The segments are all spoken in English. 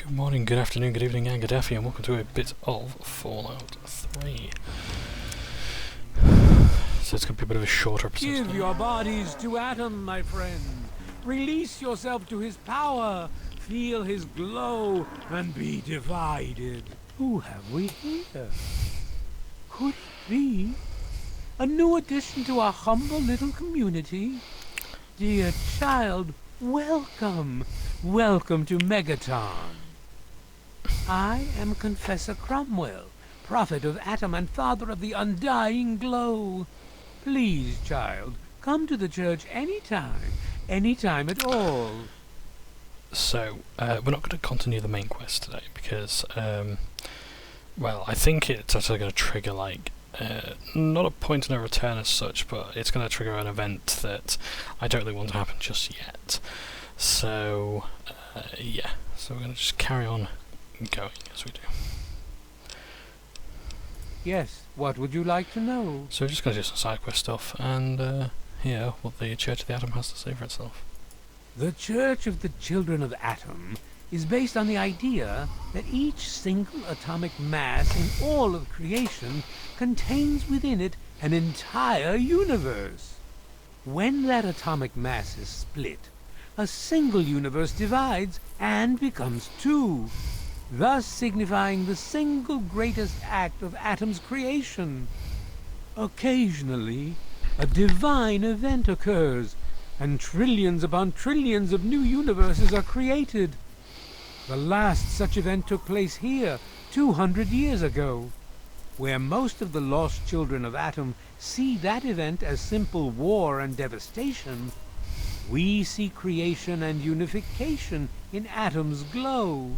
Good morning, good afternoon, good evening, and good afternoon, and welcome to a bit of Fallout 3. So it's going to be a bit of a shorter episode. Give your bodies to Atom, my friend. Release yourself to his power. Feel his glow and be divided. Who have we here? Could it be a new addition to our humble little community? Dear child, welcome. Welcome to Megaton. I am Confessor Cromwell, prophet of Atom and father of the undying glow. Please, child, come to the church anytime at all. So, we're not going to continue the main quest today because, well, I think it's actually going to trigger, like, not a point of no return as such, but it's going to trigger an event that I don't really want to happen just yet. So, yeah, so we're going to just carry on going as we do. Yes, what would you like to know? So we're just going to do some side quest stuff and hear what the Church of the Atom has to say for itself. The Church of the Children of Atom is based on the idea that each single atomic mass in all of creation contains within it an entire universe. When that atomic mass is split, a single universe divides and becomes two, thus signifying the single greatest act of Atom's creation. Occasionally, a divine event occurs, and trillions upon trillions of new universes are created. The last such event took place here 200 years ago. Where most of the lost children of Atom see that event as simple war and devastation, we see creation and unification in Atom's glow.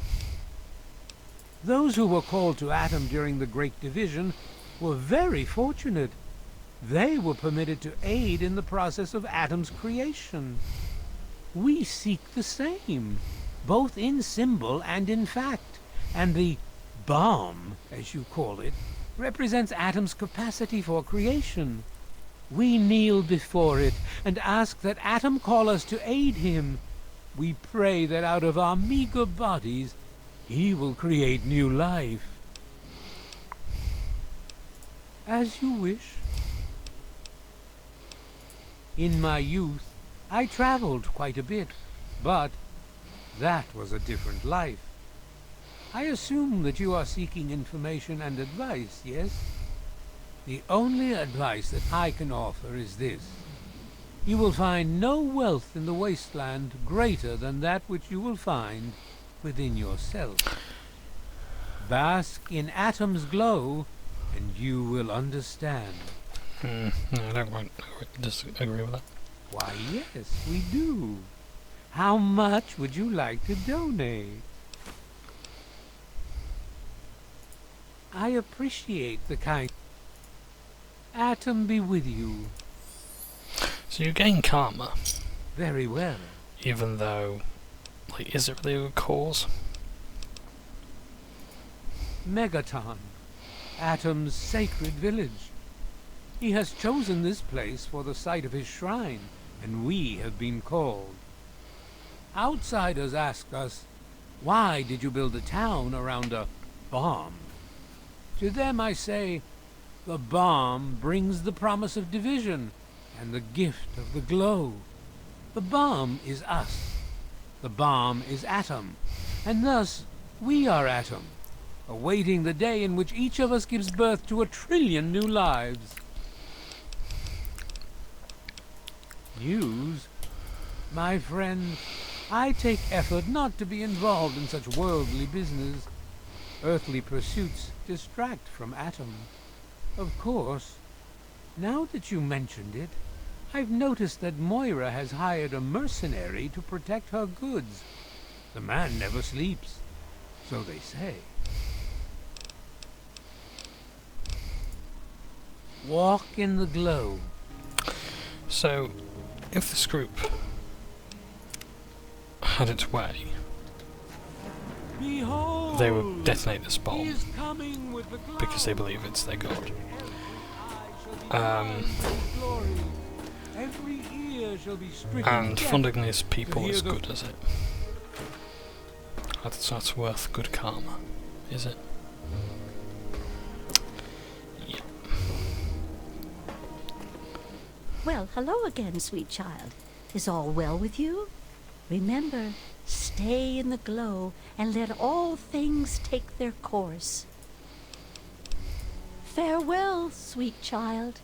Those who were called to Atom during the Great Division were very fortunate. They were permitted to aid in the process of Atom's creation. We seek the same, both in symbol and in fact, and the bomb, as you call it, represents Atom's capacity for creation. We kneel before it and ask that Atom call us to aid him. We pray that out of our meager bodies he will create new life. As you wish. In my youth, I traveled quite a bit, but that was a different life. I assume that you are seeking information and advice, yes? The only advice that I can offer is this. You will find no wealth in the wasteland greater than that which you will find within yourself. Bask in Atom's glow, and you will understand. No, I don't quite disagree with that. Why, yes, we do. How much would you like to donate? I appreciate the kind. Atom be with you. So you gain karma, Very well. even though, like, is it really a good cause? Megaton, Atom's sacred village. He has chosen this place for the site of his shrine, and we have been called. Outsiders ask us, why did you build a town around a bomb? To them I say, the bomb brings the promise of division and the gift of the glow. The bomb is us. The bomb is Atom, and thus we are Atom, awaiting the day in which each of us gives birth to 1 trillion new lives. News? My friend, I take effort not to be involved in such worldly business. Earthly pursuits distract from Atom. Of course, now that you mentioned it, I've noticed that Moira has hired a mercenary to protect her goods. The man never sleeps, so they say. Walk in the glow. So, if this group had its way, Behold, they would detonate this he bomb is coming with the glow. because they believe it's their god. Every ear shall be stricken And deaf funding these to people hear is the good, is it? That's worth good karma, is it? Yeah. Well, hello again, sweet child. Is all well with you? Remember, stay in the glow and let all things take their course. Farewell, sweet child.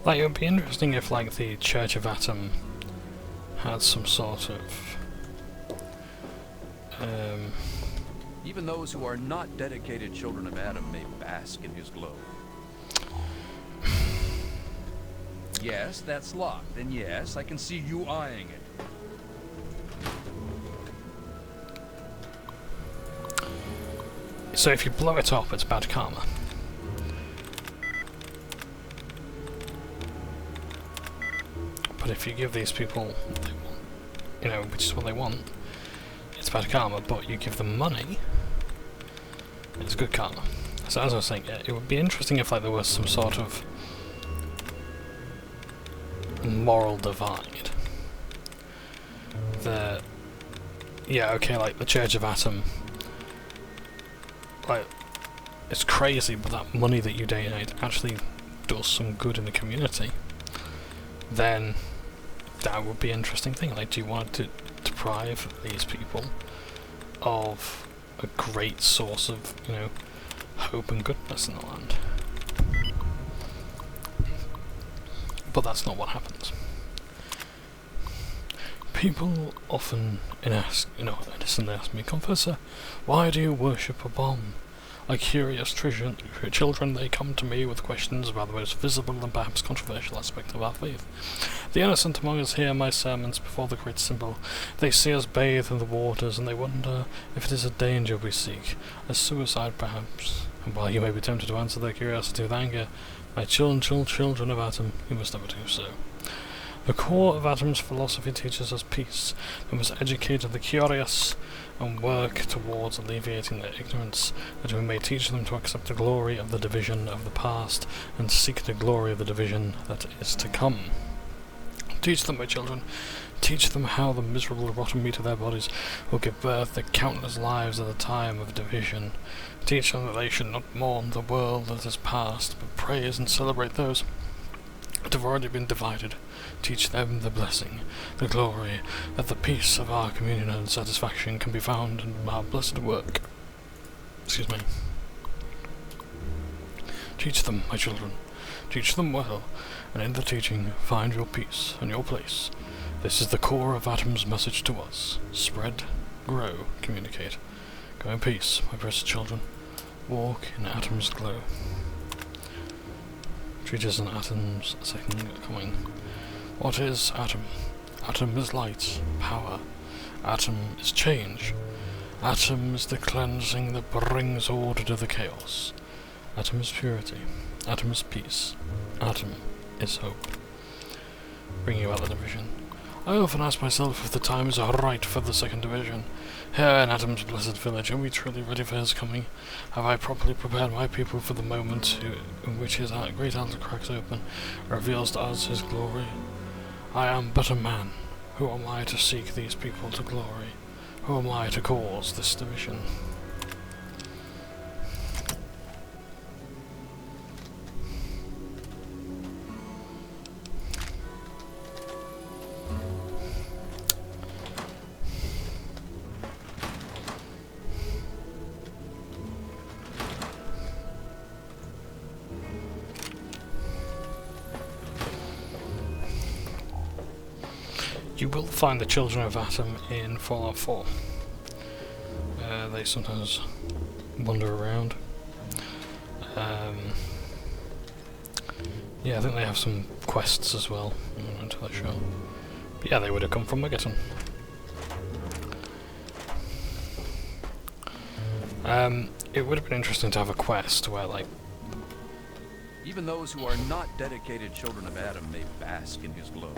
Like, it would be interesting if, like, the Church of Atom had some sort of Even those who are not dedicated children of Adam may bask in his glow. Yes, that's locked, and yes, I can see you eyeing it. So if you blow it up, it's bad karma. But if you give these people what they want, you know, which is what they want, it's bad karma, but you give them money, it's good karma. So as I was saying, it would be interesting if, like, there was some sort of moral divide. Like the Church of Atom, like, it's crazy, but that money that you donate actually does some good in the community. Then that would be an interesting thing. Like, do you want to deprive these people of a great source of, you know, hope and goodness in the land? But that's not what happens. People often innocently ask me, "Confessor, why do you worship a bomb?" Like curious children, they come to me with questions about the most visible and perhaps controversial aspect of our faith. The innocent among us hear my sermons before the great symbol. They see us bathe in the waters, and they wonder if it is a danger we seek, a suicide perhaps. And while you may be tempted to answer their curiosity with anger, my children of Atom, you must never do so. The core of Atom's philosophy teaches us peace. We must educate the curious and work towards alleviating their ignorance, that we may teach them to accept the glory of the division of the past and seek the glory of the division that is to come. Teach them, my children. Teach them how the miserable rotten meat of their bodies will give birth to countless lives at the time of division. Teach them that they should not mourn the world that has passed, but praise and celebrate those that have already been divided. Teach them the blessing, the glory, that the peace of our communion and satisfaction can be found in our blessed work. Excuse me. Teach them, my children. Teach them well, and in the teaching find your peace and your place. This is the core of Atom's message to us. Spread, grow, communicate. Go in peace, my precious children. Walk in Atom's glow. Treatise on Atom's second coming. What is Atom? Atom is light, power. Atom is change. Atom is the cleansing that brings order to the chaos. Atom is purity. Atom is peace. Atom is hope. Bringing about the division. I often ask myself if the time is right for the second division. Here in Atom's blessed village, are we truly ready for his coming? Have I properly prepared my people for the moment in which his great altar cracks open, reveals to us his glory? I am but a man. Who am I to seek these people to glory? Who am I to cause this division? You will find the children of Atom in Fallout 4. They sometimes wander around. Yeah, I think they have some quests as well. I'm not entirely sure. But yeah, they would have come from Megaton. It would have been interesting to have a quest where, like, Even those who are not dedicated children of Adam may bask in his glow.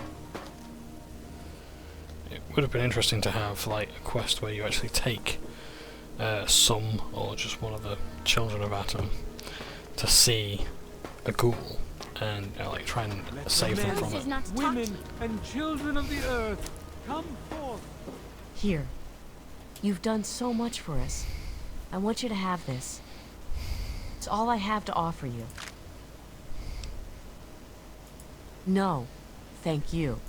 it would have been interesting to have, like, a quest where you actually take some or just one of the children of Atom to see a ghoul and, you know, like, try and save them from it. Women and children of the earth, come forth. Here, You've done so much for us. I want you to have this. It's all I have to offer you. No, thank you.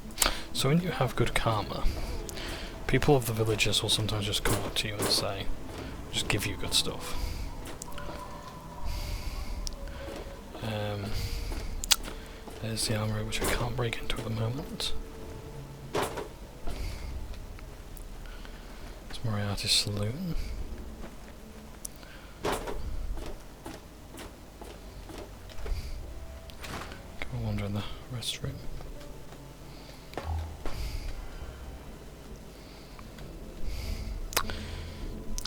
So when you have good karma, people of the villages will sometimes just come up to you and say, just give you good stuff. There's the armory, which I can't break into at the moment. It's Moriarty's saloon. Go wander in the restroom.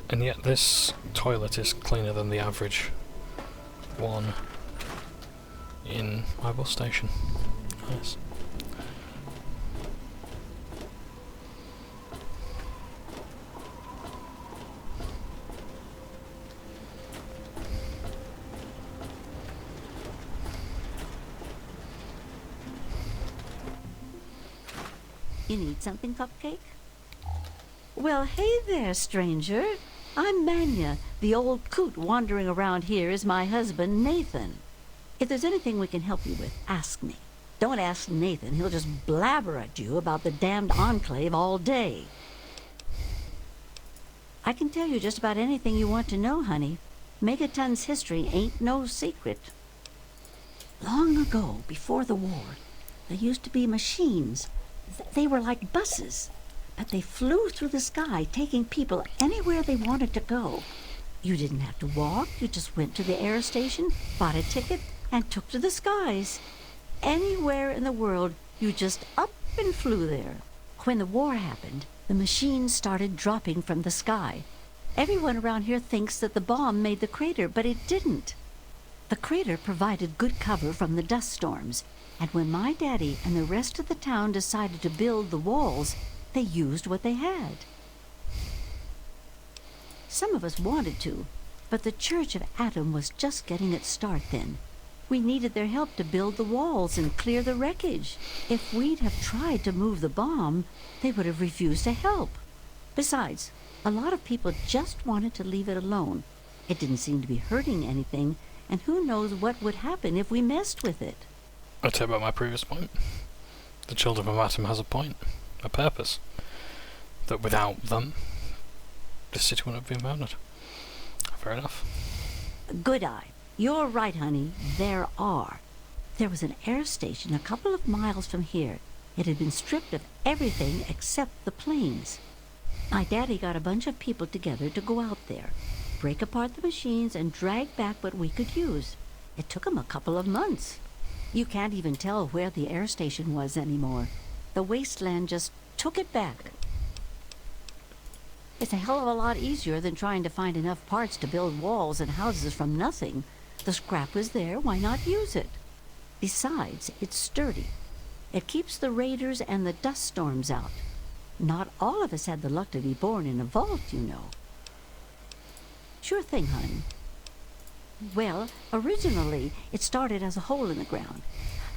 And yet this toilet is cleaner than the average one in my bus station. Nice. You need something, Cupcake? Well, hey there, stranger. I'm Manya. The old coot wandering around here is my husband, Nathan. If there's anything we can help you with, ask me. Don't ask Nathan. He'll just blabber at you about the damned Enclave all day. I can tell you just about anything you want to know, honey. Megaton's history ain't no secret. Long ago, before the war, there used to be machines. They were like buses, but they flew through the sky, taking people anywhere they wanted to go. You didn't have to walk. You just went to the air station, bought a ticket, and took to the skies. Anywhere in the world, you just up and flew there. When the war happened, the machines started dropping from the sky. Everyone around here thinks that the bomb made the crater, but it didn't. The crater provided good cover from the dust storms, and when my daddy and the rest of the town decided to build the walls, they used what they had. Some of us wanted to, but the Church of Atom was just getting its start then. We needed their help to build the walls and clear the wreckage. If we'd have tried to move the bomb, they would have refused to help. Besides, a lot of people just wanted to leave it alone. It didn't seem to be hurting anything, and who knows what would happen if we messed with it. I'll tell you about my previous point. The Children of Atom has a point, a purpose. That without them, this city wouldn't have been founded. Fair enough. Good eye. You're right, honey. There are. There was an air station a couple of miles from here. It had been stripped of everything except the planes. My daddy got a bunch of people together to go out there, break apart the machines, and drag back what we could use. It took him a couple of months. You can't even tell where the air station was anymore. The Wasteland just took it back. It's a hell of a lot easier than trying to find enough parts to build walls and houses from nothing. The scrap was there, why not use it? Besides, it's sturdy. It keeps the raiders and the dust storms out. Not all of us had the luck to be born in a vault, you know. Sure thing, hon. Well, originally, it started as a hole in the ground.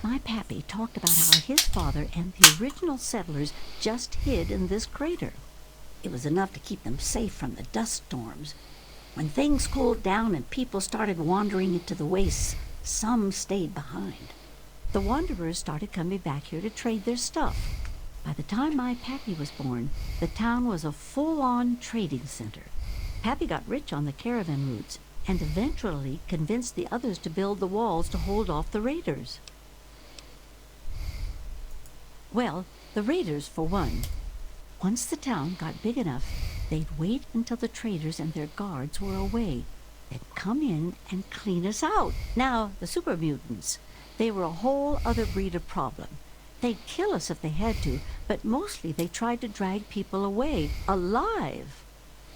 My pappy talked about how his father and the original settlers just hid in this crater. It was enough to keep them safe from the dust storms. When things cooled down and people started wandering into the wastes, some stayed behind. The wanderers started coming back here to trade their stuff. By the time my pappy was born, the town was a full-on trading center. Pappy got rich on the caravan routes, and eventually convinced the others to build the walls to hold off the raiders. Well, the raiders, for one. Once the town got big enough, they'd wait until the traders and their guards were away. They'd come in and clean us out. Now, the super mutants, they were a whole other breed of problem. They'd kill us if they had to, but mostly they tried to drag people away, alive.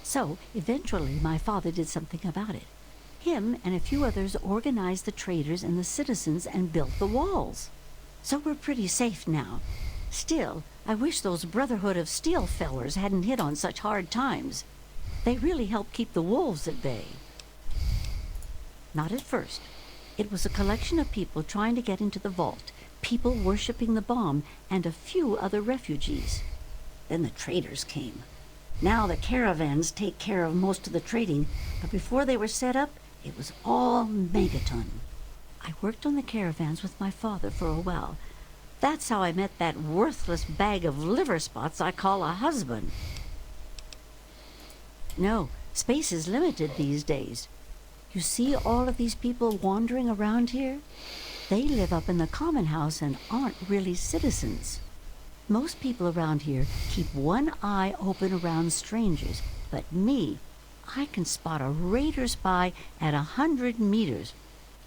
So, eventually, my father did something about it. Him and a few others organized the traders and the citizens and built the walls. So we're pretty safe now. Still, I wish those Brotherhood of Steel fellers hadn't hit on such hard times. They really helped keep the wolves at bay. Not at first. It was a collection of people trying to get into the vault, people worshipping the bomb, and a few other refugees. Then the traders came. Now the caravans take care of most of the trading, but before they were set up, it was all megaton. I worked on the caravans with my father for a while. That's how I met that worthless bag of liver spots I call a husband. No, space is limited these days. You see all of these people wandering around here? They live up in the common house and aren't really citizens. Most people around here keep one eye open around strangers, but me, I can spot a raider spy at 100 meters.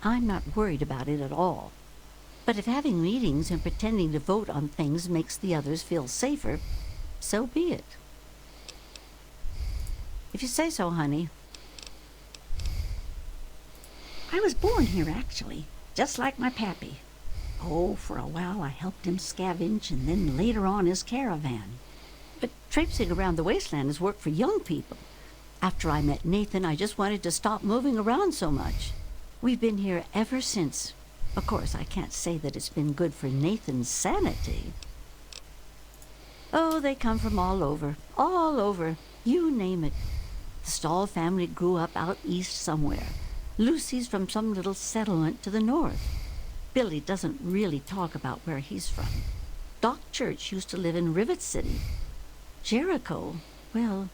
I'm not worried about it at all. But if having meetings and pretending to vote on things makes the others feel safer, so be it. If you say so, honey. I was born here, actually, just like my pappy. Oh, for a while I helped him scavenge, and then later on his caravan. But traipsing around the wasteland is work for young people. After I met Nathan, I just wanted to stop moving around so much. We've been here ever since. Of course, I can't say that it's been good for Nathan's sanity. Oh, they come from all over, you name it. The Stahl family grew up out east somewhere. Lucy's from some little settlement to the north. Billy doesn't really talk about where he's from. Doc Church used to live in Rivet City. Jericho, well,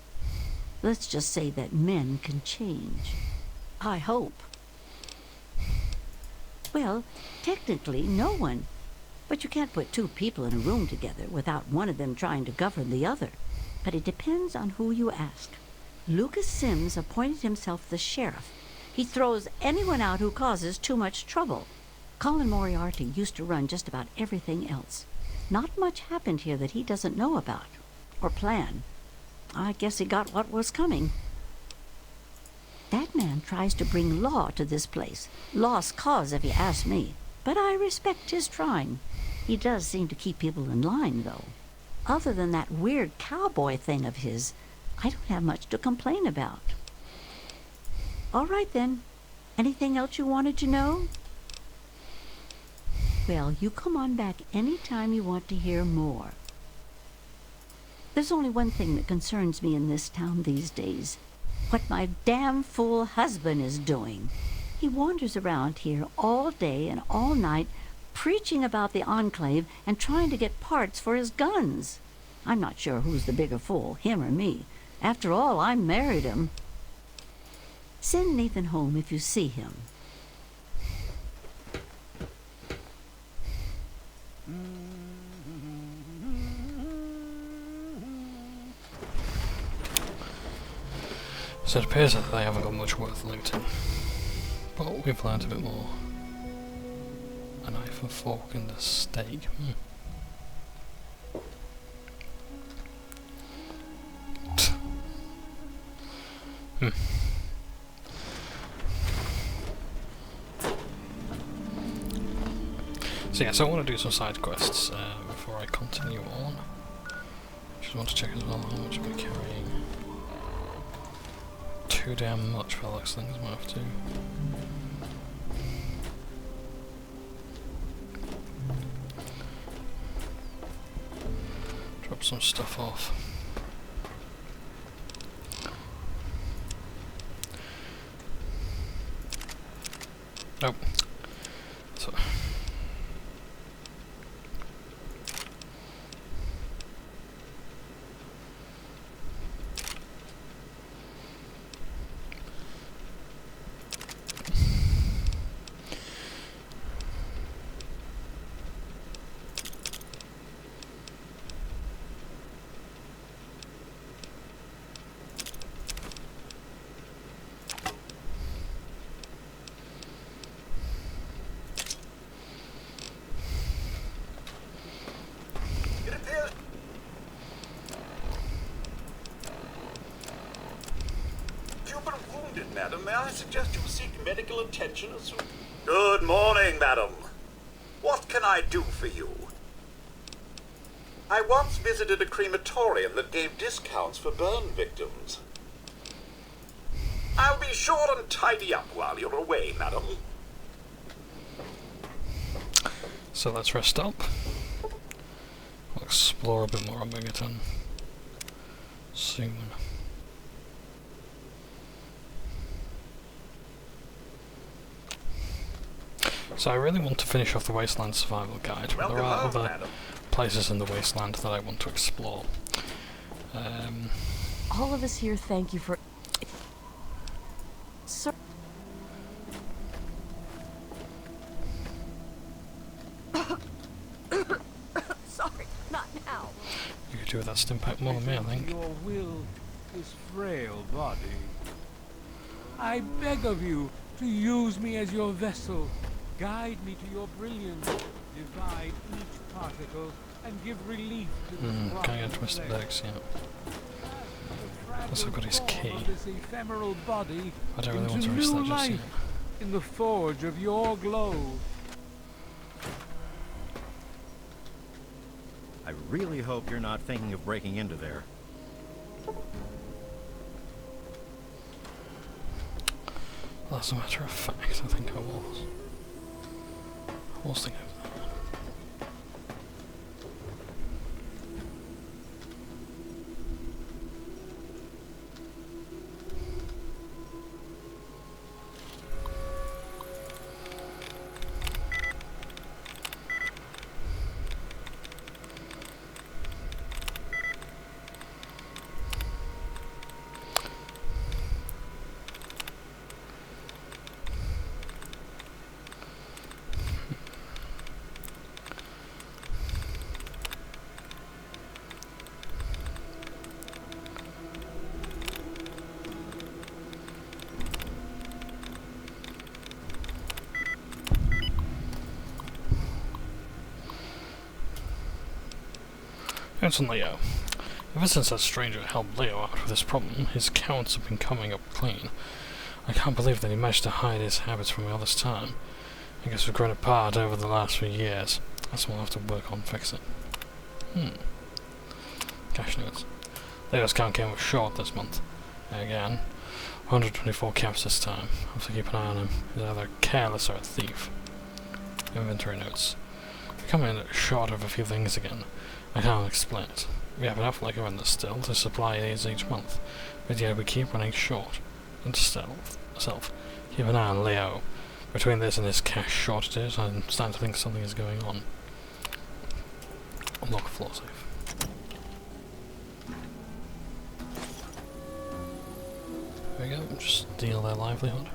let's just say that men can change. I hope. Well, technically, no one. But you can't put two people in a room together without one of them trying to govern the other. But it depends on who you ask. Lucas Sims appointed himself the sheriff. He throws anyone out who causes too much trouble. Colin Moriarty used to run just about everything else. Not much happened here that he doesn't know about. Or plan. I guess he got what was coming. That man tries to bring law to this place. Lost cause, if you ask me. But I respect his trying. He does seem to keep people in line, though. Other than that weird cowboy thing of his, I don't have much to complain about. All right, then. Anything else you wanted to know? Well, you come on back any time you want to hear more. There's only one thing that concerns me in this town these days. What my damn fool husband is doing. He wanders around here all day and all night, preaching about the Enclave and trying to get parts for his guns. I'm not sure who's the bigger fool, him or me. After all, I married him. Send Nathan home if you see him. So it appears that they haven't got much worth looting. But we've learned a bit more. A knife and fork and a steak. So yeah, so I want to do some side quests before I continue on. Just want to check as well how much we're carrying. Too damn much for those things, might have to. Drop some stuff off. Nope. So. Madam, may I suggest you seek medical attention as soon? Good morning, madam. What can I do for you? I once visited a crematorium that gave discounts for burn victims. I'll be sure and tidy up while you're away, madam. So let's rest up. We'll explore a bit more on Megaton. soon. So I really want to finish off the Wasteland Survival Guide, but there are other places in the Wasteland that I want to explore. All of us here thank you for... Sir... Sorry, not now. You could do with that stimpack more than me, I think. Your will, this frail body. I beg of you to use me as your vessel. Guide me to your brilliance. Divide each particle and give relief to the Can't get twisted legs yet. Plus I've got his key. This ephemeral body I don't really want into to risk new that just life yet. in the forge of your glow. I really hope you're not thinking of breaking into there. As a matter of fact, I think I was. I was thinking of that. Johnson Leo. Ever since that stranger helped Leo out with this problem, his counts have been coming up clean. I can't believe that he managed to hide his habits from me all this time. I guess we've grown apart over the last few years. That's what we'll have to work on fixing. Cash notes. Leo's count came up short this month. Again. 124 caps this time. I have to keep an eye on him. He's either careless or a thief. Inventory notes. We're coming in short of a few things again. I can't explain it. We have enough liquor in the still to supply these each month, but yet we keep running short. And still, keep an eye on Leo. Between this and his cash shortages, I'm starting to think something is going on. Unlock floor safe. There we go, just steal their livelihood.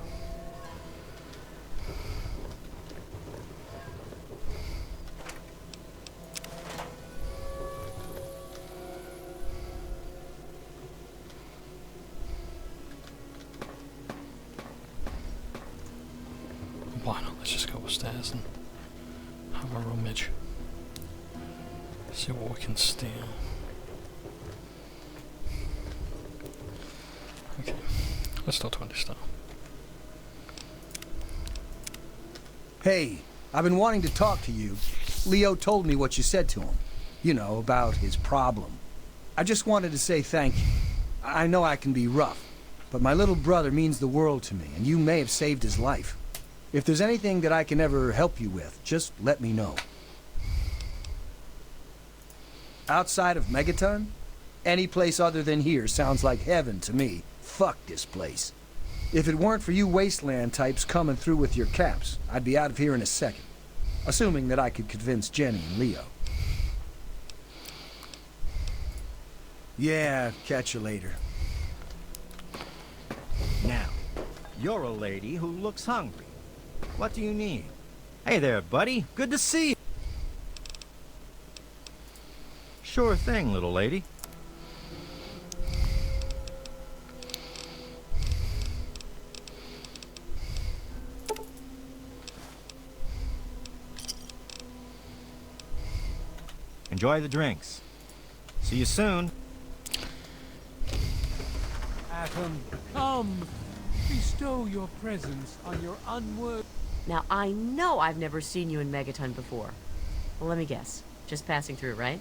Why not? Let's just go upstairs and have a rummage. See what we can steal. Okay, let's start 20 star. Hey, I've been wanting to talk to you. Leo told me what you said to him. You know, about his problem. I just wanted to say thank you. I know I can be rough, but my little brother means the world to me, and you may have saved his life. If there's anything that I can ever help you with, just let me know. Outside of Megaton? Any place other than here sounds like heaven to me. Fuck this place. If it weren't for you Wasteland types coming through with your caps, I'd be out of here in a second. Assuming that I could convince Jenny and Leo. Yeah, catch you later. Now, you're a lady who looks hungry. What do you need? Hey there, buddy. Good to see you. Sure thing, little lady. Enjoy the drinks. See you soon. Atom, come! Bestow your presence on your unworthy... Now, I know I've never seen you in Megaton before. Well, let me guess. Just passing through, right?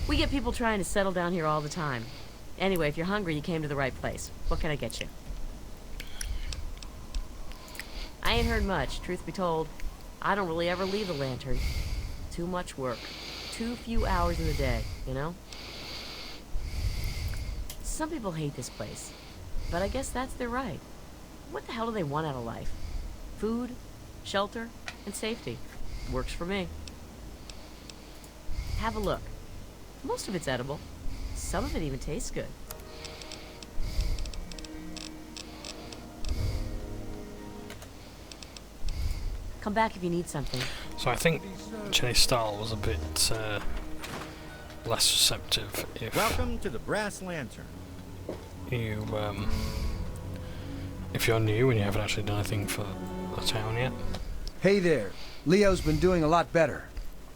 We get people trying to settle down here all the time. Anyway, if you're hungry, you came to the right place. What can I get you? I ain't heard much, truth be told. I don't really ever leave the lantern. Too much work. Too few hours in the day, you know? Some people hate this place, but I guess that's their right. What the hell do they want out of life? Food, shelter, and safety. Works for me. Have a look. Most of it's edible. Some of it even tastes good. Come back if you need something. So I think Jenny's style was a bit less receptive if Welcome to the Brass Lantern. you if you're new and you haven't actually done anything for the town yet. Hey there. Leo's been doing a lot better.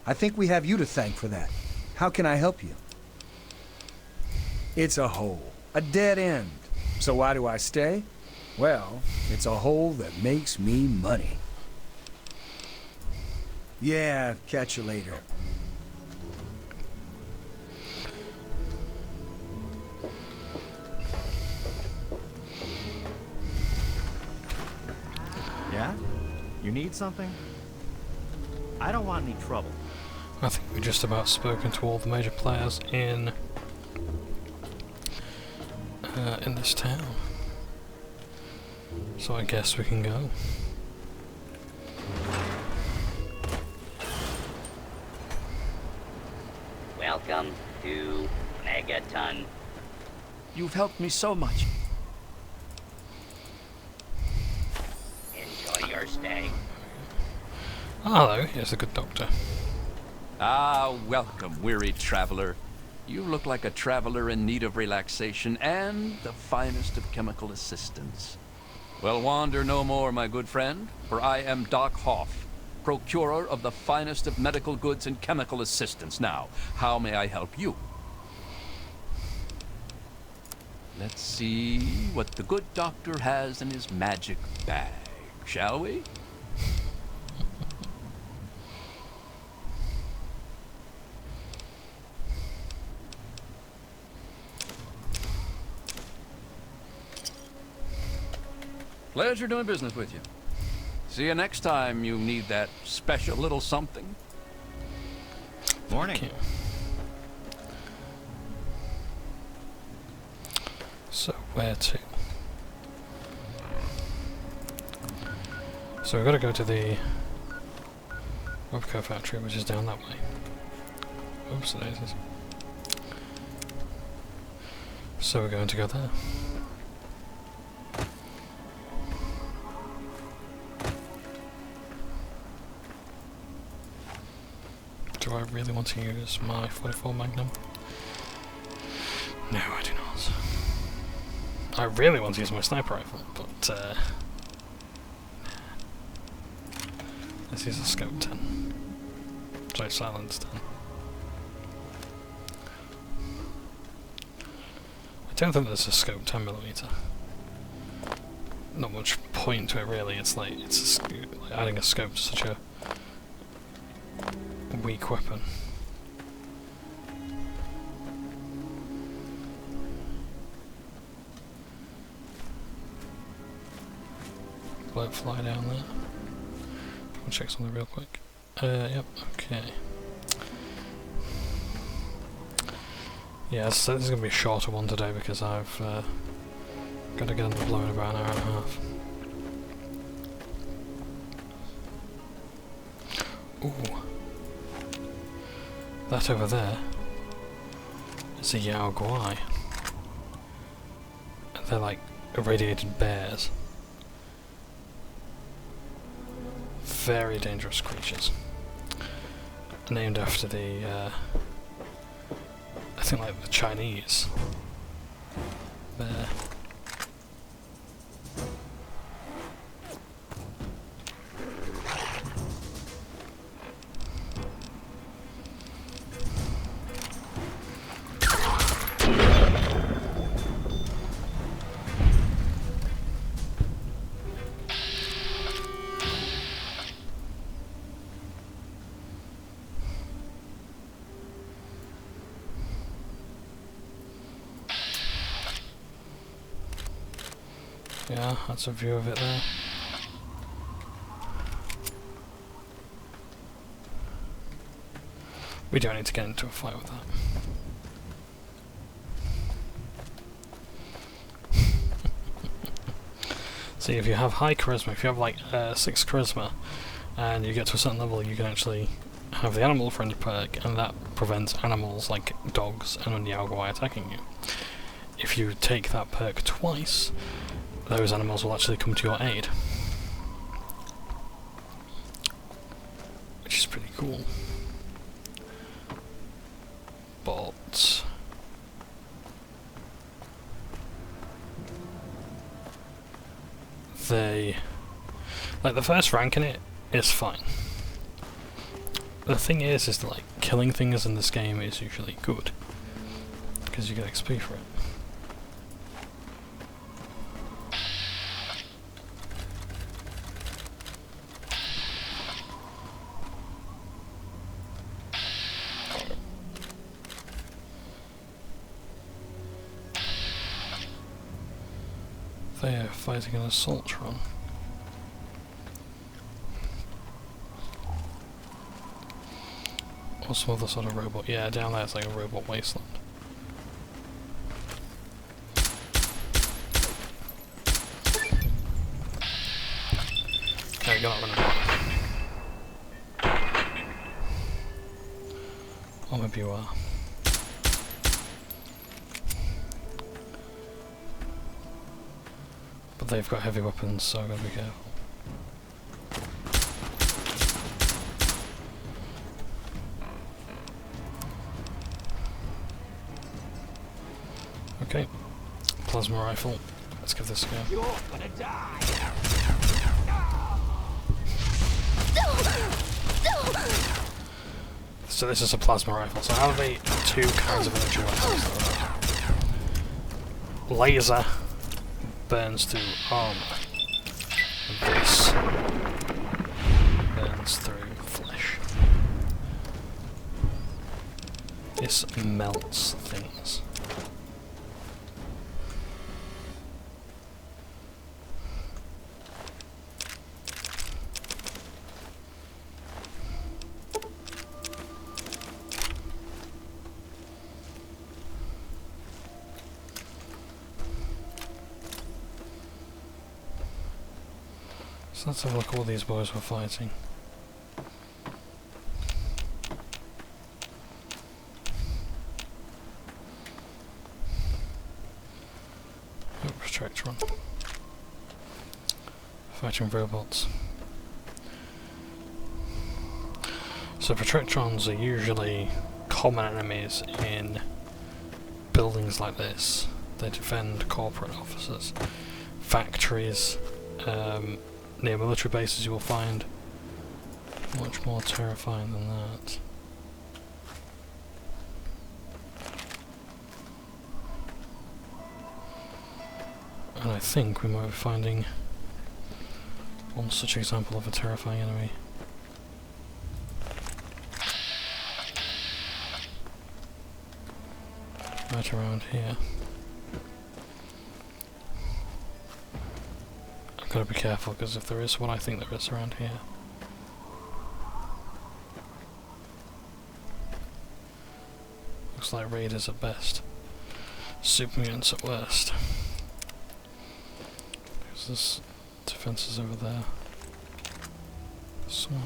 I think we have you to thank for that. How can I help you? It's a hole. A dead end. So why do I stay? Well, it's a hole that makes me money. Yeah, catch you later. Yeah? You need something? I don't want any trouble. I think we've just about spoken to all the major players in this town. So I guess we can go. Welcome to Megaton. You've helped me so much. Enjoy your stay. Hello, here's the good doctor. Ah, welcome, weary traveler. You look like a traveler in need of relaxation and the finest of chemical assistance. Well, wander no more, my good friend, for I am Doc Hoff, procurer of the finest of medical goods and chemical assistance. Now, how may I help you? Let's see what the good doctor has in his magic bag, shall we? Pleasure doing business with you. See you next time you need that special little something. Morning. Okay. So where to? So we've got to go to the Robco factory, which is down that way. Oops, daisies. So we're going to go there. Do I really want to use my 44 Magnum? No, I do not. I really want to use my sniper rifle, but let's use a scope 10. Sorry, silence 10. I don't think there's a scope 10mm. Not much point to it really. It's like like adding a scope to such a weak weapon. Bloke fly down there. I'll check something real quick. Yep, okay. Yeah, so this is going to be a shorter one today because I've got to get on the blow in about an hour and a half. Ooh. That over there is a Yao Guai. They're like irradiated bears. Very dangerous creatures. Named after the, I think like the Chinese bear. Yeah, that's a view of it there. We don't need to get into a fight with that. See, if you have high charisma, if you have like 6 charisma, and you get to a certain level, you can actually have the animal friendly perk, and that prevents animals like dogs and Yaogwai attacking you. If you take that perk twice, those animals will actually come to your aid, which is pretty cool. But they, like, the first rank in it is fine. The thing is that, like, killing things in this game is usually good because you get XP for it. They are fighting an assault run. Or some other sort of robot. Yeah, down there it's like a robot wasteland. Okay, got it running. Or maybe you are. But they've got heavy weapons, so I've got to be careful. Okay, plasma rifle. Let's give this a go. You're gonna die. So this is a plasma rifle. So how are the 2 kinds of energy weapons? Laser burns through armor. And this burns through flesh. This melts things. So let's have a look at what these boys were fighting. Oh, Protectron. Fighting robots. So Protectrons are usually common enemies in buildings like this. They defend corporate offices, factories, near military bases. You will find much more terrifying than that. And I think we might be finding one such example of a terrifying enemy. Right around here. I've got to be careful, because if there is one, I think there is around here. Looks like raiders at best, super mutants at worst. Because there's defences over there. Somewhere.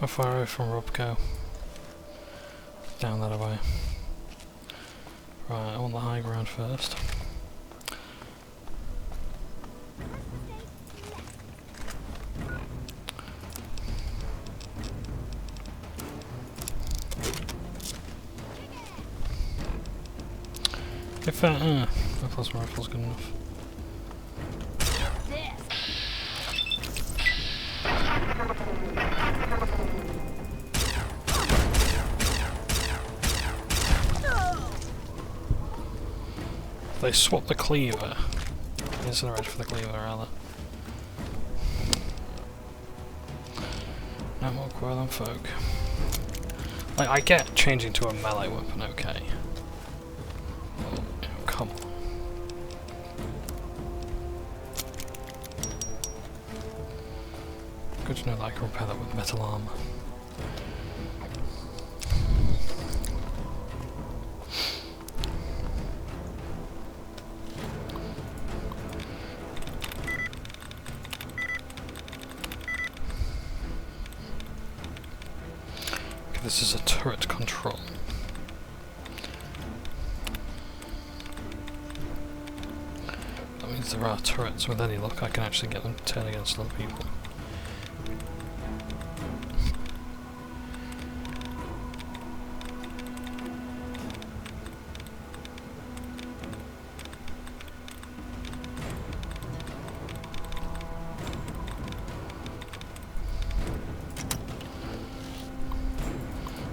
How far away from Robco? Down that way. Right, I want the high ground first. If the plasma rifle's good enough. They swap the cleaver. Incinerate for the cleaver, rather. No more Quirlin folk. Like, I get changing to a melee weapon, okay. Oh, come on. Good to know that I can repair that with metal armor. This is a turret control. That means there are turrets. With any luck, I can actually get them to turn against other people.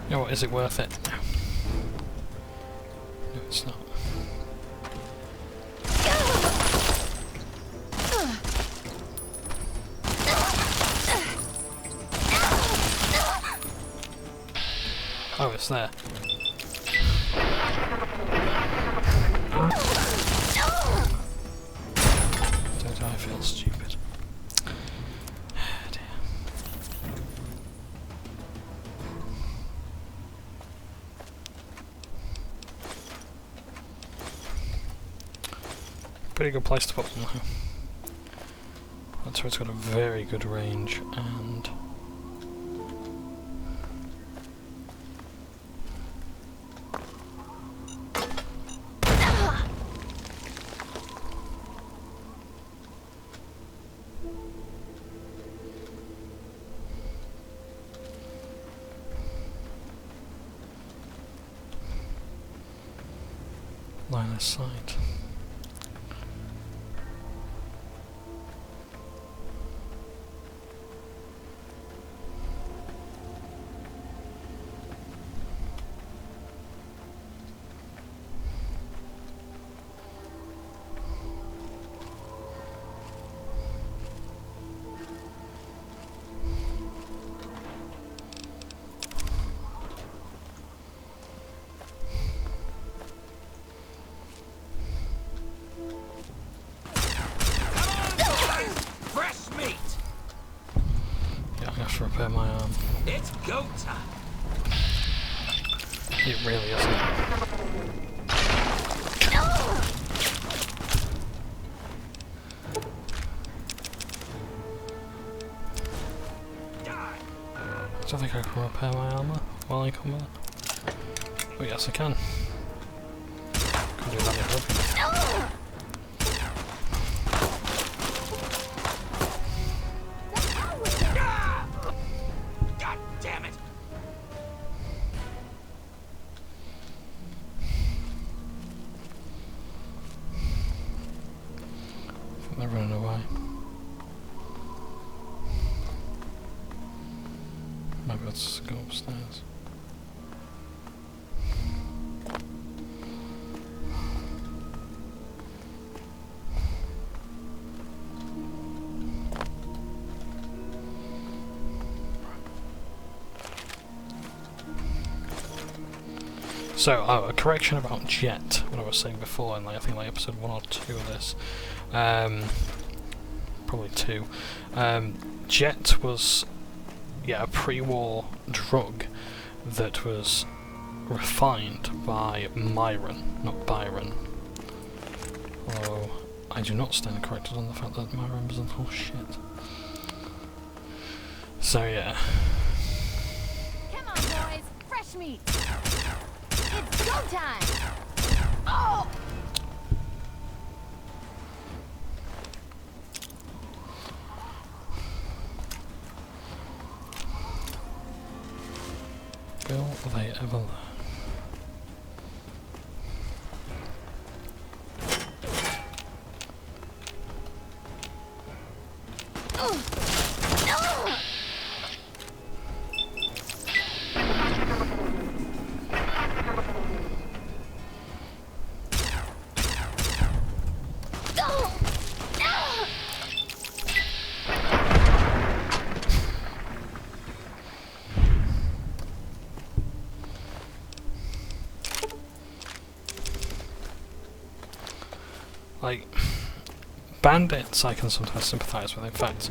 You know what, is it worth it? No. No, it's not. Oh, it's there. Don't I feel stupid? Dear. Pretty good place to put them though. That turret's got a very good range and line of sight. To repair my arm. It's go time. It really isn't. I don't think I can repair my armor while I come back. Oh yes I can. Can do that with help. They're running away. Maybe let's go upstairs. So, a correction about Jet, what I was saying before in I think episode 1 or 2 of this. Probably 2. Jet was, a pre-war drug that was refined by Myron, not Byron. Although, I do not stand corrected on the fact that Myron was all shit. So, yeah. Come on, boys! Fresh meat! It's go time! Oh! Will they ever learn? bandits I can sometimes sympathise with. In fact,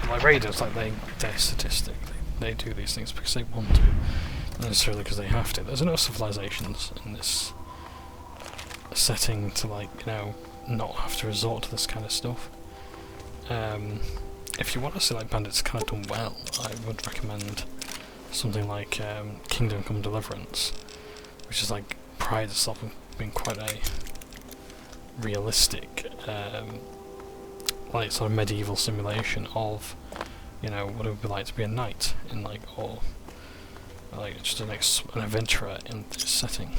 like raiders, like they're sadistic. They do these things because they want to, not necessarily because they have to. There's enough civilizations in this setting to, like, you know, not have to resort to this kind of stuff. If you want to see like bandits kind of done well, I would recommend something like Kingdom Come Deliverance, which is like prides itself on being quite a realistic, like sort of medieval simulation of, you know, what it would be like to be a knight in like, or like just an adventurer in this setting.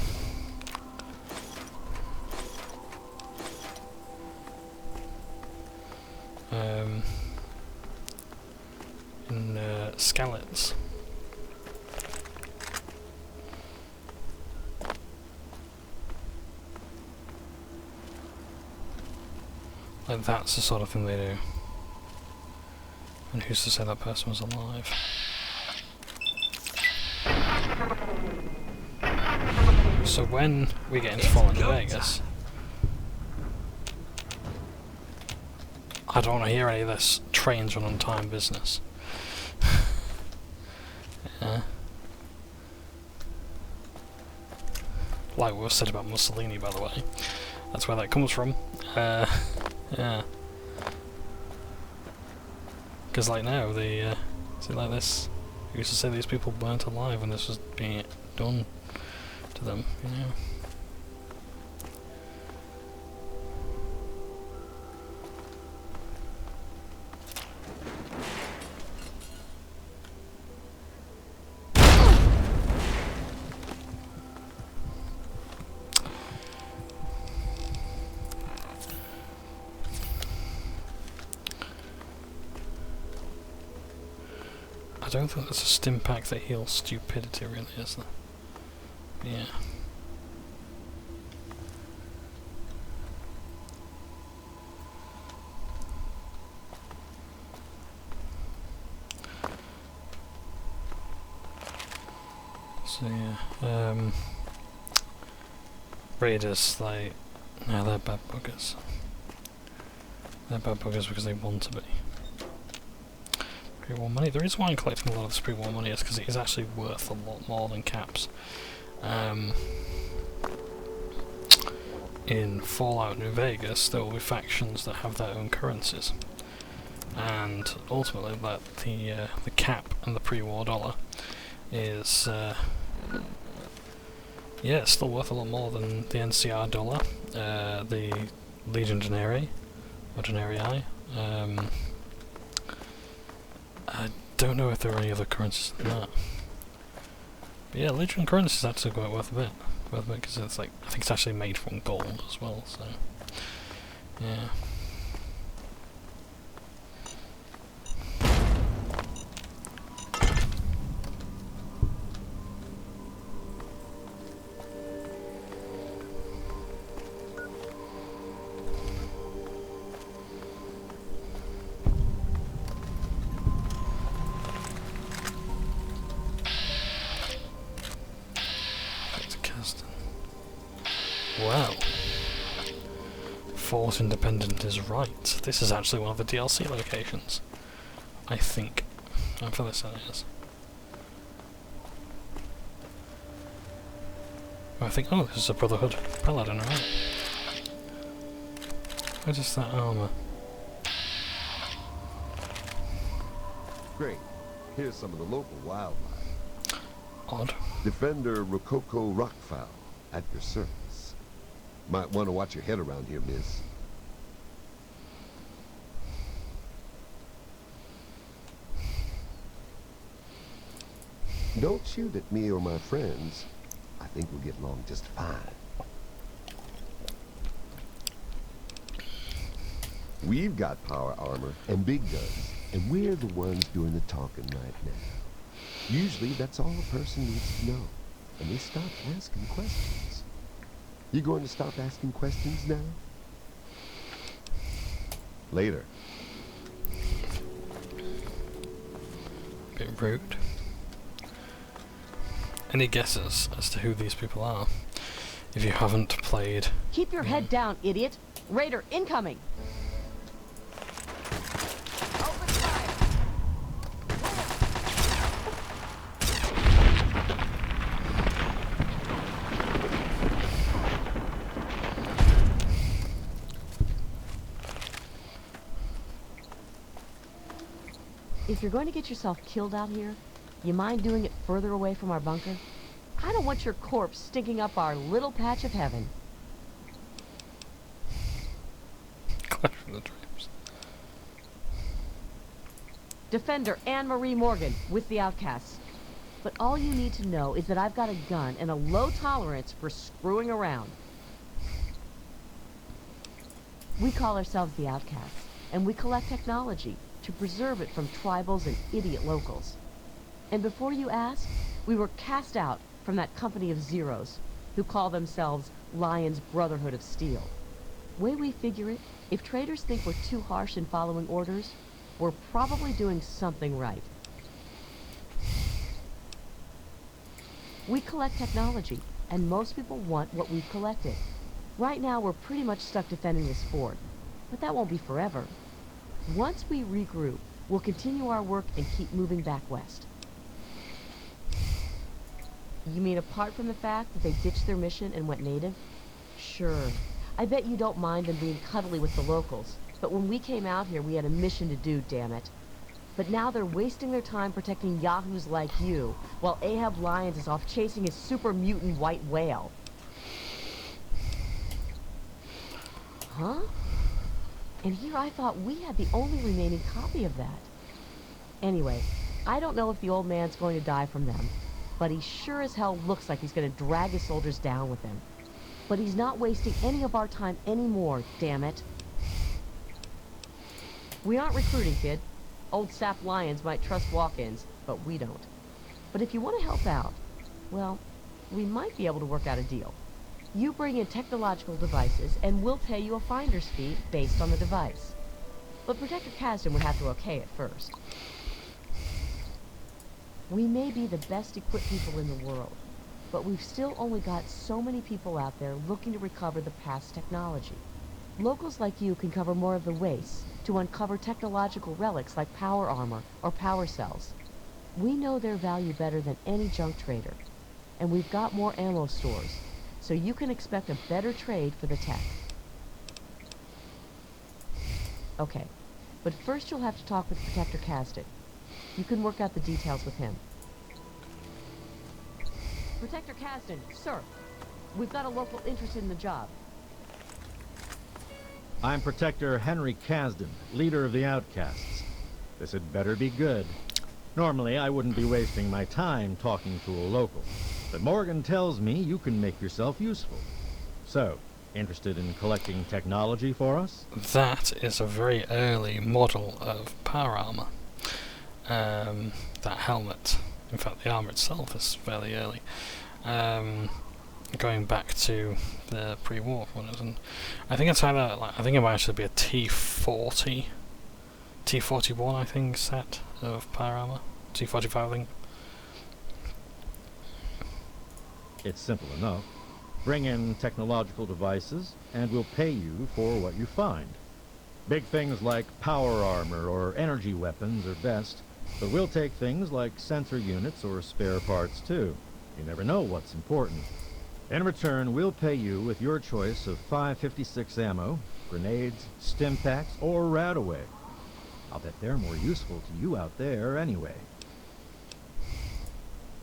In Skallets. Like that's the sort of thing they do. And who's to say that person was alive? So when we get into Fallout New Vegas, I don't want to hear any of this trains run on time business. Yeah. Like what was said about Mussolini, by the way. That's where that comes from. Yeah. Because like now, the see like this, we used to say these people weren't alive when this was being done to them, you know. I don't think there's a stim pack that heals stupidity, really, is there? Yeah. So yeah, raiders, like, no, they're bad buggers. They're bad buggers because they want to be. Pre-war money. The reason why I'm collecting a lot of this pre-war money is because it is actually worth a lot more than caps. In Fallout New Vegas, there will be factions that have their own currencies, and ultimately, that the cap and the pre-war dollar is yeah, it's still worth a lot more than the NCR dollar, the Legion Denarii, or Denarii. I don't know if there are any other currencies than that. But yeah, Legion currency is actually quite worth a bit. Because it's like, I think it's actually made from gold as well, so yeah. Wow. Fort Independent is right. This is actually one of the DLC locations. I think. I'm for this it is. I think, oh, this is a Brotherhood Paladin, right? What is that armor? Great. Here's some of the local wildlife. Odd. Defender Rococo Rockfowl at your service. Might want to watch your head around here, miss. Don't shoot at me or my friends. I think we'll get along just fine. We've got power armor and big guns, and we're the ones doing the talking right now. Usually that's all a person needs to know, and they stop asking questions. You going to stop asking questions now? Later. Rude. Any guesses as to who these people are? If you haven't played... Keep your head down, idiot! Raider incoming! Open fire! If you're going to get yourself killed out here, you mind doing it further away from our bunker? I don't want your corpse stinking up our little patch of heaven. Clash of the Dreams. Defender Anne-Marie Morgan with the Outcasts. But all you need to know is that I've got a gun and a low tolerance for screwing around. We call ourselves the Outcasts, and we collect technology to preserve it from tribals and idiot locals. And before you ask, we were cast out from that company of zeros who call themselves Lion's Brotherhood of Steel. Way we figure it, if traders think we're too harsh in following orders, we're probably doing something right. We collect technology, and most people want what we've collected. Right now, we're pretty much stuck defending this fort, but that won't be forever. Once we regroup, we'll continue our work and keep moving back west. You mean apart from the fact that they ditched their mission and went native? Sure. I bet you don't mind them being cuddly with the locals, but when we came out here, we had a mission to do, damn it. But now they're wasting their time protecting yahoos like you, while Ahab Lyons is off chasing his super mutant white whale. Huh? And here I thought we had the only remaining copy of that. Anyway, I don't know if the old man's going to die from them, but he sure as hell looks like he's going to drag his soldiers down with him. But he's not wasting any of our time anymore, damn it. We aren't recruiting, kid. Old Sap Lyons might trust walk-ins, but we don't. But if you want to help out, well, we might be able to work out a deal. You bring in technological devices, and we'll pay you a finder's fee based on the device. But Protector Kasdan would have to okay it first. We may be the best equipped people in the world, but we've still only got so many people out there looking to recover the past technology. Locals like you can cover more of the waste to uncover technological relics like power armor or power cells. We know their value better than any junk trader, and we've got more ammo stores, so you can expect a better trade for the tech. Okay, but first you'll have to talk with Protector Kasdan. You can work out the details with him. Protector Kasdan, sir. We've got a local interested in the job. I'm Protector Henry Kasdan, leader of the Outcasts. This had better be good. Normally, I wouldn't be wasting my time talking to a local, but Morgan tells me you can make yourself useful. So, interested in collecting technology for us? That is a very early model of power armor. That helmet. In fact, the armor itself is fairly early. Going back to the pre-war ones, and I think it's either I think it might actually be a T40, T41 I think set of power armor, T45 I think. It's simple enough. Bring in technological devices, and we'll pay you for what you find. Big things like power armor or energy weapons are best, but we'll take things like sensor units or spare parts too. You never know what's important. In return, we'll pay you with your choice of 5.56 ammo, grenades, stim packs, or RADAWAY. I'll bet they're more useful to you out there anyway.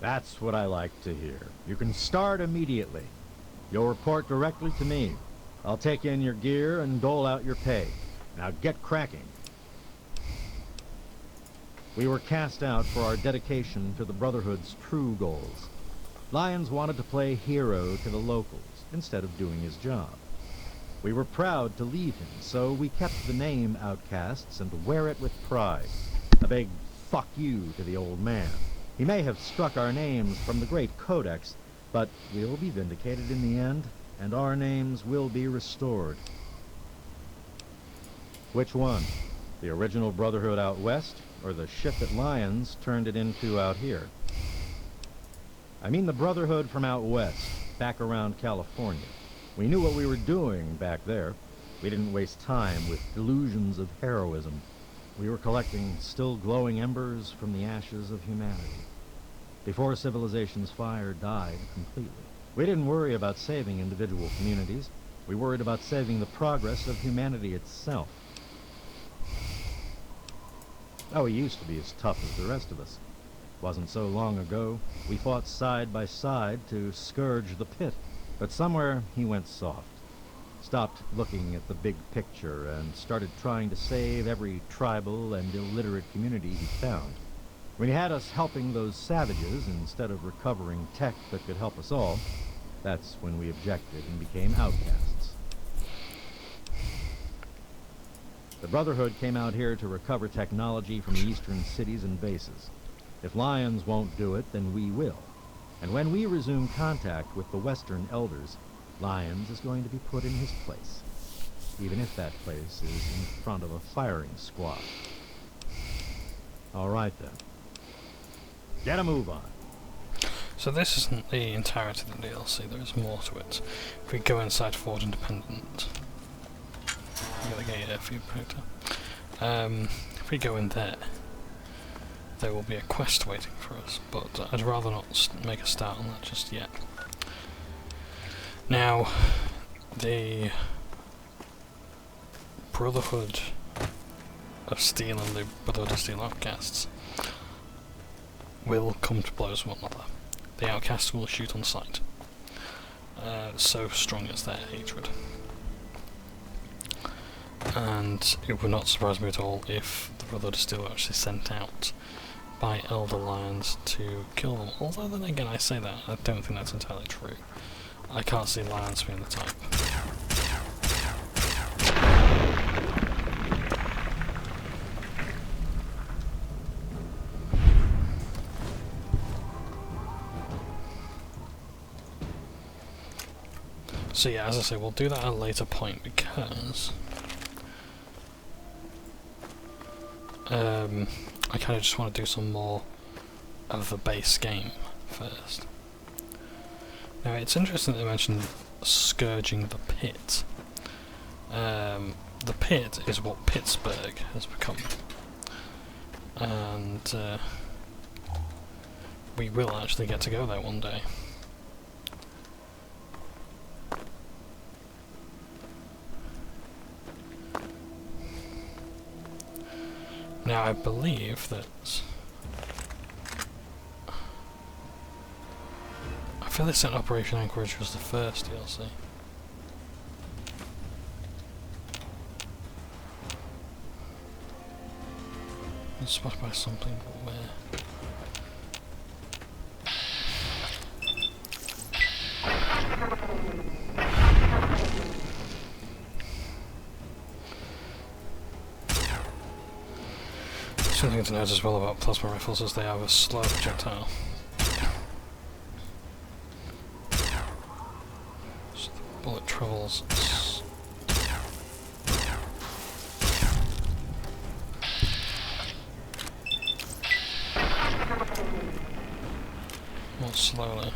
That's what I like to hear. You can start immediately. You'll report directly to me. I'll take in your gear and dole out your pay. Now get cracking. We were cast out for our dedication to the Brotherhood's true goals. Lyons wanted to play hero to the locals instead of doing his job. We were proud to leave him, so we kept the name Outcasts and wear it with pride. A big fuck you to the old man. He may have struck our names from the Great Codex, but we'll be vindicated in the end, and our names will be restored. Which one? The original Brotherhood out west, or the ship that Lions turned it into out here? I mean the Brotherhood from out west, back around California. We knew what we were doing back there. We didn't waste time with delusions of heroism. We were collecting still glowing embers from the ashes of humanity, before civilization's fire died completely. We didn't worry about saving individual communities. We worried about saving the progress of humanity itself. Oh, he used to be as tough as the rest of us. Wasn't so long ago, we fought side by side to scourge the pit. But somewhere he went soft. Stopped looking at the big picture and started trying to save every tribal and illiterate community he found. When he had us helping those savages instead of recovering tech that could help us all, that's when we objected and became outcasts. The Brotherhood came out here to recover technology from the eastern cities and bases. If Lions won't do it, then we will. And when we resume contact with the Western Elders, Lions is going to be put in his place, even if that place is in front of a firing squad. All right, then. Get a move on. So this isn't the entirety of the DLC, there is more to it. If we go inside Fort Independent... I'm gonna get you for you, Proctor. If we go in there, there will be a quest waiting for us, but I'd rather not make a start on that just yet. Now, the Brotherhood of Steel and the Brotherhood of Steel Outcasts will come to blows with one another. The Outcasts will shoot on sight. So strong is their hatred. And it would not surprise me at all if the Brotherhood of Steel were actually sent out by Elder Lions to kill them. Although then again, I say that, I don't think that's entirely true. I can't see Lions being the type. So yeah, as I say, we'll do that at a later point because I kind of just want to do some more of the base game first. Now it's interesting that they mentioned scourging the pit. The pit is what Pittsburgh has become, and we will actually get to go there one day. Now I believe that I feel they sent Operation Anchorage was the first DLC. I'm spotted by something, but where? Something to note as well about plasma rifles is they have a slow projectile. So the bullet travels more slowly.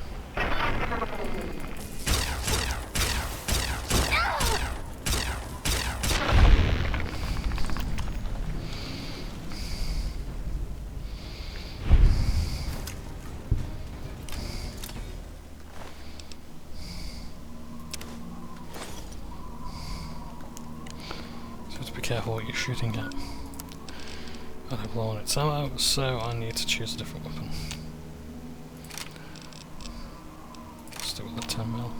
Careful what you're shooting at. I have blown its ammo, so I need to choose a different weapon. Stick with the 10mm.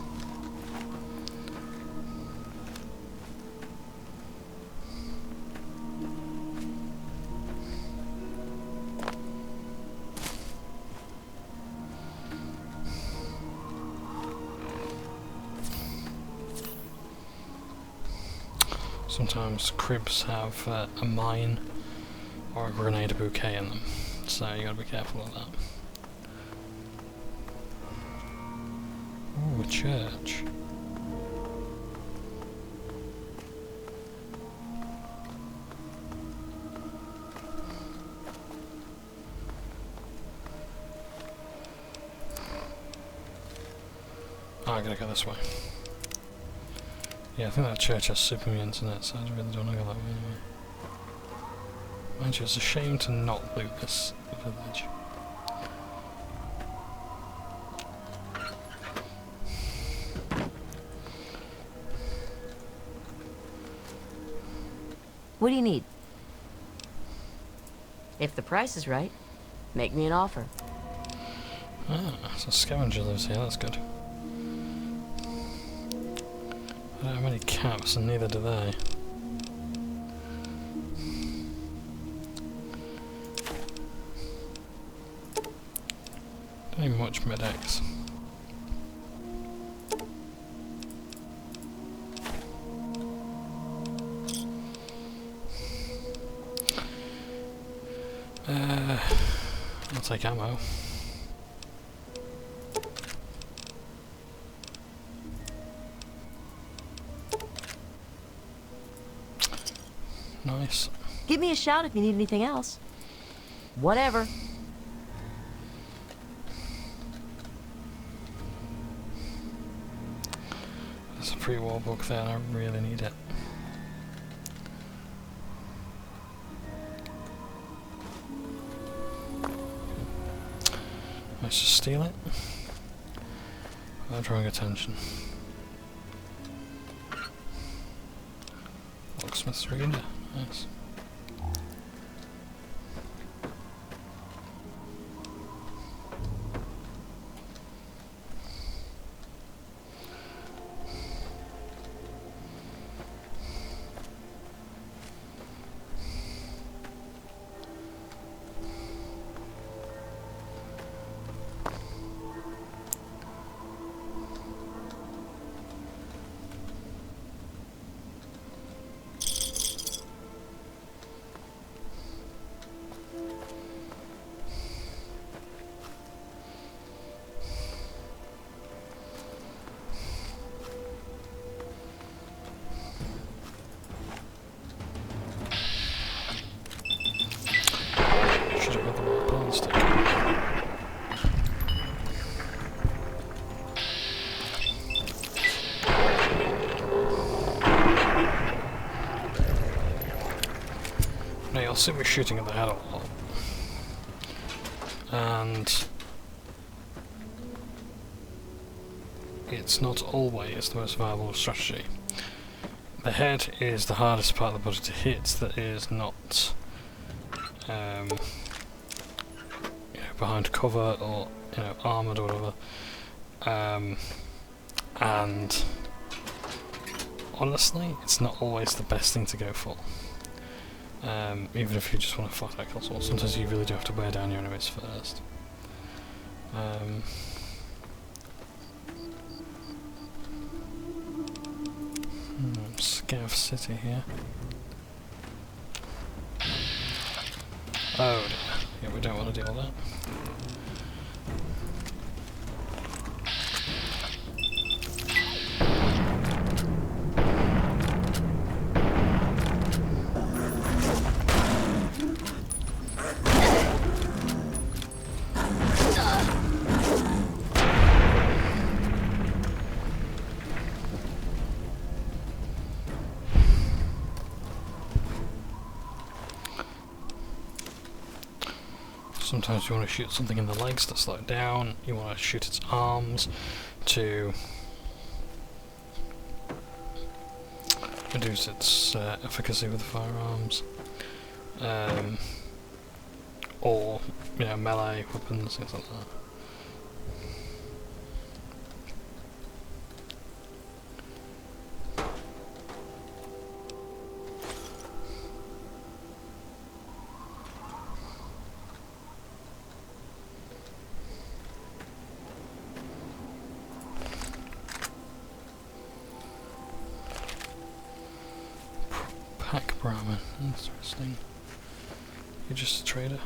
Sometimes cribs have a mine or a grenade bouquet in them, so you gotta be careful of that. Ooh, a church. Oh, I gotta go this way. Yeah, I think that church has super mutants in it, so I really don't want to go that way anyway. Mind you, it's a shame to not loot this village. What do you need? If the price is right, make me an offer. Ah, so a scavenger lives here, that's good. I don't have any caps, and neither do they. Don't need much med-X. I'll take ammo. Nice. Give me a shout if you need anything else. Whatever. There's a pre-war book there and I really need it. Let's just steal it without drawing attention. Locksmith's reader, nice. You'll see me shooting at the head a lot, and it's not always the most viable strategy. The head is the hardest part of the body to hit that is not behind cover or armoured or whatever, and honestly it's not always the best thing to go for. Even if you just want to flat out kill someone, sometimes you really do have to wear down your enemies first. Scav City here. Oh dear. Yeah, we don't want to deal with that. Sometimes you want to shoot something in the legs to slow it down, you want to shoot its arms to reduce its efficacy with the firearms, or melee weapons, things like that. Brahmin, interesting. You're just a trader.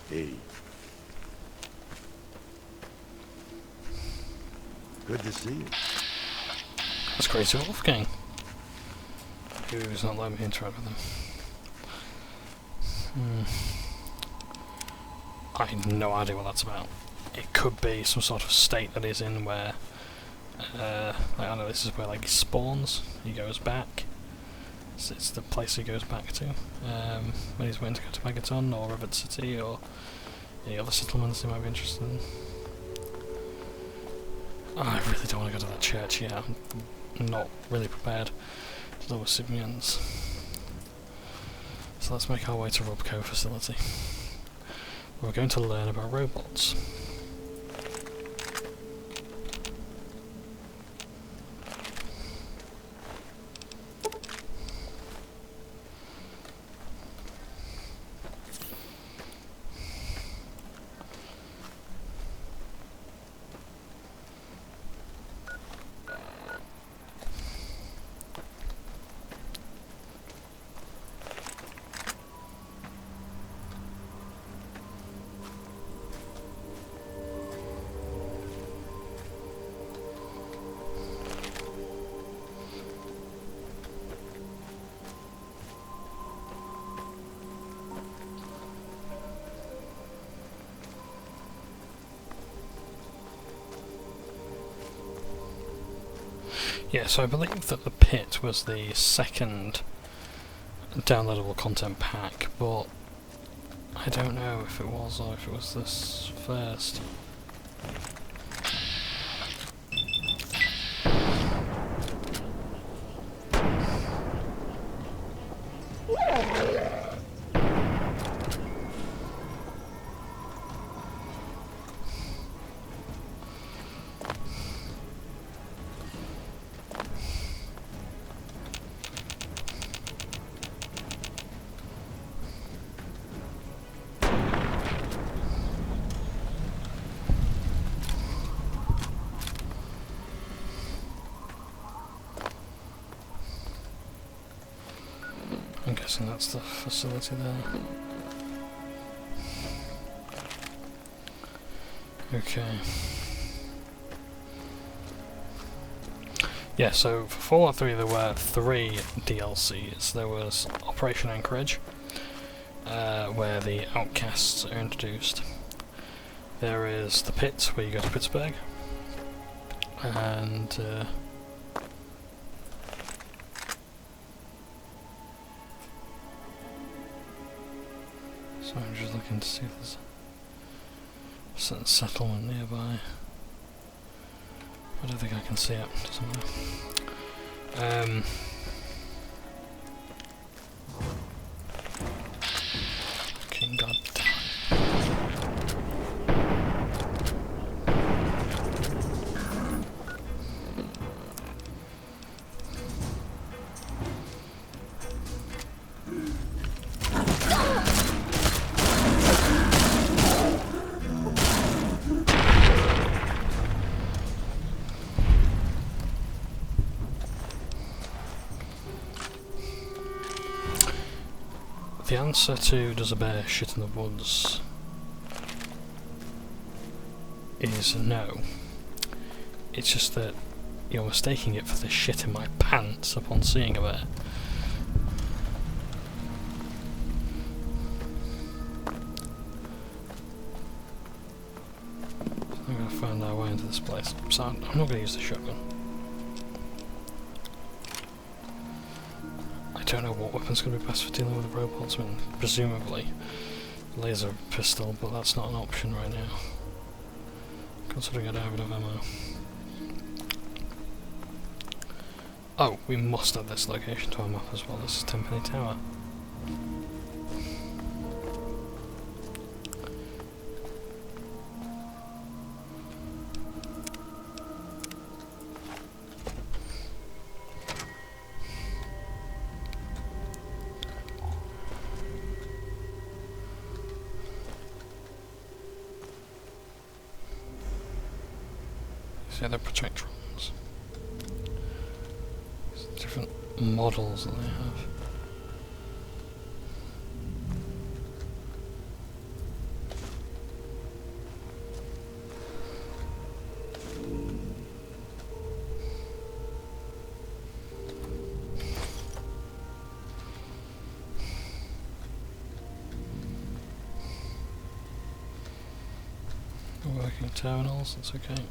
Hey. Good to see you. That's Crazy Wolfgang, who's not letting me interact with him. I have no idea what that's about. It could be some sort of state that he's in where, like, I don't know, this is where like he spawns, he goes back. It's the place he goes back to when he's waiting to go to Megaton or Rivet City or any other settlements he might be interested in. Oh, I really don't want to go to that church yet. I'm not really prepared to deal with civilians. So let's make our way to Robco facility. We're going to learn about robots. Yeah, so I believe that the pit was the second downloadable content pack, but I don't know if it was or if it was this first. I'm guessing that's the facility there. Okay. Yeah, so for Fallout 3 there were 3 DLCs. There was Operation Anchorage, where the outcasts are introduced. There is the pit, where you go to Pittsburgh, and so I'm just looking to see if there's a certain settlement nearby. I don't think I can see it. Doesn't matter. Fucking goddamn. The answer to does a bear shit in the woods is no. It's just that you're mistaking it for the shit in my pants upon seeing a bear. So I'm going to find our way into this place. So I'm not going to use the shotgun. I don't know what weapon's going to be best for dealing with the robots. I mean, presumably laser pistol, but that's not an option right now, considering I don't have enough ammo. Oh, we must add this location to our map as well. This is Tenpenny Tower. See, they're protectrons. There's different models that they have. working terminals, that's okay.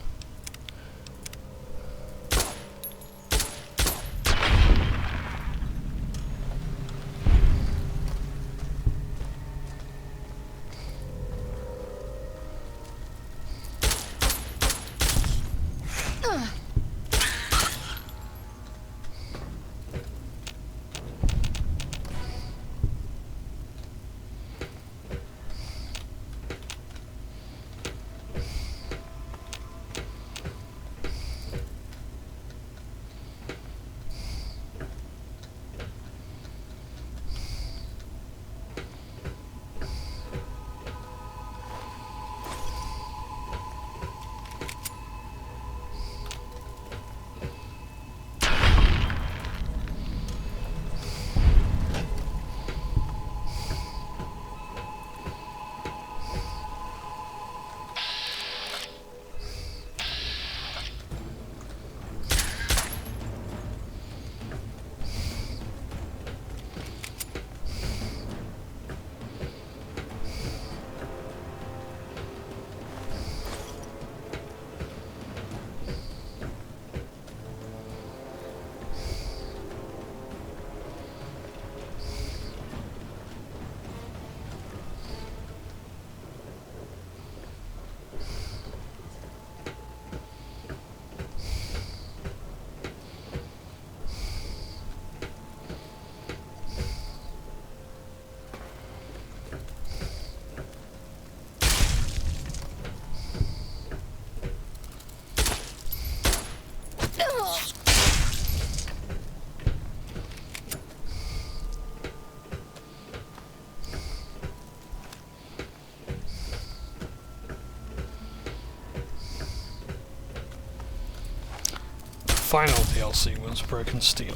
Final DLC was Broken Steel,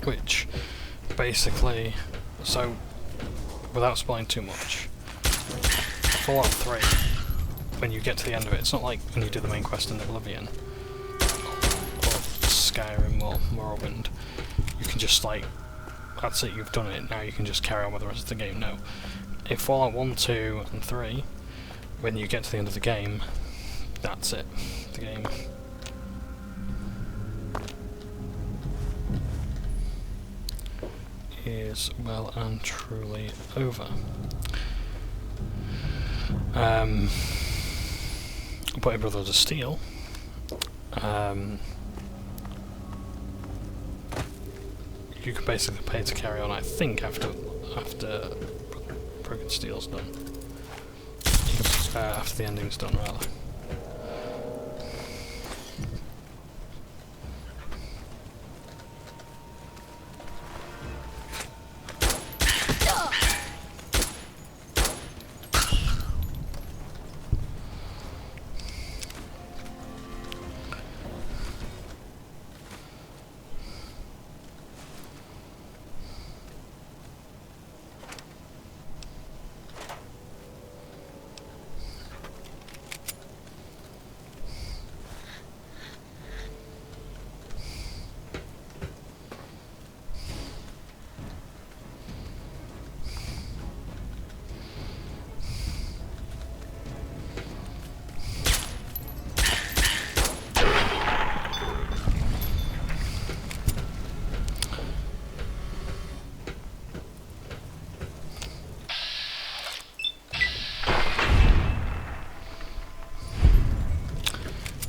which basically, so without spoiling too much, Fallout 3, when you get to the end of it, it's not like when you do the main quest in Oblivion or Skyrim or Morrowind, you can just like, that's it, you've done it, now you can just carry on with the rest of the game. No. In Fallout 1, 2 and 3, when you get to the end of the game, that's it. The game is well and truly over. But a Brother to Steel, you can basically pay to carry on, I think, after Broken Steel's done. After the ending's done, rather.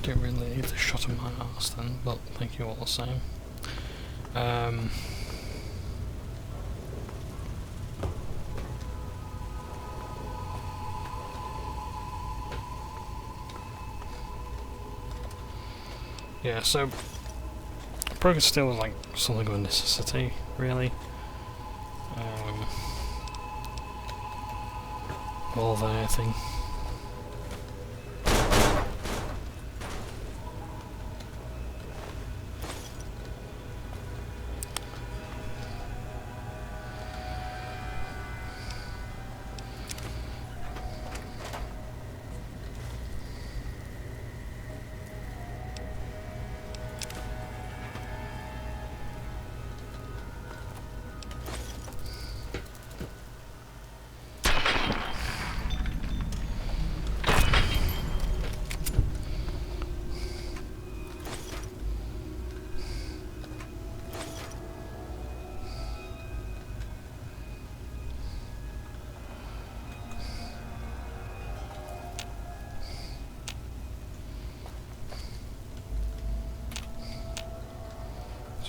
Didn't really need the shot in my arse then, but thank you all the same. Yeah, so Broken Steel was like something of a necessity, really. All there, I think.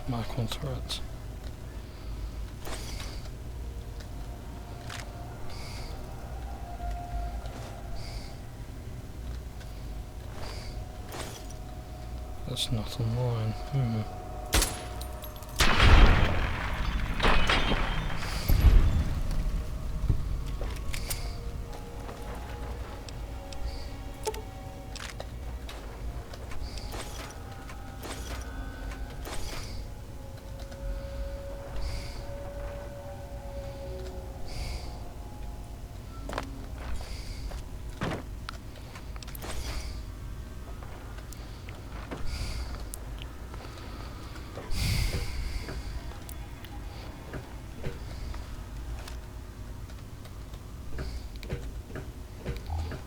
It's Mark 1 turrets. That's not online.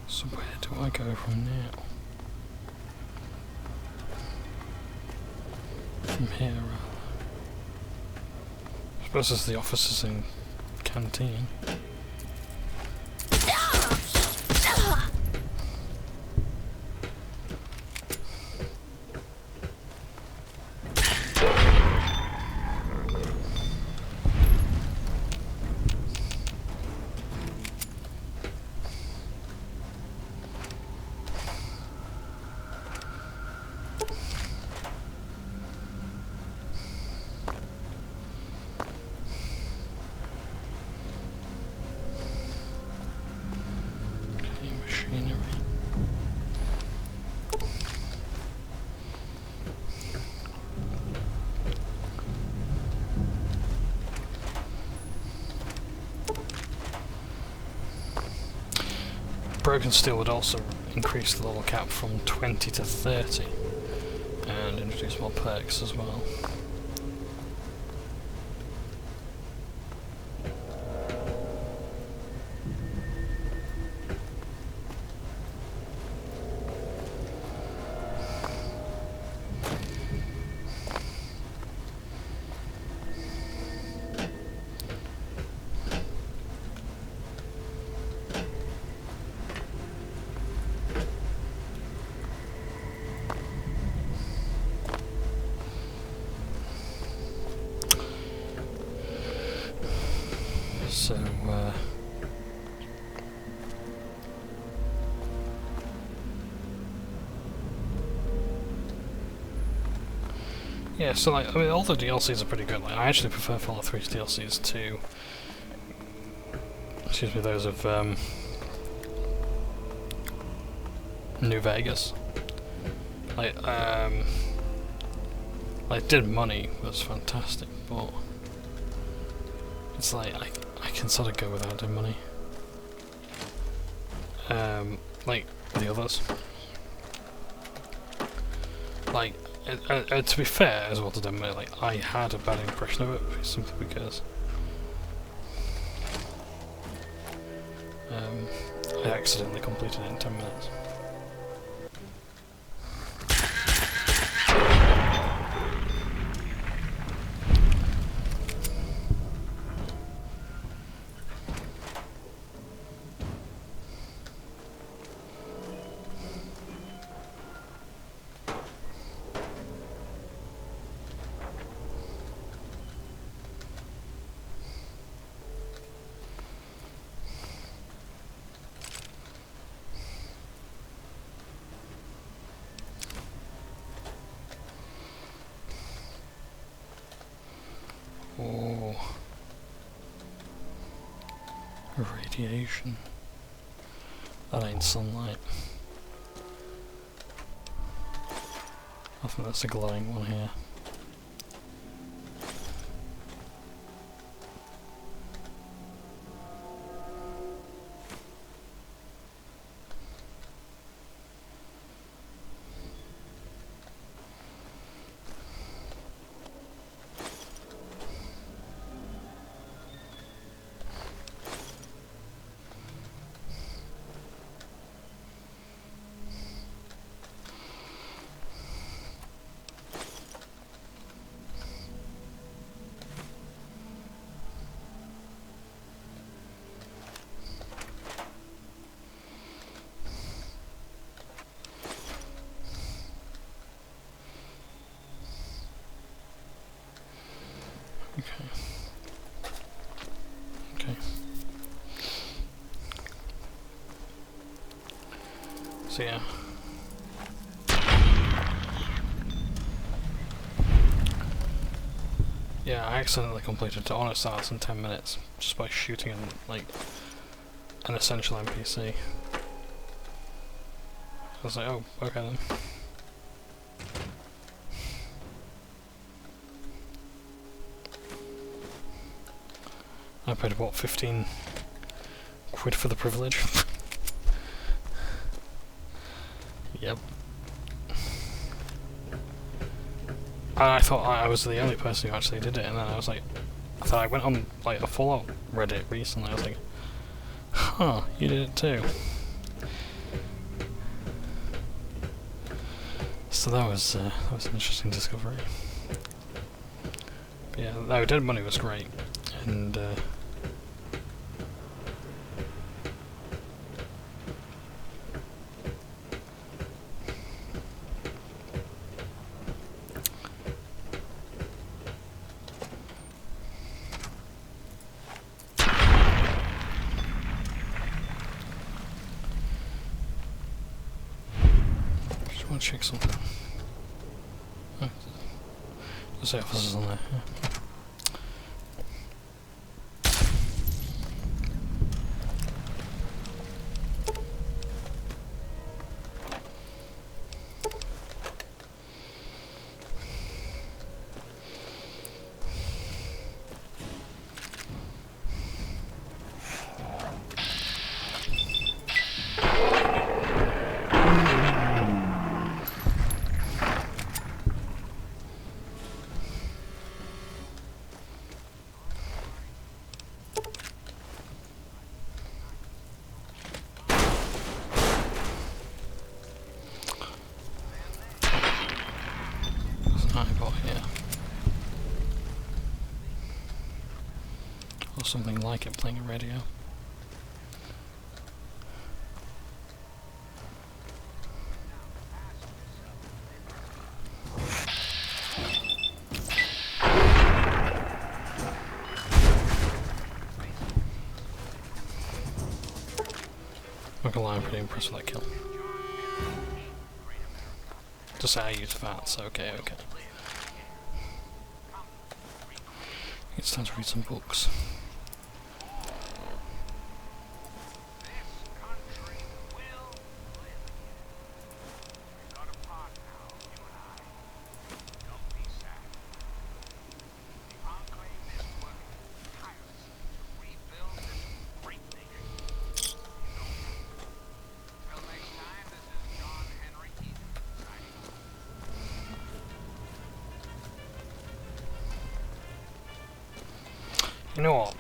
So where do I go from now? From here, rather. I suppose there's the offices and canteen. Broken steel would also increase the level cap from 20 to 30 and introduce more perks as well. So, yeah, so like, I mean, all the DLCs are pretty good. Like, I actually prefer Fallout 3's DLCs to, excuse me, those of New Vegas. Like Dead Money was fantastic, but it's like I can sort of go without Dead Money. Like the others. Like, to be fair as well to Dead Money, like I had a bad impression of it simply because I accidentally completed it in 10 minutes. Oh, radiation. That ain't sunlight. I think that's a glowing one here. So yeah. Yeah, I accidentally completed Honest Arts in 10 minutes just by shooting like an essential NPC. I was like, oh, okay then. I paid about 15 quid for the privilege. Yep. I thought I was the only person who actually did it, and then I was like, I went on like a Fallout Reddit recently. I was like, huh, you did it too. So that was an interesting discovery. But yeah, no, Dead Money was great, and just want to check something. Oh, there's officers on there. Yeah. Or something like it playing a radio. Not gonna lie, I'm pretty impressed with that kill. Just say I use VATS, okay. It's time to read some books. You know what?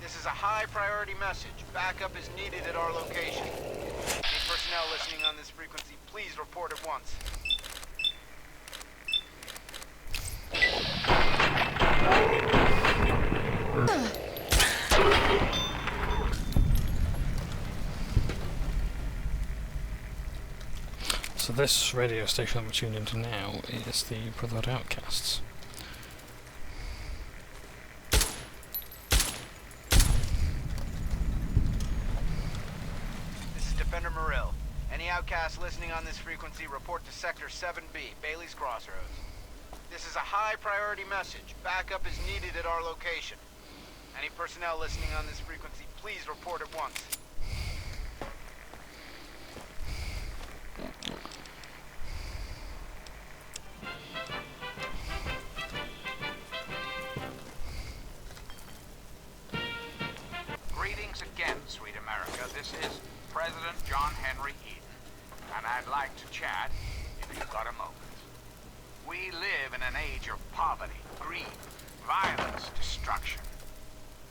This is a high priority message. Backup is needed at our location. Any personnel listening on this frequency, please report at once. So this radio station that we're tuned into now is the Brotherhood Outcasts. This is Defender Morrill. Any outcasts listening on this frequency, report to Sector 7B, Bailey's Crossroads. This is a high priority message. Backup is needed at our location. Any personnel listening on this frequency, please report at once. Greetings again, sweet America. This is President John Henry Eden, and I'd like to chat if you've got a moment. We live in an age of poverty, greed, violence, destruction.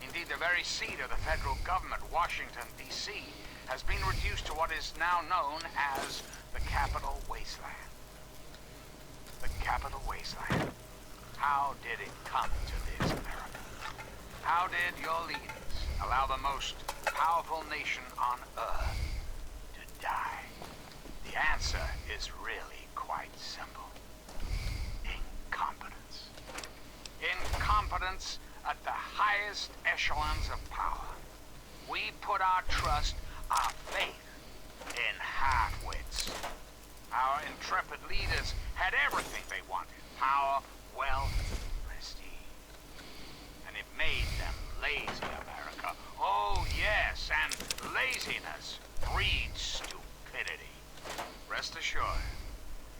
Indeed, the very seat of the federal government, Washington, D.C., has been reduced to what is now known as the Capital Wasteland. The Capital Wasteland. How did it come to this, America? How did your leaders allow the most powerful nation on Earth to die? The answer is really quite simple. Incompetence. Incompetence at the highest echelons of power. We put our trust, our faith, in half-wits. Our intrepid leaders had everything they wanted. Power, wealth, prestige. And it made them lazy, America. Oh, yes, and laziness breeds stupidity. Rest assured,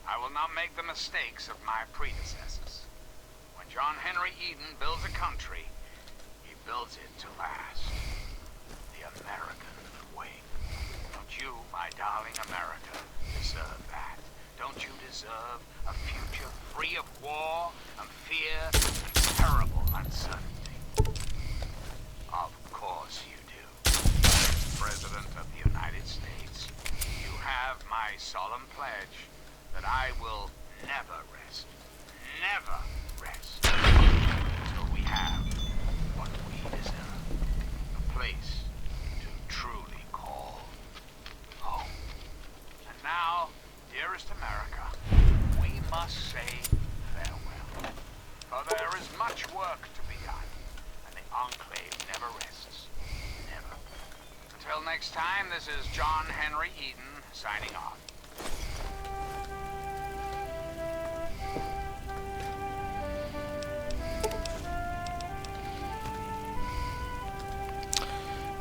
I will not make the mistakes of my predecessors. When John Henry Eden builds a country, he builds it to last. The American way. Don't you, my darling America, deserve that? Don't you deserve a future free of war and fear and terrible uncertainty? Of course you do. President of the United States, you have my solemn pledge that I will never rest. Never rest. Until we have what we deserve. A place to truly call home. And now, dearest America, we must say farewell. For there is much work to be done, and the Enclave never rests. Never. Until next time, this is John Henry Eden signing off.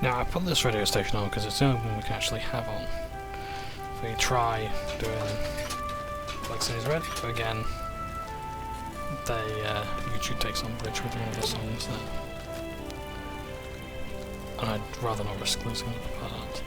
Now I put this radio station on because it's the only one we can actually have on. If we try doing Black City's Red, but again, YouTube takes umbrage with one of the songs there. And I'd rather not risk losing another part.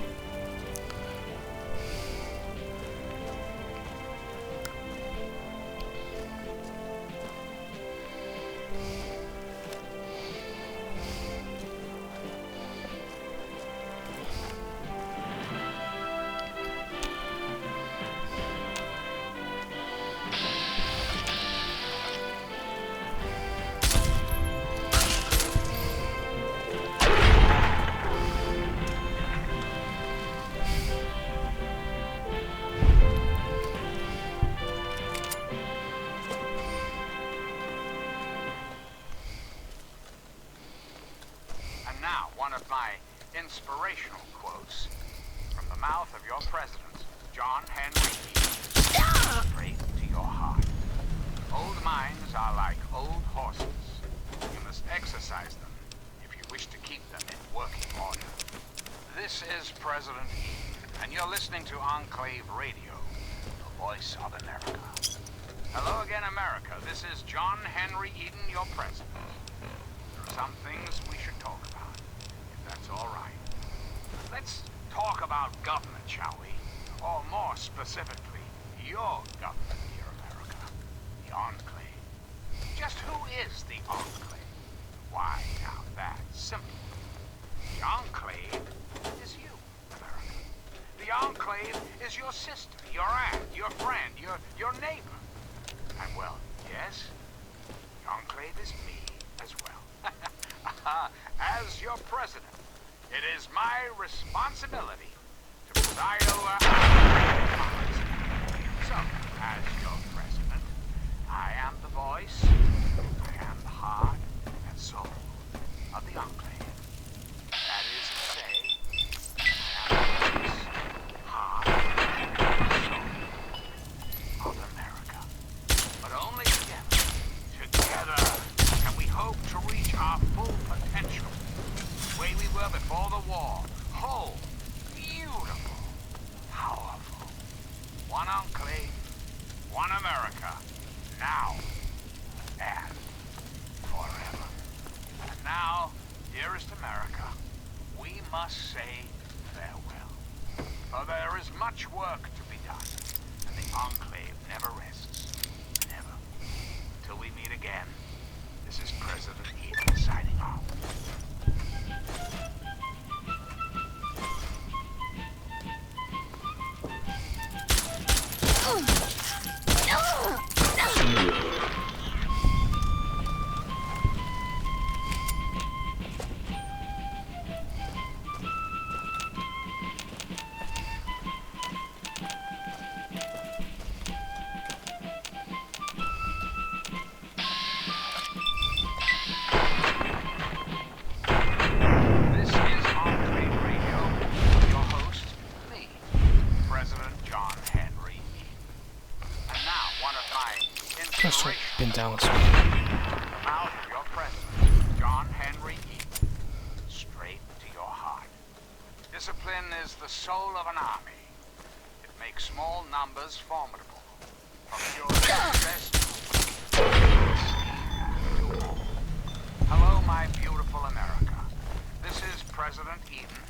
Inspirational quotes from the mouth of your president, John Henry Eden, straight to your heart. Old minds are like old horses. You must exercise them if you wish to keep them in working order. This is President Eden, and you're listening to Enclave Radio, the voice of America. Hello again, America. This is John Henry Eden, your president. There are some things we should talk about, if that's all right. Let's talk about government, shall we? Or more specifically, your government, dear America. The Enclave. Just who is the Enclave? Why, now that's simple. The Enclave is you, America. The Enclave is your sister, your aunt, your friend, your neighbor. And well, yes, the Enclave is me as well. As your president, it is my responsibility to preside over our policy. So, as your president, I am the voice, I am the heart and soul of the Enclave. That is to say, I am the voice, heart, and soul of America. But only together can we hope to reach our full potential. The way we were before the war. Whole, beautiful, powerful. One Enclave, one America, now and forever. And now, dearest America, we must say farewell. For there is much work to be done, and the Enclave never rests. Never. Until we meet again, this is President Eden signing off. this one. The mouth of your president, John Henry Eaton, straight to your heart. Discipline is the soul of an army. It makes small numbers formidable. From your best. Hello, my beautiful America. This is President Eden,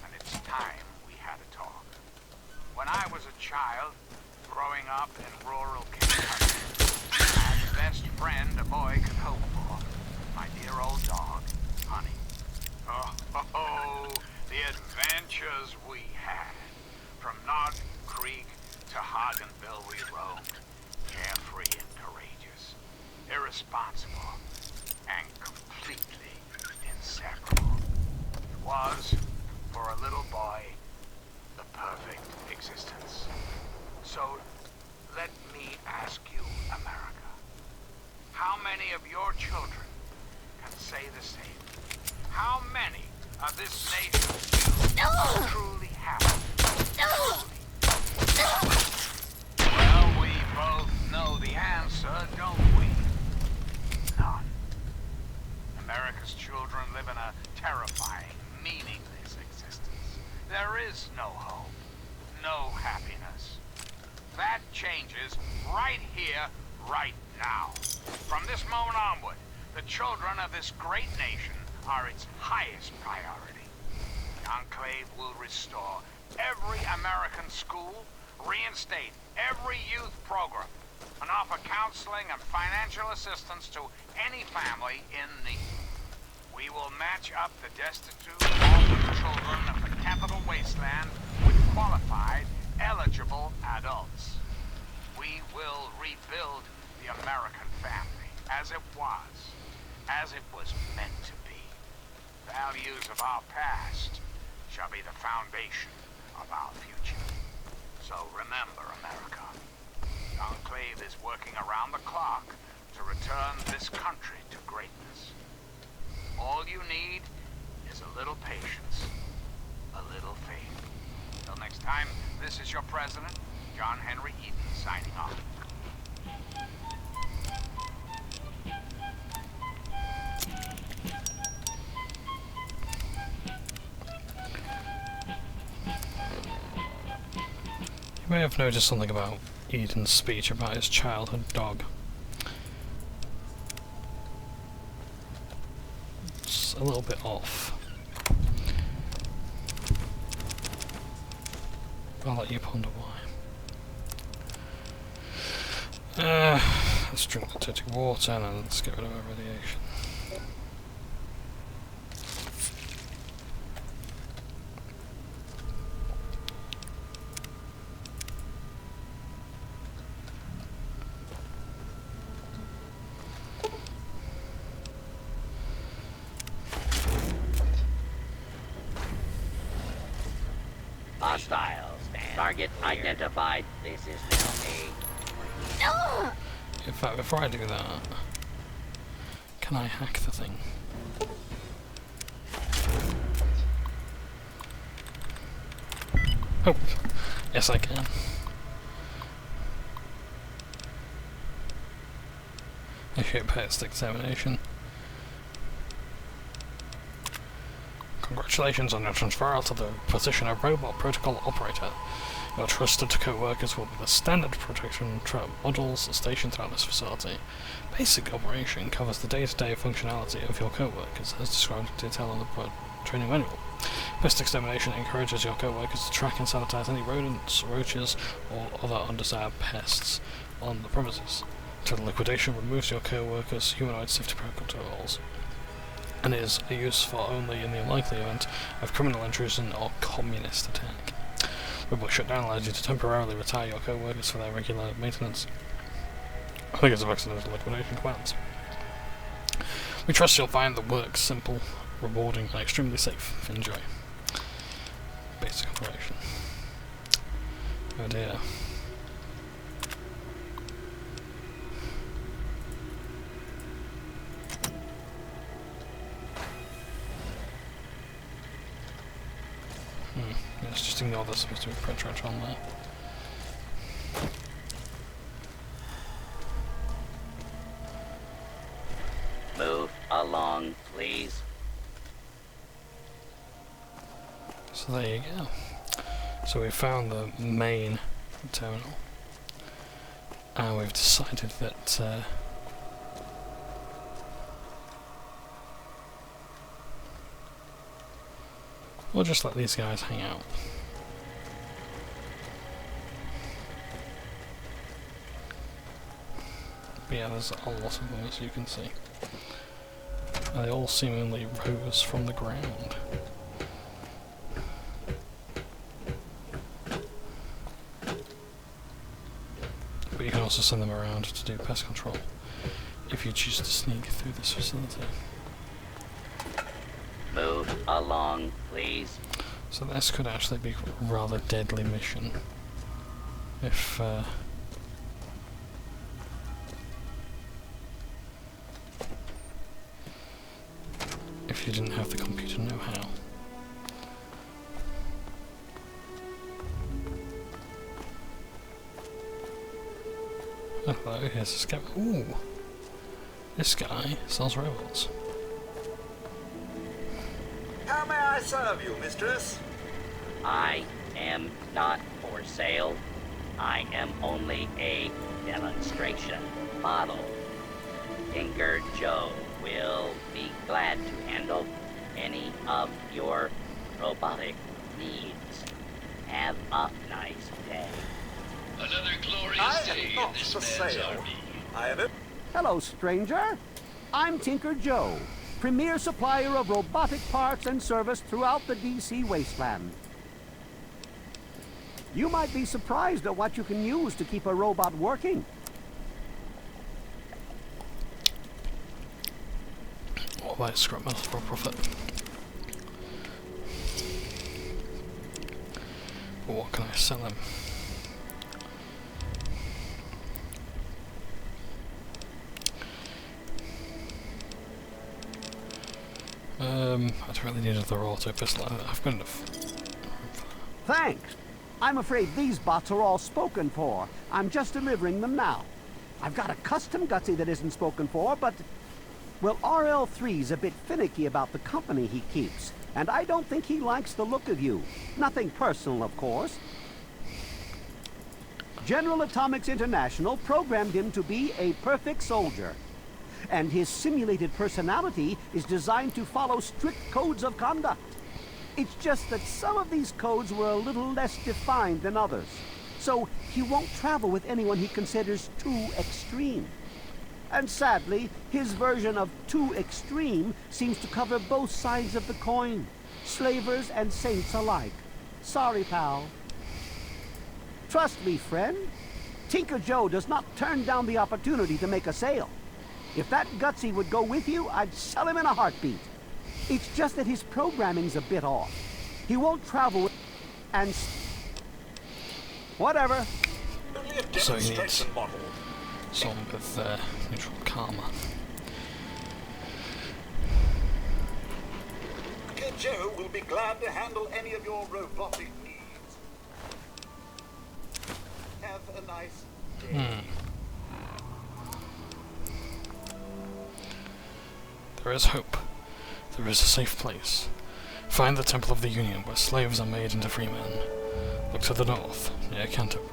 and it's time we had a talk. When I was a child, growing up in rural Kentucky, I had the best friend a boy could hope for, my dear old dog, Honey. Oh, the adventures we had. From Nog Creek to Hagenville we roamed, carefree and courageous, irresponsible, and completely inseparable. It was, for a little boy, the perfect existence. So, let me ask you, America, how many of your children can say the same? How many of this nation's youth truly happy? Well, we both know the answer, don't we? None. America's children live in a terrifying, meaningless existence. There is no hope, no happiness. That changes right here, right now. From this moment onward, the children of this great nation are its highest priority. The Enclave will restore every American school, reinstate every youth program, and offer counseling and financial assistance to any family in need. We will match up the destitute, orphan children of the capital wasteland with qualified, eligible adults. We will rebuild the American family as it was meant to be. Values of our past shall be the foundation of our future. So remember, America, the Enclave is working around the clock to return this country to greatness. All you need is a little patience, a little faith. Till next time, this is your president, John Henry Eaton, signing off. You may have noticed something about Eden's speech about his childhood dog. It's a little bit off. I'll let you ponder why. Let's drink the dirty water and let's get rid of our radiation. Hostiles. Target identified. This is now In fact, before I do that, can I hack the thing? Oh, yes I can. Initiate pest examination. Congratulations on your transfer to the position of Robot Protocol Operator. Your trusted co-workers will be the standard protection modules stationed throughout this facility. Basic operation covers the day-to-day functionality of your co-workers, as described in detail in the training manual. Pest extermination encourages your co-workers to track and sanitize any rodents, roaches, or other undesired pests on the premises. Total liquidation removes your co-workers' humanoid safety protocols, and is useful only in the unlikely event of criminal intrusion or communist attack. Robot shutdown allows you to temporarily retire your co-workers for their regular maintenance. I think it's of accidental liquidation commands. We trust you'll find the work simple, rewarding, and extremely safe. Enjoy. Basic operation. Oh dear. Let's just ignore there's supposed to be a print trench on there. along, please. So there you go. So we found the main terminal, and we've decided that we'll just let these guys hang out. But yeah, there's a lot of them, as you can see. And they all seemingly rose from the ground. But you can also send them around to do pest control if you choose to sneak through this facility. Move along, please. So this could actually be a rather deadly mission if you didn't have the computer know-how. Oh, hello, here's a scam. Ooh! This guy sells robots. How may I serve you, mistress? I am not for sale. I am only a demonstration model. Tinker Joe will be glad to handle any of your robotic needs. Have a nice day. Another glorious day in this man's army. I have it. Hello, stranger. I'm Tinker Joe, premier supplier of robotic parts and service throughout the DC Wasteland. You might be surprised at what you can use to keep a robot working. All that scrap metal for profit. But what can I sell him? I don't really need another auto pistol. I've got enough. Thanks. I'm afraid these bots are all spoken for. I'm just delivering them now. I've got a custom Gutsy that isn't spoken for, but... well, RL3's a bit finicky about the company he keeps, and I don't think he likes the look of you. Nothing personal, of course. General Atomics International programmed him to be a perfect soldier. And his simulated personality is designed to follow strict codes of conduct. It's just that some of these codes were a little less defined than others. So he won't travel with anyone he considers too extreme. And sadly, his version of too extreme seems to cover both sides of the coin. Slavers and saints alike. Sorry, pal. Trust me, friend. Tinker Joe does not turn down the opportunity to make a sale. If that Gutsy would go with you, I'd sell him in a heartbeat. It's just that his programming's a bit off. He won't travel with... and... whatever. So he needs someone with neutral karma. Joe will be glad to handle any of your robotic needs. Have a nice day. There is hope. There is a safe place. Find the Temple of the Union, where slaves are made into free men. Look to the north, near Canterbury.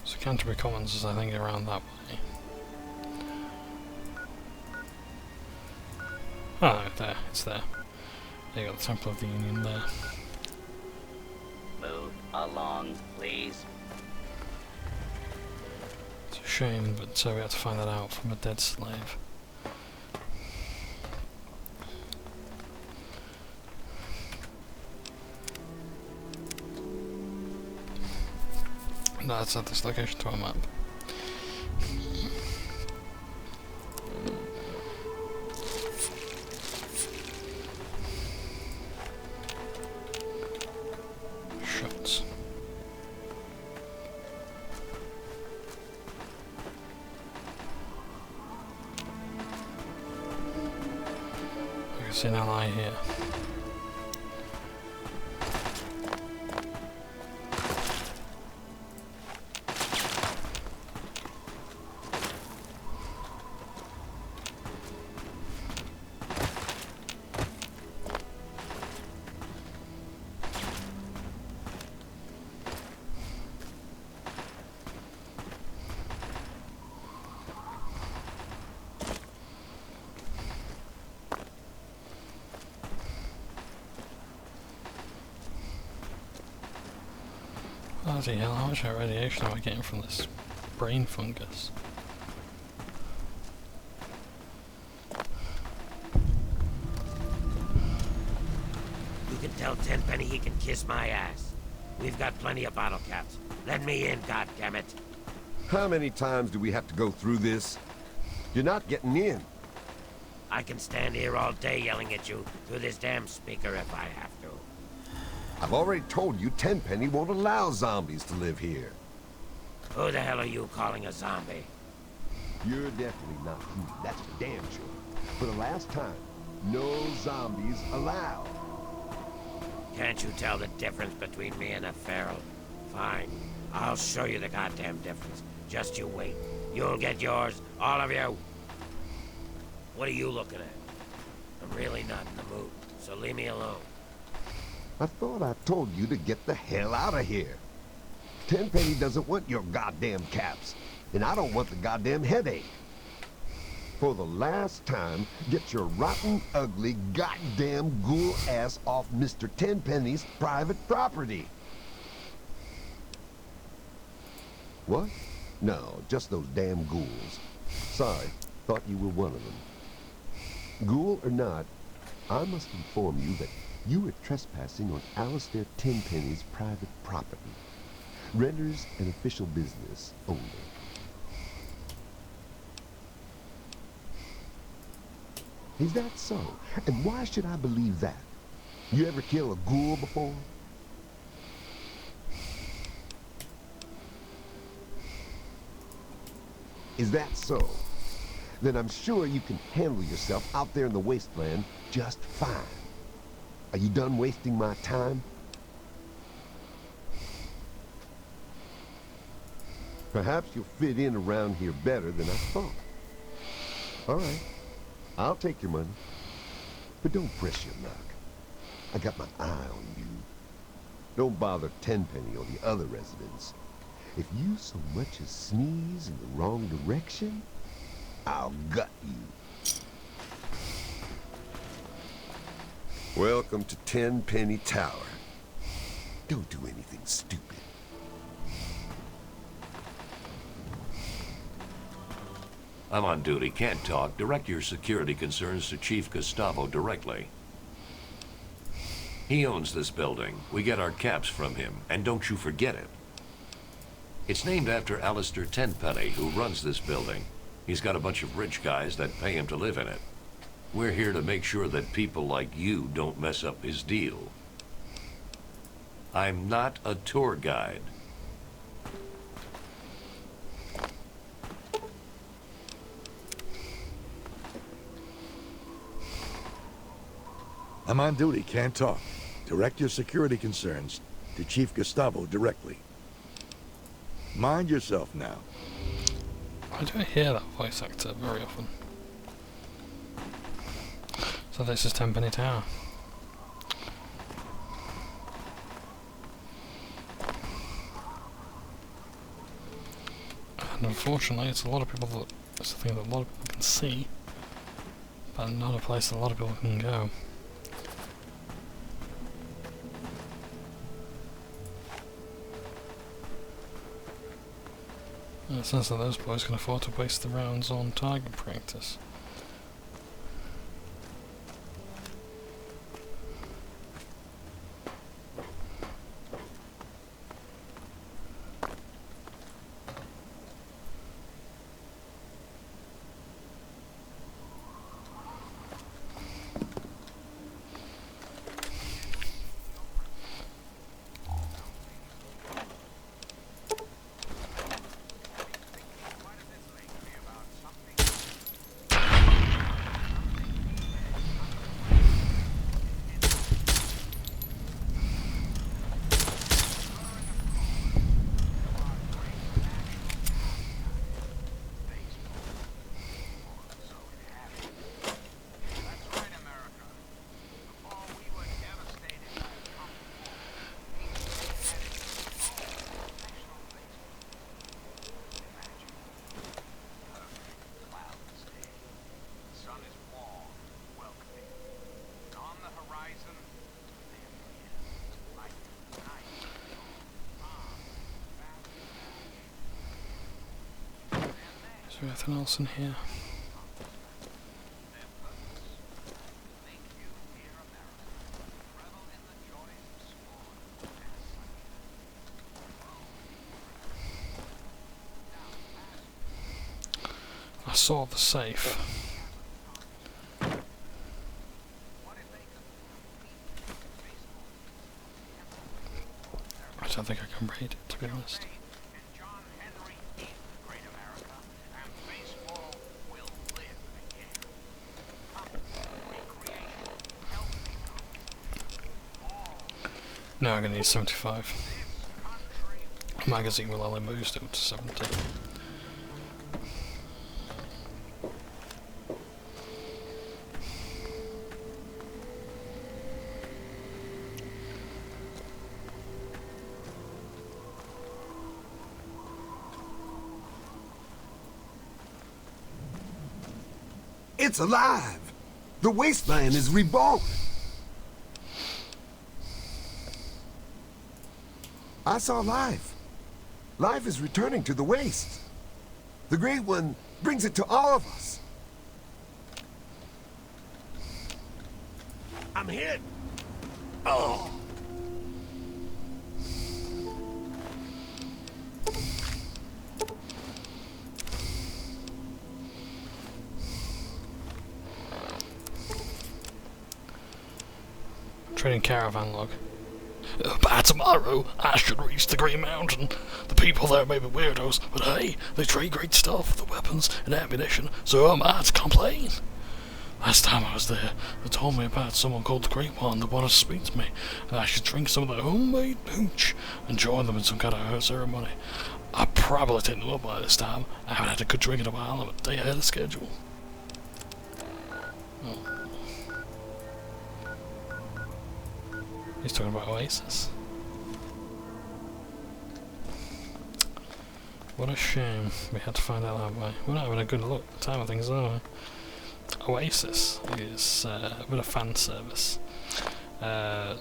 So Canterbury Commons is, I think, around that way. Oh, there, it's there. You got the Temple of the Union there. Move along, please. It's a shame, but we had to find that out from a dead slave. No, let's add this location to our map. Shots. I can see an ally here. Bloody hell, how much radiation am I getting from this brain fungus? You can tell Tenpenny he can kiss my ass. We've got plenty of bottle caps. Let me in, goddammit. How many times do we have to go through this? You're not getting in. I can stand here all day yelling at you through this damn speaker if I have to. I've already told you Tenpenny won't allow zombies to live here. Who the hell are you calling a zombie? You're definitely not human, that's for damn sure. For the last time, no zombies allowed. Can't you tell the difference between me and a feral? Fine, I'll show you the goddamn difference. Just you wait. You'll get yours, all of you. What are you looking at? I'm really not in the mood, so leave me alone. I thought I told you to get the hell out of here. Tenpenny doesn't want your goddamn caps, and I don't want the goddamn headache. For the last time, get your rotten, ugly, goddamn ghoul ass off Mr. Tenpenny's private property. What? No, just those damn ghouls. Sorry, thought you were one of them. Ghoul or not, I must inform you that you are trespassing on Alistair Tenpenny's private property. Renders an official business only. Is that so? And why should I believe that? You ever kill a ghoul before? Is that so? Then I'm sure you can handle yourself out there in the wasteland just fine. Are you done wasting my time? Perhaps you'll fit in around here better than I thought. All right, I'll take your money. But don't press your luck. I got my eye on you. Don't bother Tenpenny or the other residents. If you so much as sneeze in the wrong direction, I'll gut you. Welcome to Tenpenny Tower. Don't do anything stupid. I'm on duty, can't talk. Direct your security concerns to Chief Gustavo directly. He owns this building. We get our caps from him, and don't you forget it. It's named after Alistair Tenpenny, who runs this building. He's got a bunch of rich guys that pay him to live in it. We're here to make sure that people like you don't mess up his deal. I'm not a tour guide. I'm on duty, can't talk. Direct your security concerns to Chief Gustavo directly. Mind yourself now. I don't hear that voice actor very often. So this is Tenpenny Tower. And unfortunately, it's a lot of people that it's a thing that a lot of people can see, but not a place that a lot of people can go. In the sense that those boys can afford to waste the rounds on target practice. there anything else in here? I saw the safe. I don't think I can read it, to be honest. Now I'm going to need 75. The magazine will only boost it to 70. It's alive! The Wasteland is reborn! I saw life. Life is returning to the Waste. The Great One brings it to all of us. I'm hit! Oh! Trading caravan log. By tomorrow, I should reach the Green Mountain. The people there may be weirdos, but hey, they trade great stuff, the weapons and ammunition, so who am I to complain? Last time I was there, they told me about someone called the Great One that wanted to speak to me, and I should drink some of their homemade hooch and join them in some kind of ceremony. I probably didn't know by this time. I haven't had a good drink in a while, I'm a day ahead of schedule. Oh. He's talking about Oasis. What a shame we had to find out that way. We're not having a good look at the time of things, are we? Oasis is a bit of fan service to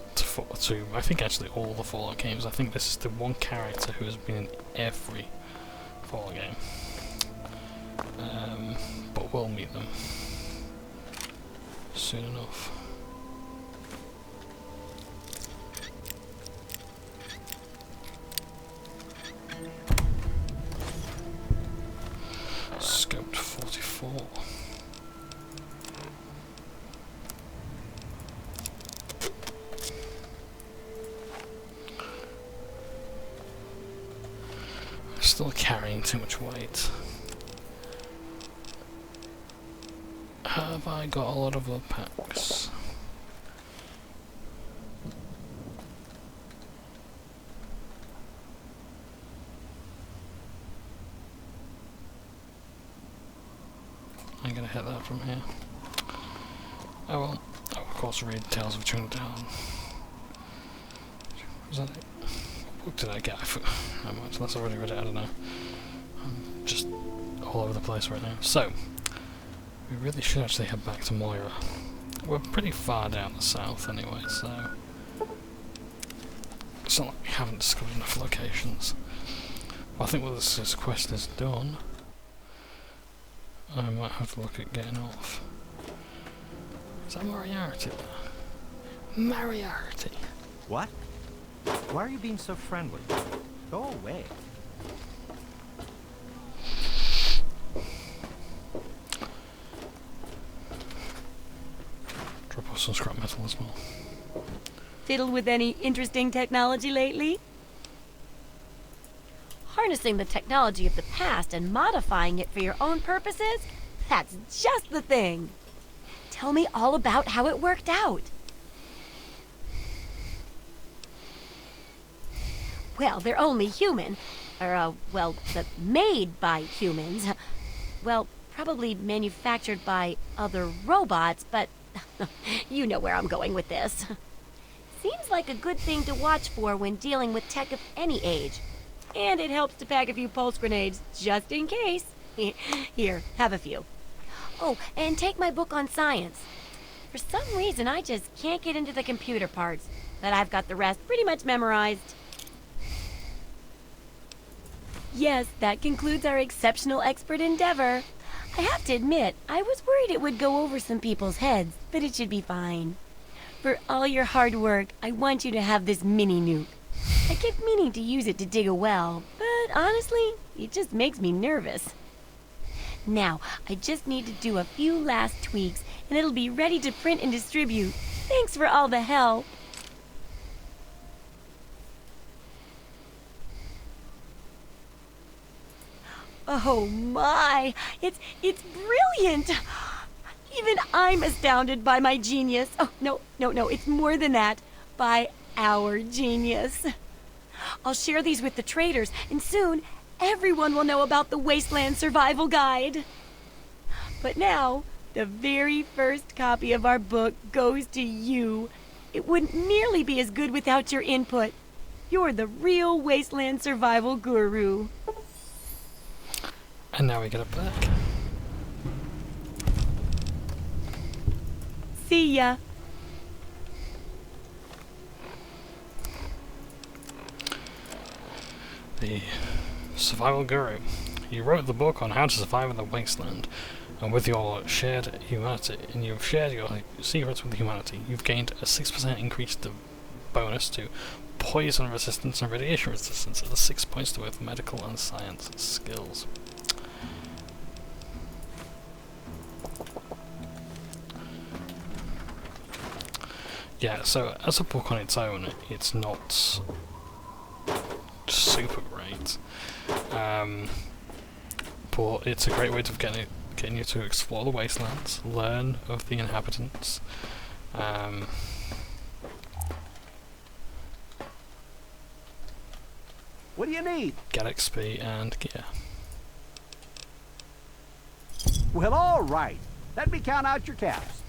I think actually all the Fallout games. I think this is the one character who has been in every Fallout game. But we'll meet them soon enough. Scoped 44. I'm still carrying too much weight. Have I got a lot of the packs? I'm gonna hit that from here. Oh well, I'll of course read Tales of Johnbonne. Was that it? What book did I get? How much? Unless I already read it, I don't know. I'm just all over the place right now. So, we really should actually head back to Moira. We're pretty far down the south anyway, so it's not like we haven't discovered enough locations. Well, I think when this quest is done, I might have to look at getting off. Is that Moriarty there? Moriarty! What? Why are you being so friendly? Go away. Drop off some scrap metal as well. Fiddled with any interesting technology lately? Harnessing the technology of the past and modifying it for your own purposes? That's just the thing. Tell me all about how it worked out. Well, they're only human. Or, well, made by humans. Well, probably manufactured by other robots, but you know where I'm going with this. Seems like a good thing to watch for when dealing with tech of any age. And it helps to pack a few pulse grenades, just in case. Here, have a few. Oh, and take my book on science. For some reason, I just can't get into the computer parts, but I've got the rest pretty much memorized. Yes, that concludes our exceptional expert endeavor. I have to admit, I was worried it would go over some people's heads, but it should be fine. For all your hard work, I want you to have this mini nuke. I kept meaning to use it to dig a well, but honestly, it just makes me nervous. Now, I just need to do a few last tweaks, and it'll be ready to print and distribute. Thanks for all the help. Oh my! It's brilliant! Even I'm astounded by my genius. Oh, no, it's more than that. By our genius. I'll share these with the traders, and soon everyone will know about the Wasteland Survival Guide. But now, the very first copy of our book goes to you. It wouldn't nearly be as good without your input. You're the real Wasteland Survival Guru. And now we get it back. See ya. The Survival Guru. You wrote the book on how to survive in the wasteland, and with your shared humanity, and you've shared your secrets with humanity, you've gained a 6% increase to bonus to poison resistance and radiation resistance, and 6 points to both medical and science skills. Yeah, so as a book on its own, it's not super great, but it's a great way of getting you to explore the wastelands, learn of the inhabitants. What do you need? Get XP and gear. Well, all right. Let me count out your caps.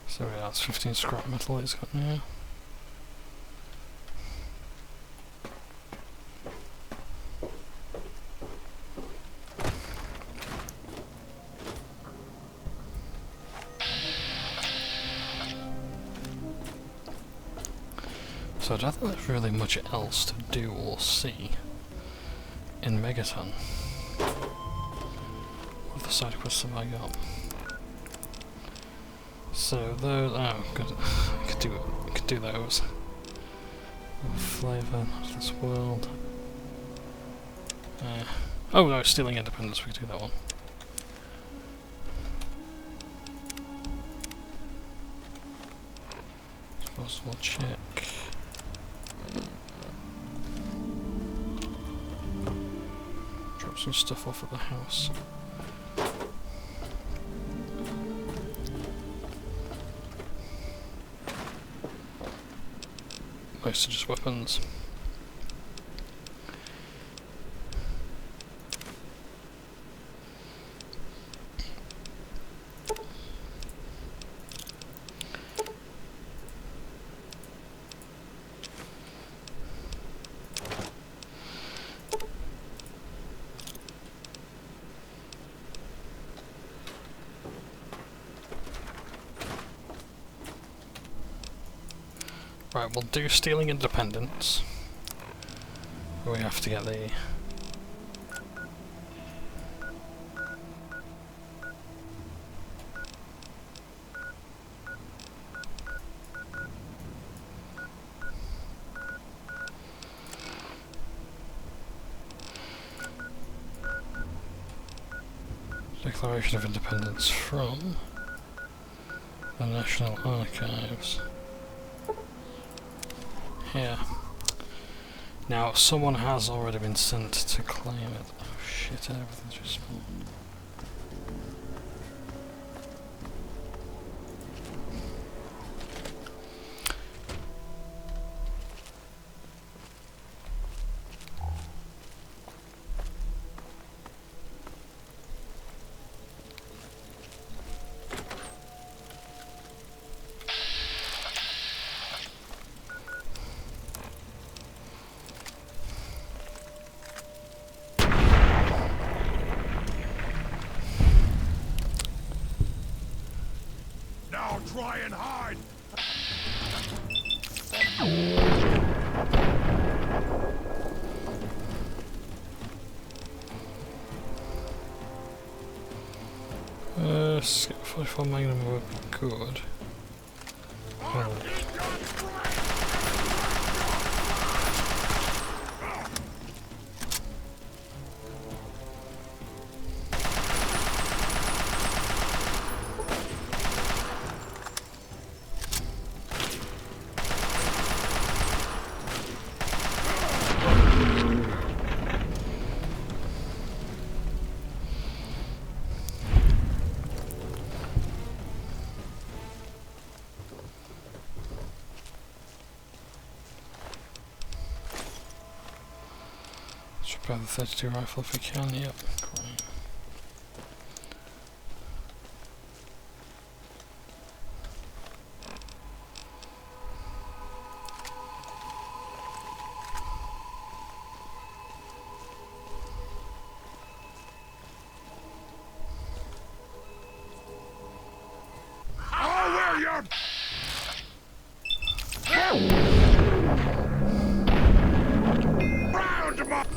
So yeah, that's 15 scrap metal he's got now. So I don't think there's really much else to do or see in Megaton. What other side quests have I got? So those, oh good, I could do those. Flavour of this world. Oh no, Stealing Independence, we could do that one. Suppose we'll check. Drop some stuff off at the house. Most are just weapons. Right, we'll do Stealing Independence. We have to get the... Declaration of Independence from the National Archives. Here. Now, someone has already been sent to claim it. Oh shit, everything's just spawned. Try and hide! 24 Magnum would be good. Oh. Grab the 32 rifle if we can, yep, great. Oh, where you're... Round them up!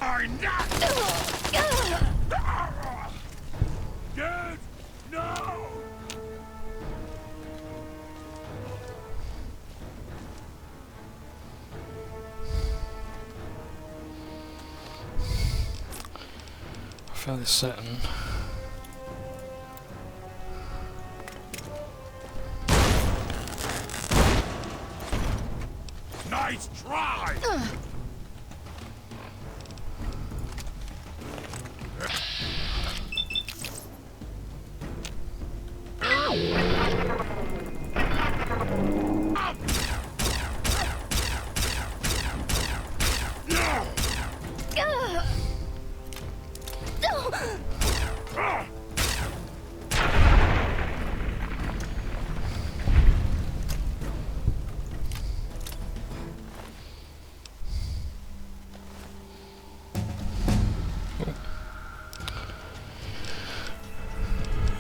Are not... Dude, no! I'm fairly certain. Nice try!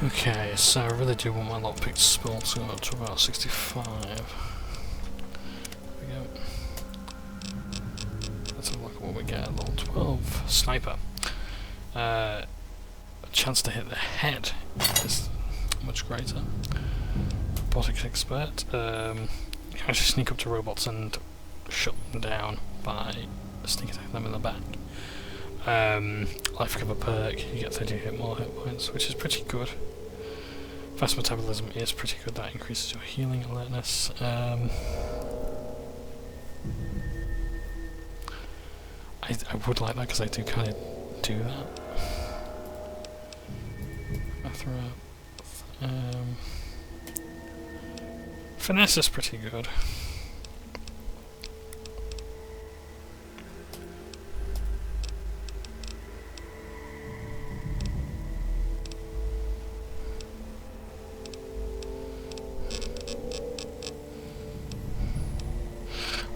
Okay, so I really do want my lockpick spill to go up to about 65. There we go. Let's have a look at what we get at level 12. Sniper. A chance to hit the head is much greater. Robotics expert. You can actually sneak up to robots and shut them down by sneak attacking them in the back. Life cover perk, you get 30 more hit points, which is pretty good. Fast metabolism is pretty good, that increases your healing alertness. I would like that because I do kind of do that. Finesse is pretty good.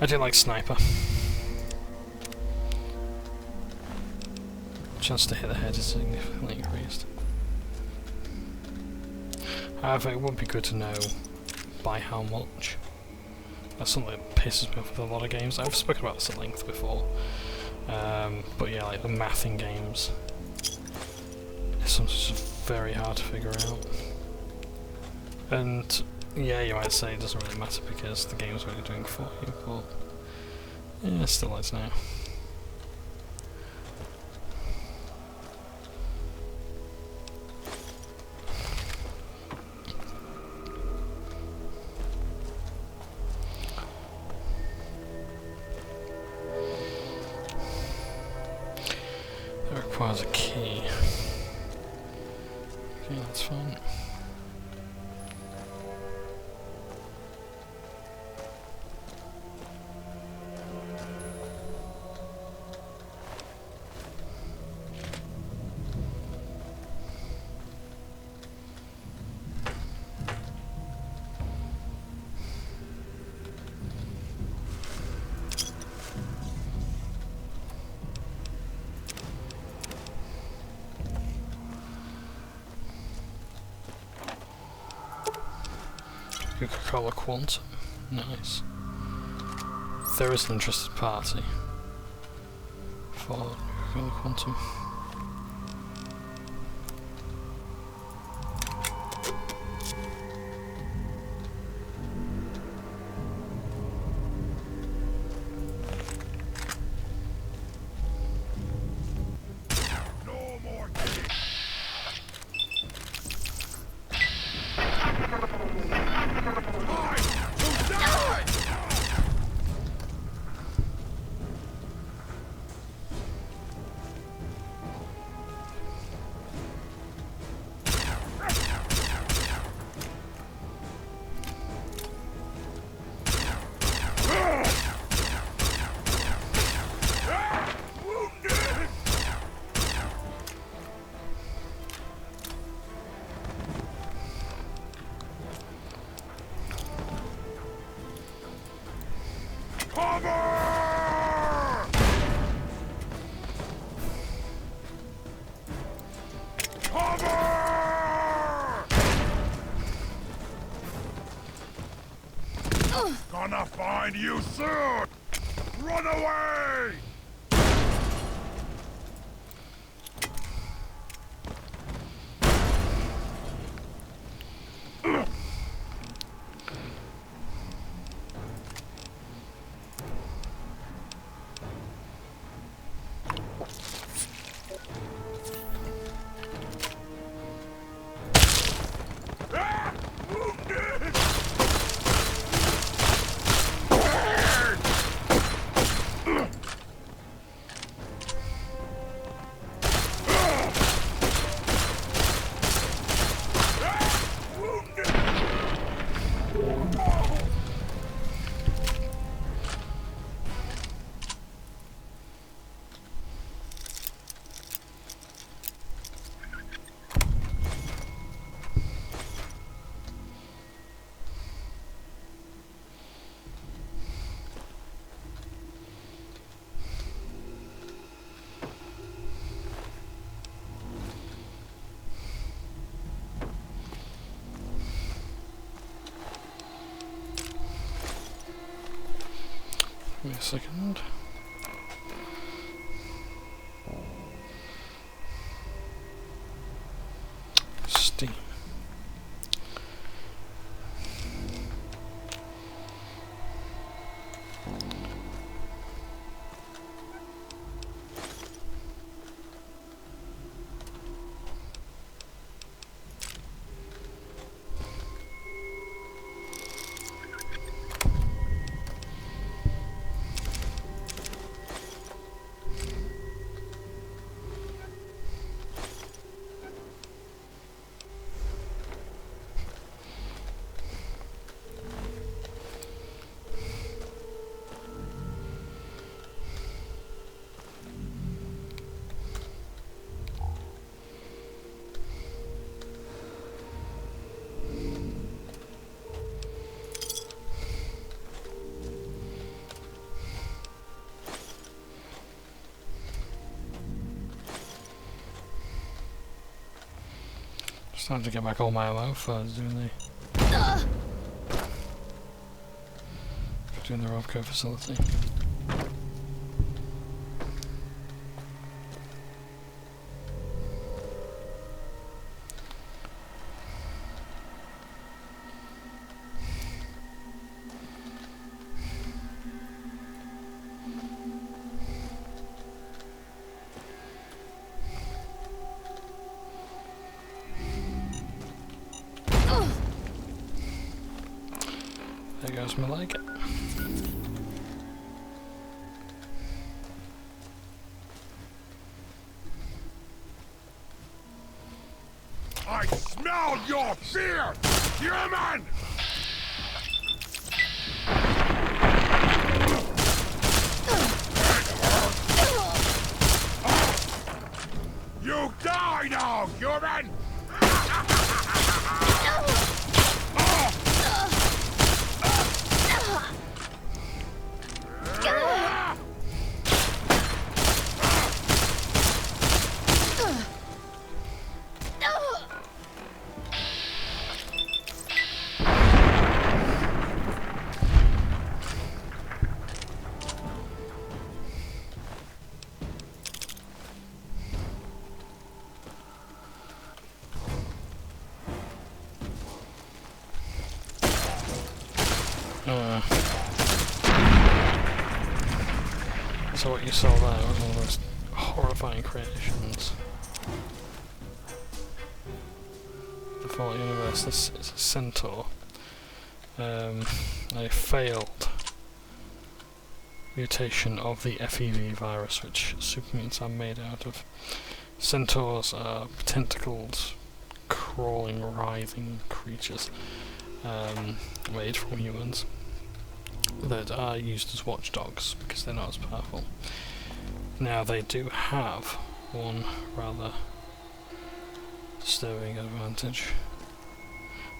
I do like sniper. Chance to hit the head is significantly increased. However, it would be good to know by how much. That's something that pisses me off with a lot of games. I've spoken about this at length before. But yeah, like the math in games is something just very hard to figure out. And yeah, you might say it doesn't really matter because the game's what you're doing for you, but yeah, still like to know. That requires a key. Okay, that's fine. Coca-Cola Quantum. Nice. There is an interested party for Coca-Cola Quantum. Gonna find you soon! Run away! Give me a second. Steam. Just time to get back all my ammo for doing the Robco facility. There goes my leg. I smell your fear, human! You die now, human! So what you saw there was one of those horrifying creations. The Fallout universe. This is a centaur. A failed mutation of the FEV virus, which supermutants are made out of. Centaurs are tentacled, crawling, writhing creatures made from humans that are used as watchdogs because they're not as powerful. Now they do have one rather disturbing advantage.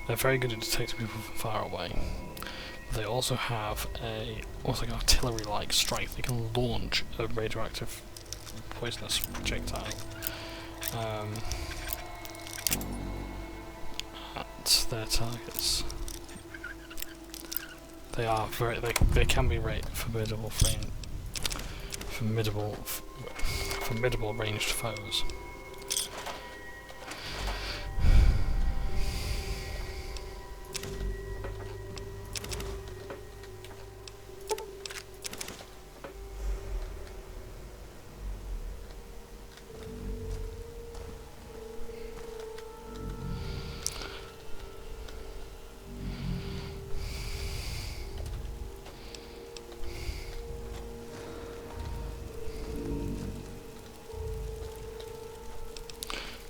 They're very good at detecting people from far away. They also have almost like an artillery-like strike. They can launch a radioactive, poisonous projectile at their targets. they are very they can be formidable ranged foes.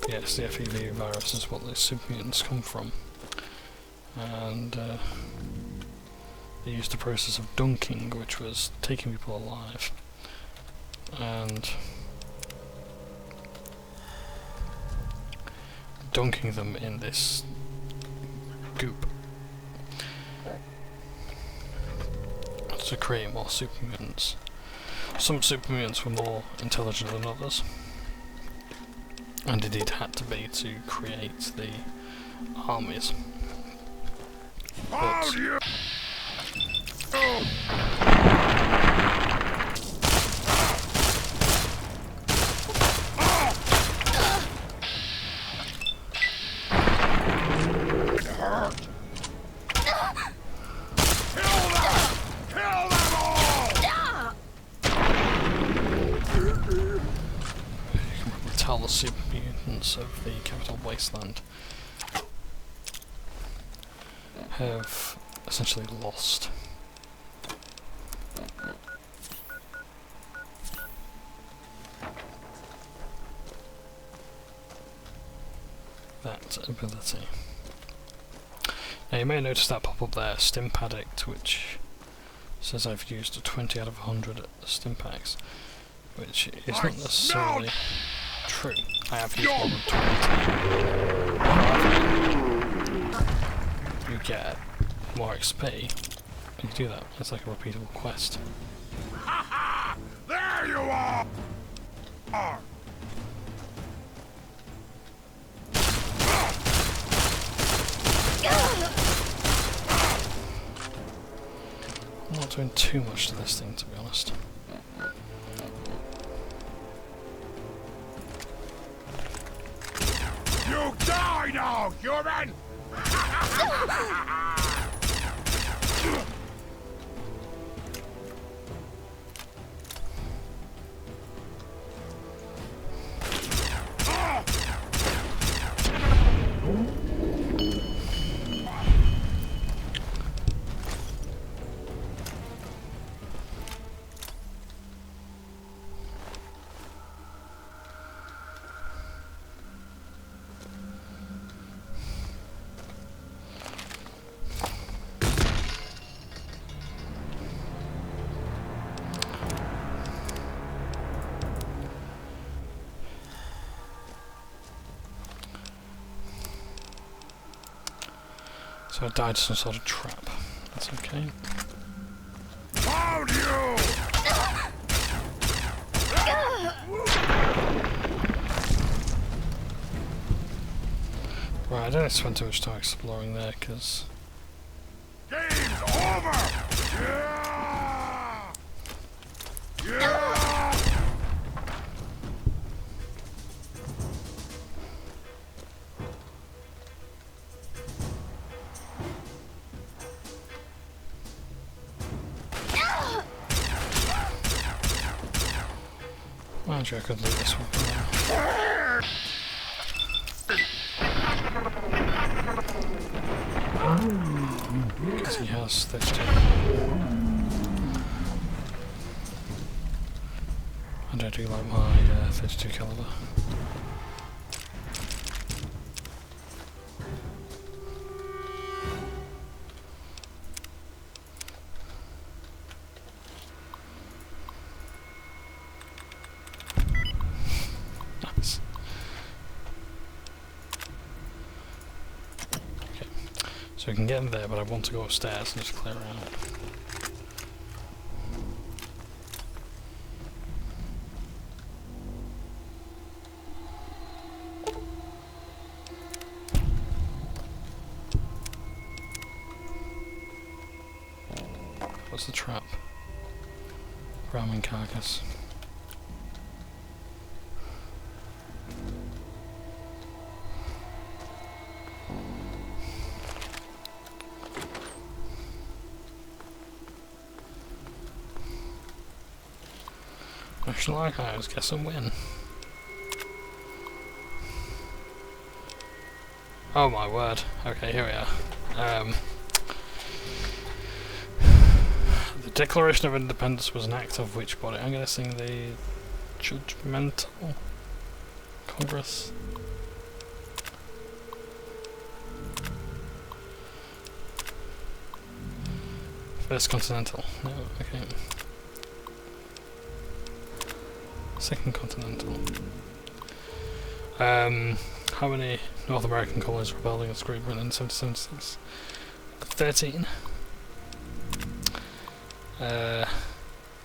Yes, the FEV virus is what the super mutants come from, and they used the process of dunking, which was taking people alive and dunking them in this goop to create more super mutants. Some super mutants were more intelligent than others, and indeed had to be to create the armies. But the super mutants of the capital Wasteland have essentially lost. That ability. Now you may notice that pop up there, Stimp Addict, which says I've used a 20 out of 100 Stimpaks, which is not necessarily true. I have used more than 20. You get more XP when you do that. It's like a repeatable quest. There you are! I'm not doing too much to this thing, to be honest. You die now, human! So I died to some sort of trap. That's okay. Found you! Right, I don't spend too much time exploring there, because Game's over! Yeah! Yeah! actually I could leave this one for now. Because he has 32. And I do like my 32 caliber. Nice. Okay, so we can get in there, but I want to go upstairs and just clear out. was the trap? Ramming carcass. National Archives, guess and win. Oh my word. Okay, here we are. The Declaration of Independence was an act of which body? I'm guessing the Judgmental Congress. First Continental. No, okay. Second Continental. How many North American colonies rebelled against Great Britain in 1776? 13.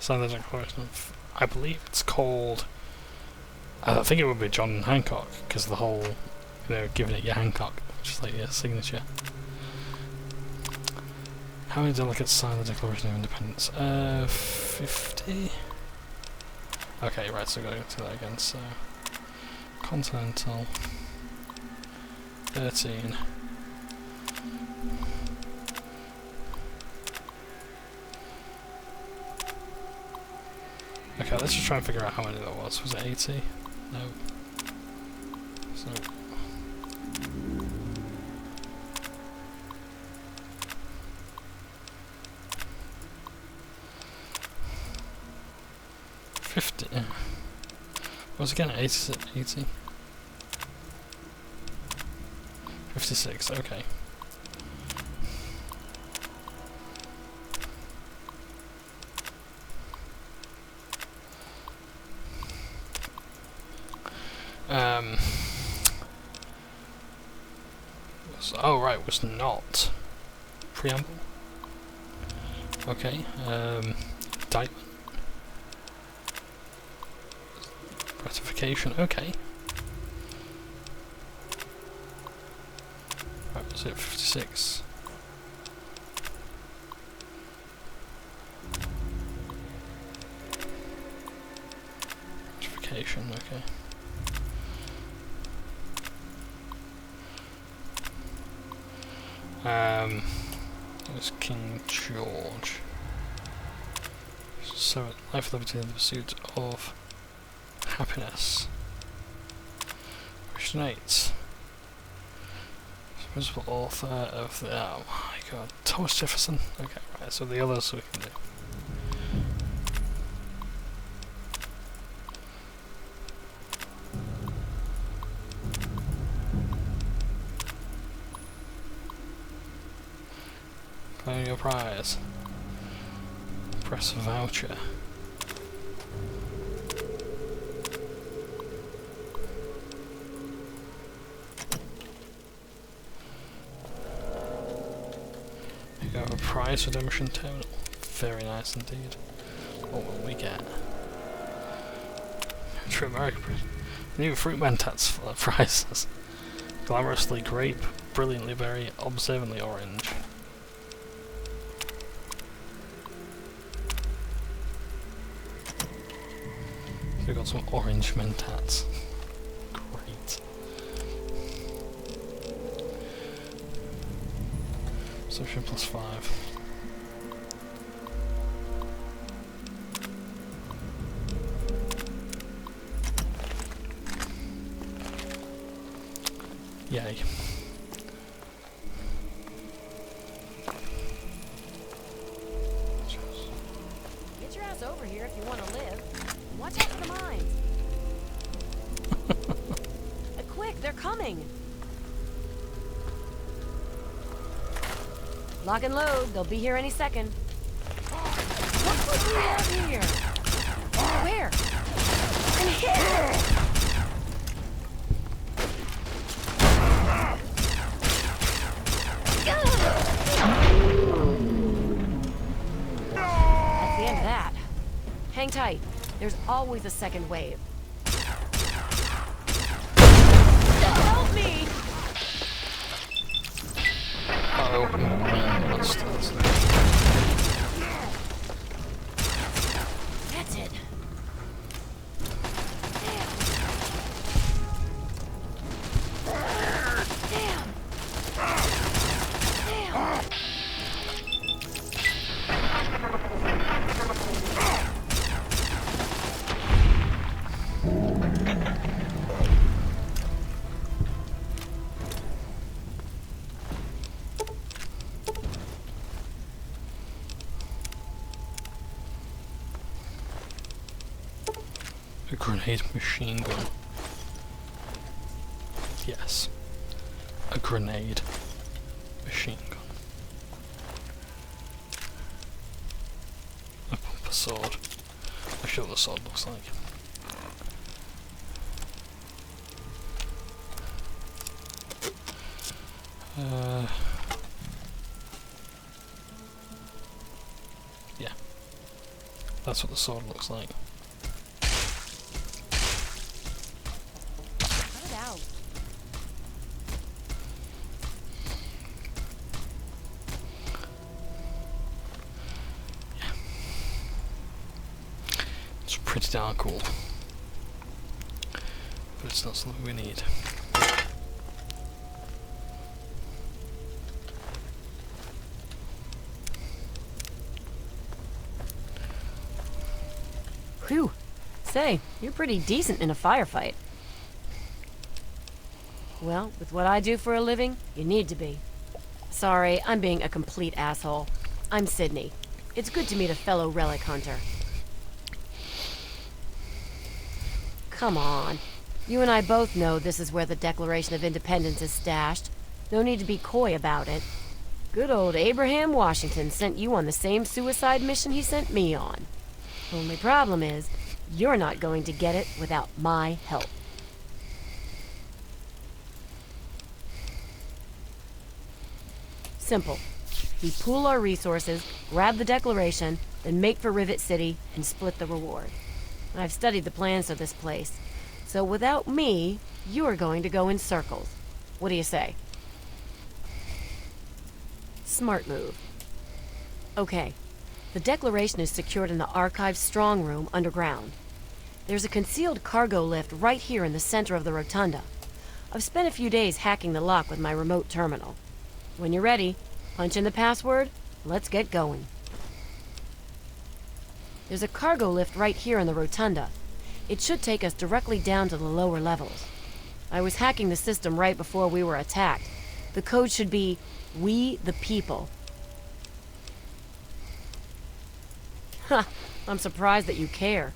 Signed the Declaration of... I believe it's called... I think it would be John Hancock, because the whole... You know, giving it your Hancock, which is like your signature. How many delegates signed the Declaration of Independence? 50? Okay, right, so we've got to do that again, so... Continental... 13... Okay, let's just try and figure out how many that was. Was it 80? No. So... 50. Was it again 80? 56, okay. Oh right, it was not preamble. Okay, indictment. Ratification, okay. Right, was it 56? Ratification, okay. It was King George. So, life, liberty, and the pursuit of happiness. Question 8. Principal author of the... oh my god. Thomas Jefferson. Okay, right, so the others we can do. Claim your prize. Press voucher. You got a prize redemption terminal. Very nice indeed. What will we get? True American new fruit mentats for prizes. Glamorously grape, brilliantly berry, observantly orange. So we've got some orange mentats. Great. Perception +5. Yay. Get your ass over here if you want to live. Watch out for the mines. Quick, they're coming. Lock and load. They'll be here any second. What would we have here? Where? In here! That's the end of that. Hang tight. There's always a second wave. Help me! Uh-oh. A grenade machine gun. Yes. A grenade machine gun. A pumper sword. I'll show what the sword looks like. Yeah. That's what the sword looks like. Cut it out. It's pretty darn cool. But it's not something we need. Whew. Say, you're pretty decent in a firefight. Well, with what I do for a living, you need to be. Sorry, I'm being a complete asshole. I'm Sydney. It's good to meet a fellow relic hunter. Come on. You and I both know this is where the Declaration of Independence is stashed. No need to be coy about it. Good old Abraham Washington sent you on the same suicide mission he sent me on. Only problem is, you're not going to get it without my help. Simple. We pool our resources, grab the Declaration, then make for Rivet City and split the reward. I've studied the plans of this place, so without me, you're going to go in circles. What do you say? Smart move. Okay. The Declaration is secured in the Archive's strong room underground. There's a concealed cargo lift right here in the center of the rotunda. I've spent a few days hacking the lock with my remote terminal. When you're ready, punch in the password, let's get going. There's a cargo lift right here in the rotunda. It should take us directly down to the lower levels. I was hacking the system right before we were attacked. The code should be, "We the People." Ha! I'm surprised that you care.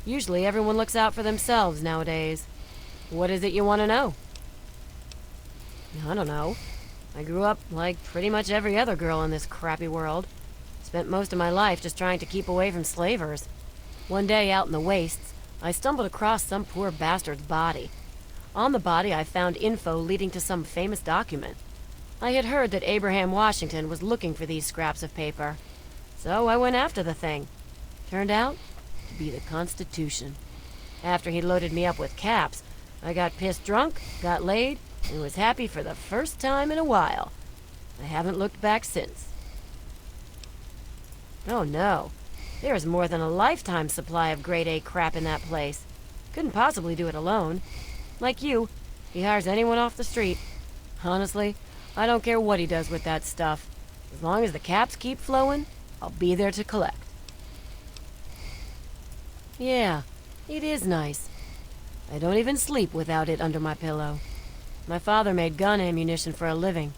Usually everyone looks out for themselves nowadays. What is it you want to know? I don't know. I grew up like pretty much every other girl in this crappy world. Spent most of my life just trying to keep away from slavers. One day out in the wastes, I stumbled across some poor bastard's body. On the body I found info leading to some famous document. I had heard that Abraham Washington was looking for these scraps of paper. So I went after the thing. Turned out to be the Constitution. After he loaded me up with caps, I got pissed drunk, got laid, and was happy for the first time in a while. I haven't looked back since. Oh no. There's more than a lifetime supply of grade A crap in that place. Couldn't possibly do it alone. Like you, he hires anyone off the street. Honestly, I don't care what he does with that stuff. As long as the caps keep flowing, I'll be there to collect. Yeah, it is nice. I don't even sleep without it under my pillow. My father made gun ammunition for a living.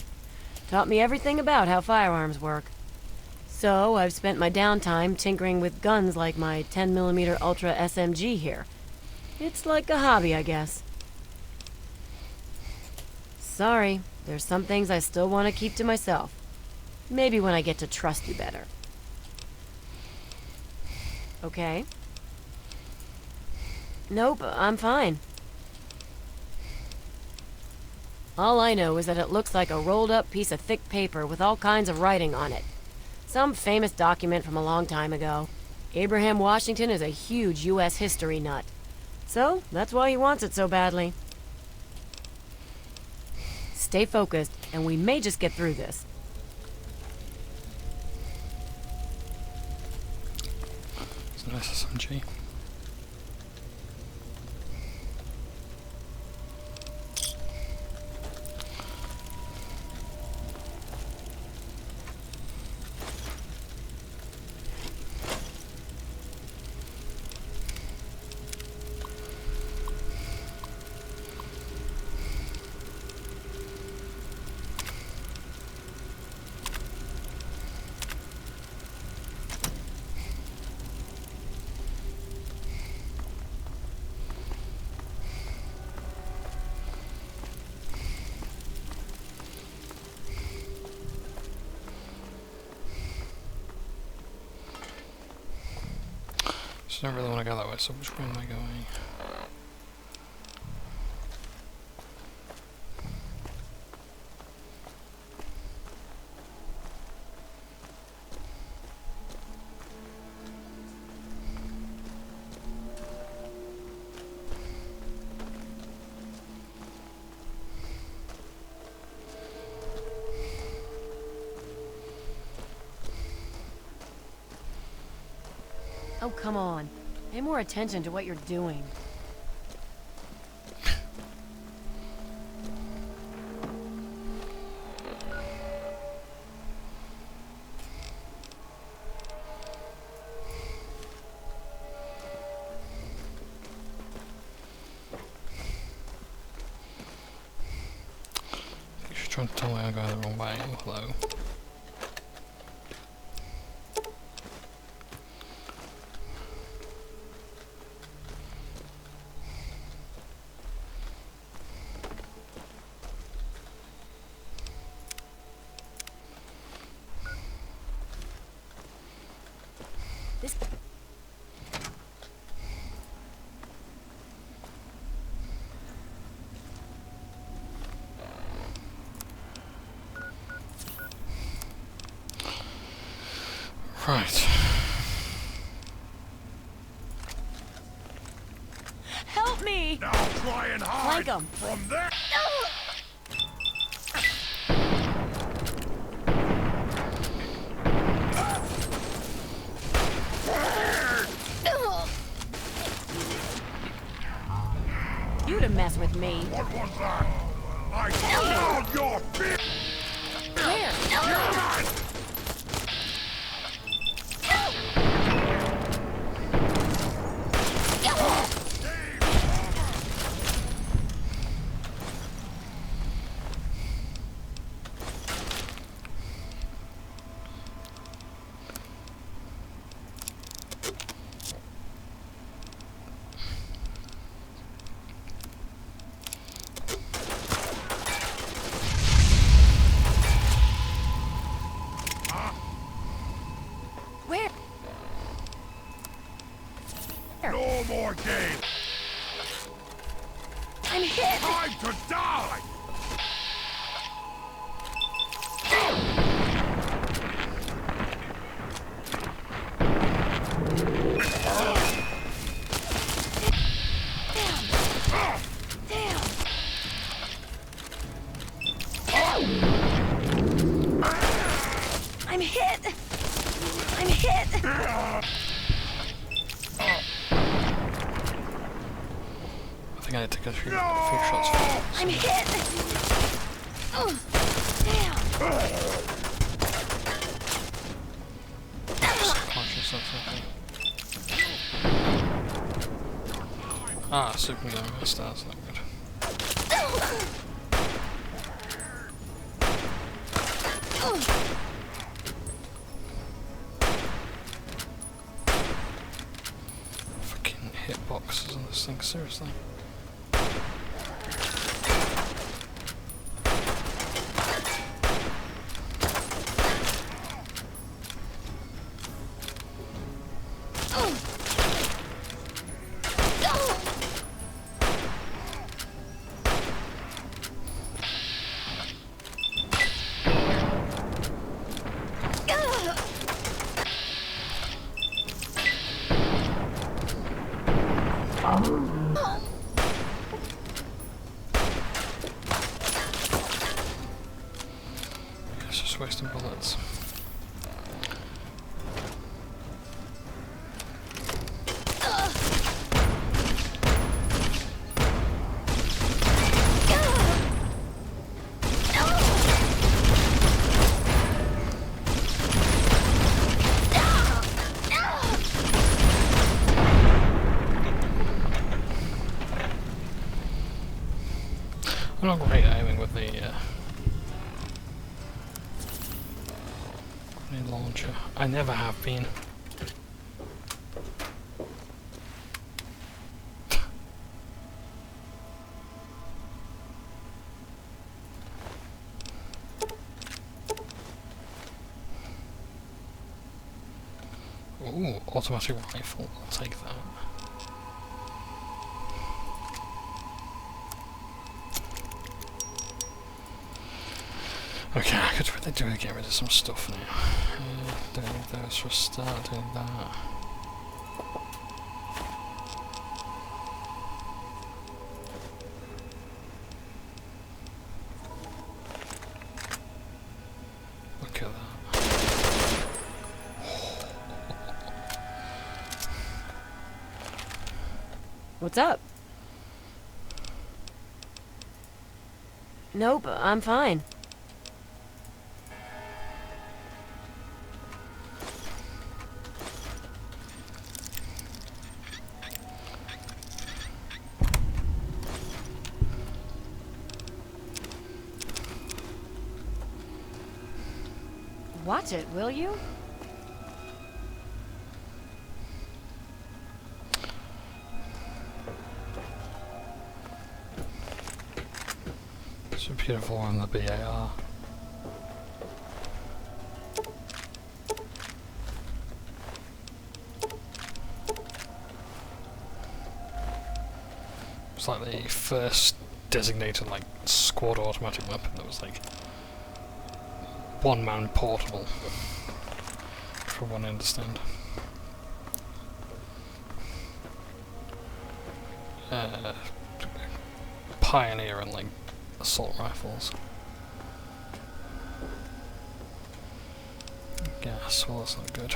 Taught me everything about how firearms work. So I've spent my downtime tinkering with guns like my 10mm Ultra SMG here. It's like a hobby, I guess. Sorry, there's some things I still want to keep to myself. Maybe when I get to trust you better. Okay. Nope, I'm fine. All I know is that it looks like a rolled up piece of thick paper with all kinds of writing on it. Some famous document from a long time ago. Abraham Washington is a huge U.S. history nut. So, that's why he wants it so badly. Stay focused, and we may just get through this. It's a nice SMG. So I don't really want to go that way, so which way am I going? Oh, come on. Pay more attention to what you're doing. You're trying to tell me I'm going the wrong way. Oh, hello. This... Right. Help me! Now try and hide Flank 'em. from there. You to mess with me. What was that? I smelled your feet. Where? No more games. I'm hit. Time to die. I'm hit. I'm hit. I think I need to go through a few shots first. I'm hit. Damn. Subconscious or something. Ah, super gun missed. That's not good. Fucking hitboxes on this thing, seriously. It's just wasting bullets. I'm not great at aiming with the grenade launcher. I never have been. Ooh, automatic rifle. I'll take that. Okay, I could really do get rid of some stuff now. Don't need those for a start, doing that. Look at that. What's up? Nope, I'm fine. Watch it, will you? It's a beautiful one, the BAR. It's like the first designated like squad automatic weapon that was like one-man portable, from what I understand. Pioneer and like assault rifles. Gas, well that's not good.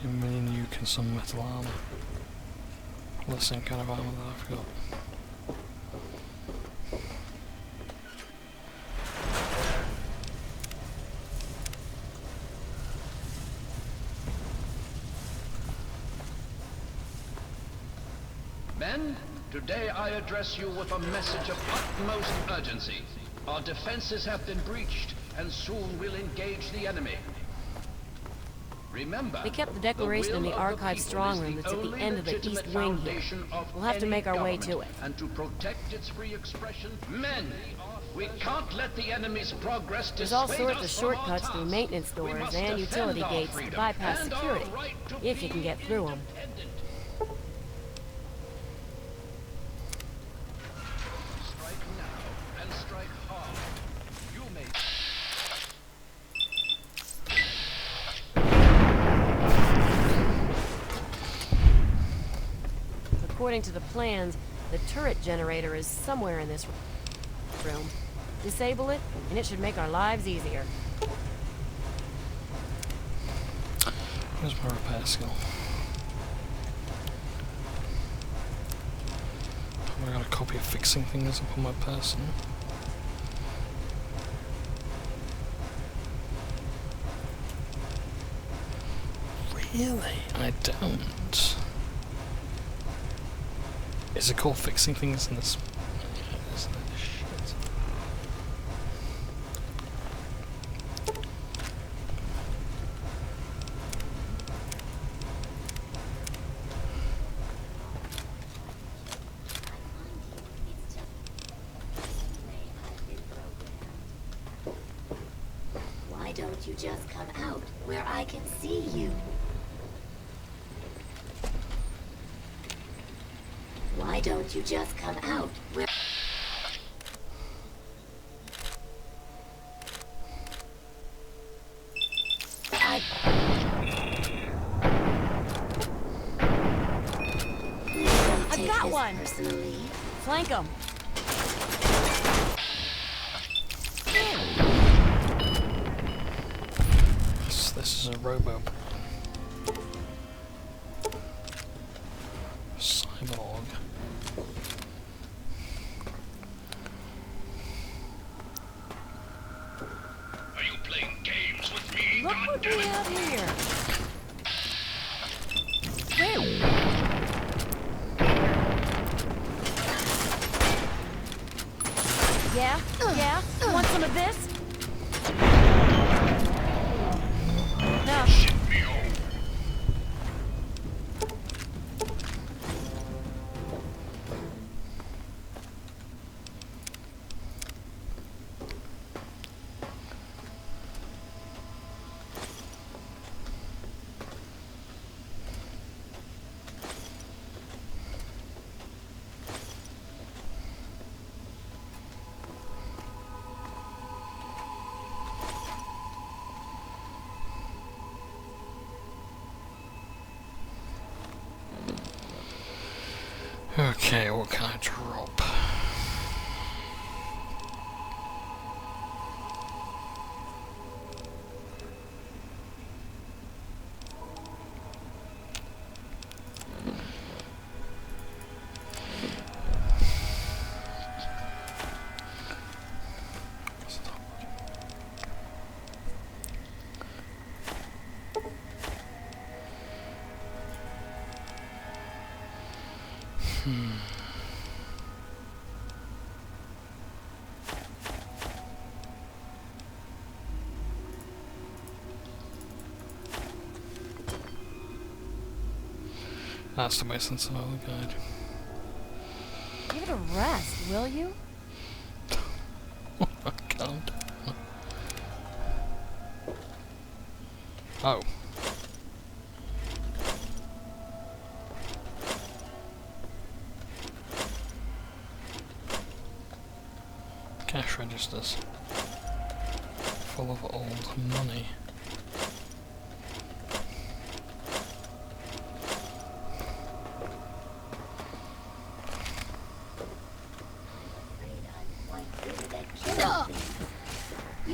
Mini nuke and some metal armor. Well, the same kind of armor that I've got. Men, today I address you with a message of utmost urgency. Our defenses have been breached, and soon we'll engage the enemy. Remember, they kept the declaration in the archive strong room that's at the end of the east wing here. We'll have to make our way to it. And to protect its free expression, men, we can't let the enemy's progress There's all sorts of shortcuts through maintenance doors and utility gates to bypass security, if you can get through them. According to the plans, the turret generator is somewhere in this room. Disable it, and it should make our lives easier. Where's my repair skill? Have I got a copy of fixing things up on my person? Really? I don't. Is it called fixing things in this? Shit. Why don't you just come out where I can see you? Why don't you just come out where... I've got one! Personally. Flank him! This is a robo. Cyborg. Are you playing games with me? Look what we have here! Where? Yeah? Yeah? Want some of this? No. Okay, what can I drop? That's the Wastelands survival guide. Give it a rest, will you? I can't. Oh. Cash registers. Full of old money.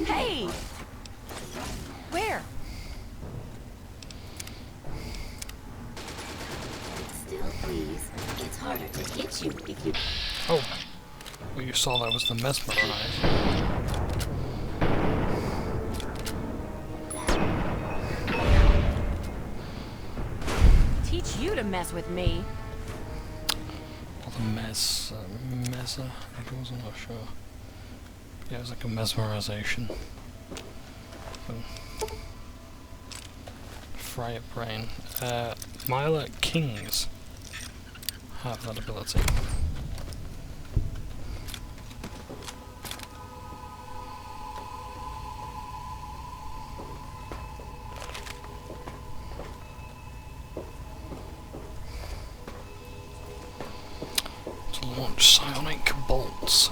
Hey! Where? Still, please. It's harder to hit you if you... Oh! What you saw there was the mesmerize. Teach you to mess with me. Or the mezza, maybe, I'm not sure. Yeah, it was like a mesmerization. Fry a brain. Myla Kings have that ability. To launch psionic bolts.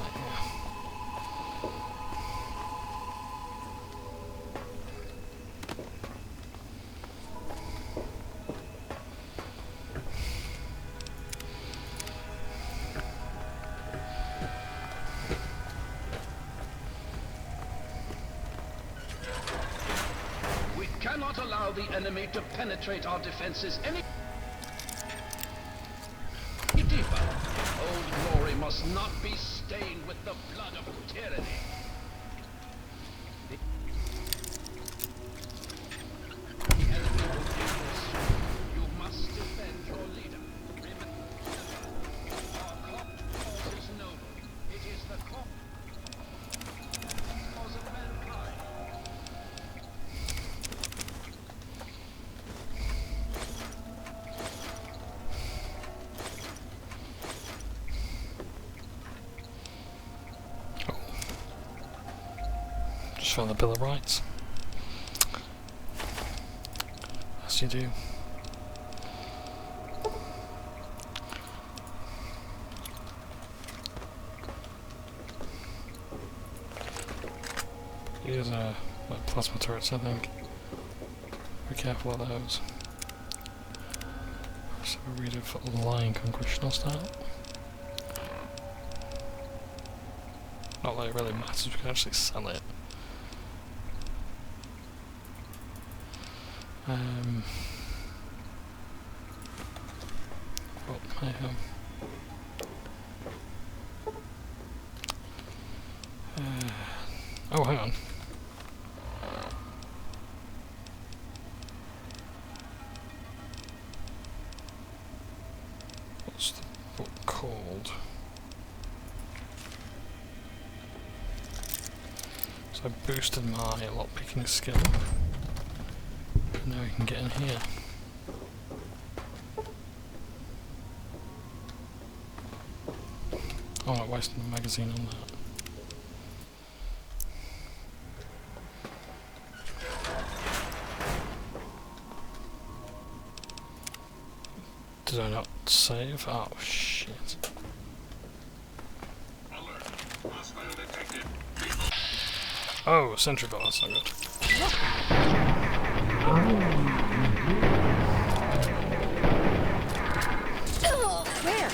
We cannot allow the enemy to penetrate our defenses any deeper. Old glory must not be stained with the blood of tyranny. The enemy will take this. You must defend your leader. Remember, our cause is noble. It is the cause of mankind. Just found the Bill of Rights. As you do. Here's like plasma turrets, I think. Be careful of those. Let's have a read of lying congressional style. Not that it really matters, we can actually sell it. Oh, hey ho. Oh, hang on. What's the book called? So I boosted my lockpicking skill. And now we can get in here. I'm not wasting the magazine on that. Did I not save? Oh shit. Oh, sentry bar, that's not good. Where?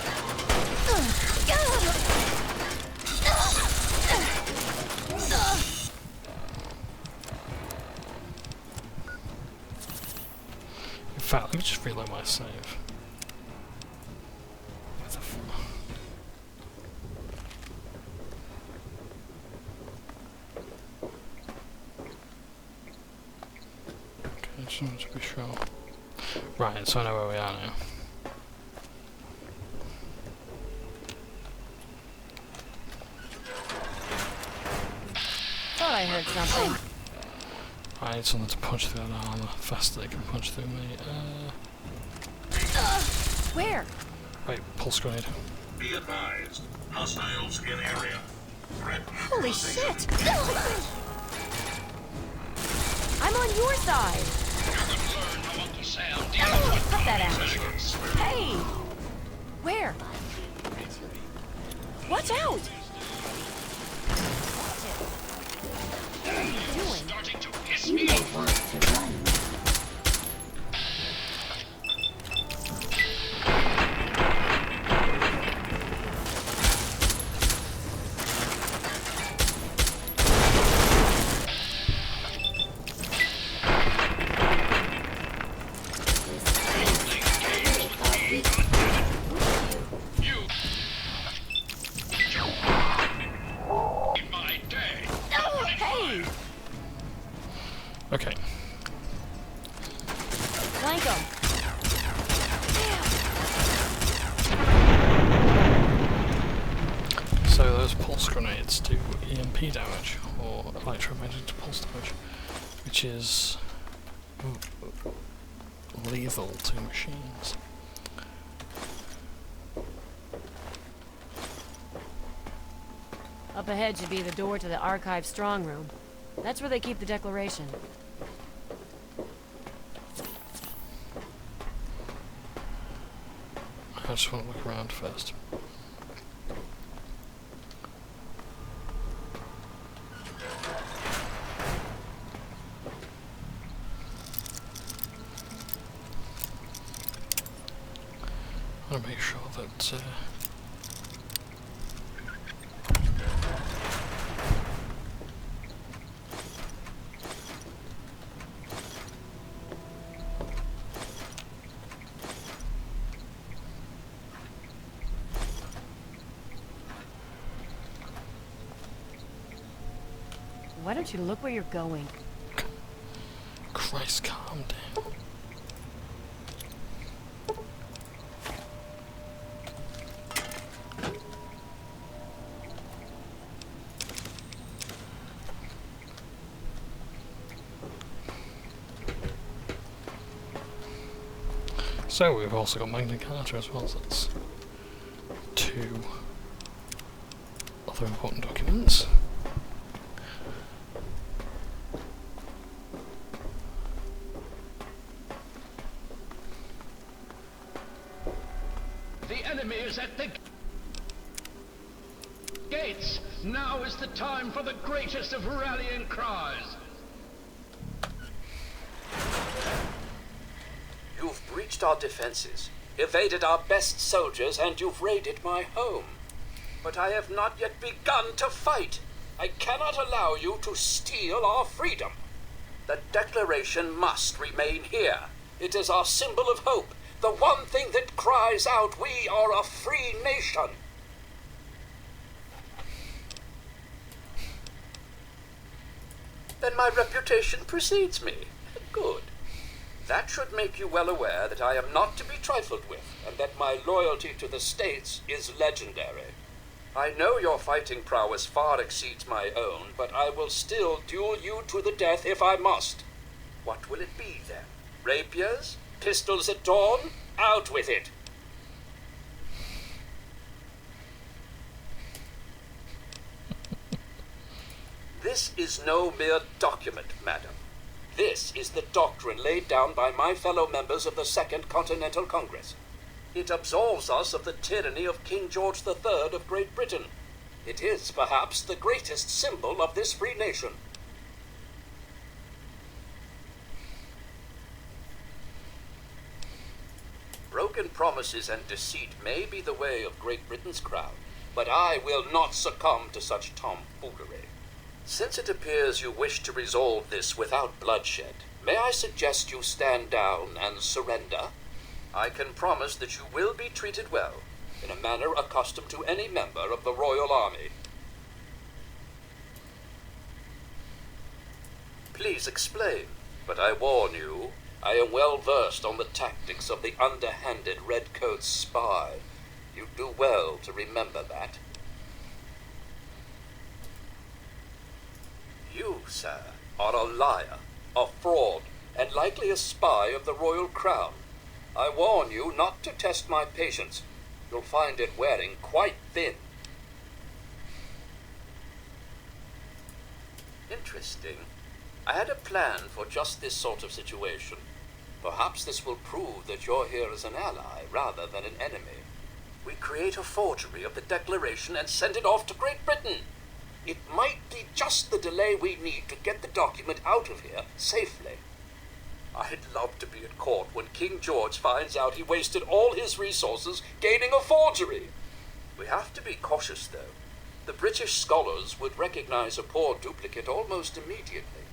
In fact, let me just reload my save. Okay, just wanted to be sure. Right, so I know where we are now. Thought I heard something. I need someone to punch through that armor faster than they can punch through me. Where? Wait, pulse grenade. Be advised, hostiles in area. Holy shit! I'm on your side. Cut that out. Hey! Where? Watch out! What are you doing? Starting to piss You me don't want to run. Okay. Flank 'em. So those pulse grenades do EMP damage, or electromagnetic pulse damage, which is lethal to machines. Up ahead should be the door to the archive strong room. That's where they keep the Declaration. I just want to look around first. I want to make sure that Why don't you look where you're going? Christ, calm down. So we've also got Magna Carta as well, so that's two other important documents. The enemy is at the gates. Now is the time for the greatest of rallying cries. You've breached our defenses, evaded our best soldiers, and you've raided my home. But I have not yet begun to fight. I cannot allow you to steal our freedom. The Declaration must remain here. It is our symbol of hope, the one thing that cries out, we are a free nation. Then my reputation precedes me. Good. That should make you well aware that I am not to be trifled with, and that my loyalty to the States is legendary. I know your fighting prowess far exceeds my own, but I will still duel you to the death if I must. What will it be, then? Rapiers? Pistols at dawn? Out with it! This is no mere document, madam. This is the doctrine laid down by my fellow members of the Second Continental Congress. It absolves us of the tyranny of King George III of Great Britain. It is, perhaps, the greatest symbol of this free nation. Broken promises and deceit may be the way of Great Britain's crown, but I will not succumb to such tomfoolery. Since it appears you wish to resolve this without bloodshed, may I suggest you stand down and surrender? I can promise that you will be treated well, in a manner accustomed to any member of the Royal Army. Please explain, but I warn you, I am well versed on the tactics of the underhanded Redcoat spy. You do well to remember that. You, sir, are a liar, a fraud, and likely a spy of the royal crown. I warn you not to test my patience. You'll find it wearing quite thin. Interesting. I had a plan for just this sort of situation. Perhaps this will prove that you're here as an ally rather than an enemy. We create a forgery of the Declaration and send it off to Great Britain. It might be just the delay we need to get the document out of here safely. I'd love to be at court when King George finds out he wasted all his resources gaining a forgery. We have to be cautious, though. The British scholars would recognize a poor duplicate almost immediately.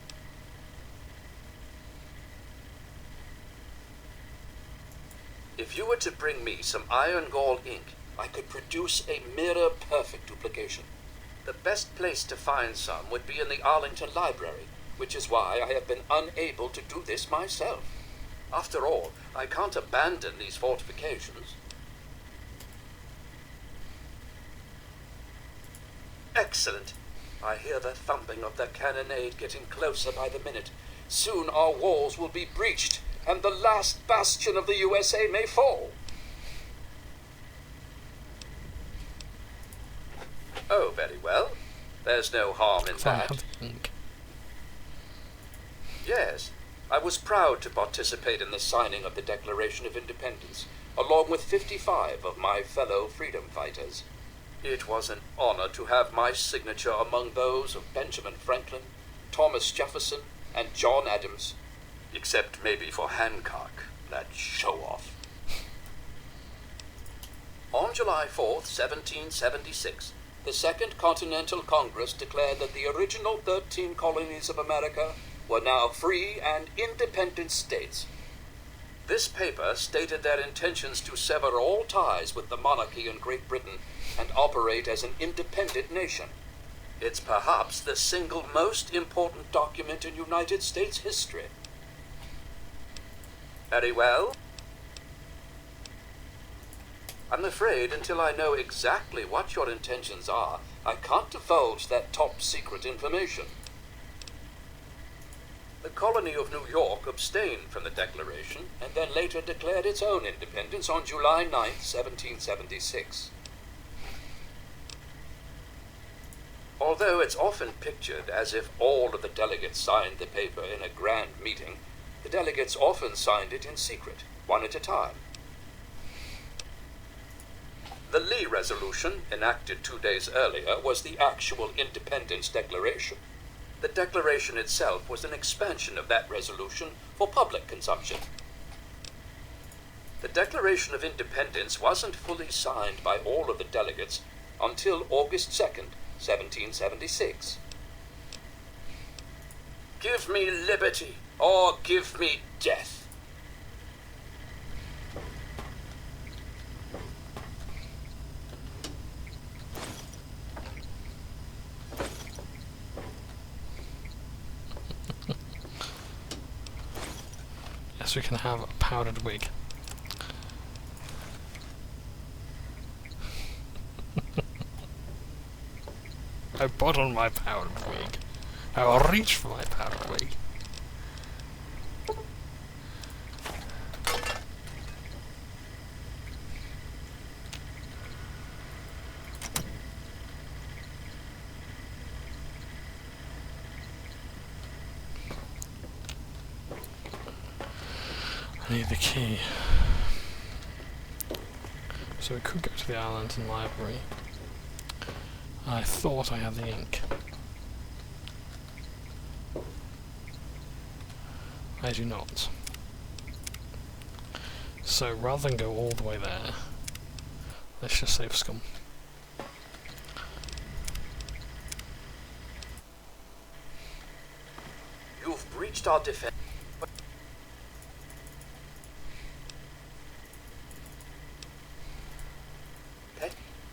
If you were to bring me some iron gall ink, I could produce a mirror-perfect duplication. The best place to find some would be in the Arlington Library, which is why I have been unable to do this myself. After all, I can't abandon these fortifications. Excellent. I hear the thumping of the cannonade getting closer by the minute. Soon our walls will be breached, and the last bastion of the USA may fall. Oh, very well. There's no harm in that. Yes, I was proud to participate in the signing of the Declaration of Independence, along with 55 of my fellow freedom fighters. It was an honor to have my signature among those of Benjamin Franklin, Thomas Jefferson, and John Adams, except maybe for Hancock, that show-off. On July 4th, 1776, the Second Continental Congress declared that the original 13 colonies of America were now free and independent states. This paper stated their intentions to sever all ties with the monarchy in Great Britain and operate as an independent nation. It's perhaps the single most important document in United States history. Very well. I'm afraid until I know exactly what your intentions are, I can't divulge that top-secret information. The colony of New York abstained from the Declaration and then later declared its own independence on July 9th, 1776. Although it's often pictured as if all of the delegates signed the paper in a grand meeting, the delegates often signed it in secret, one at a time. The Lee Resolution, enacted 2 days earlier, was the actual Independence Declaration. The Declaration itself was an expansion of that resolution for public consumption. The Declaration of Independence wasn't fully signed by all of the delegates until August 2nd, 1776. Give me liberty, or give me death. Yes, we can have a powdered wig. I put on my powdered wig. I will reach for my powdered wig. I need the key. So we could go to the island and library. I thought I had the ink. I do not. So rather than go all the way there, let's just save scum. You've breached our defense.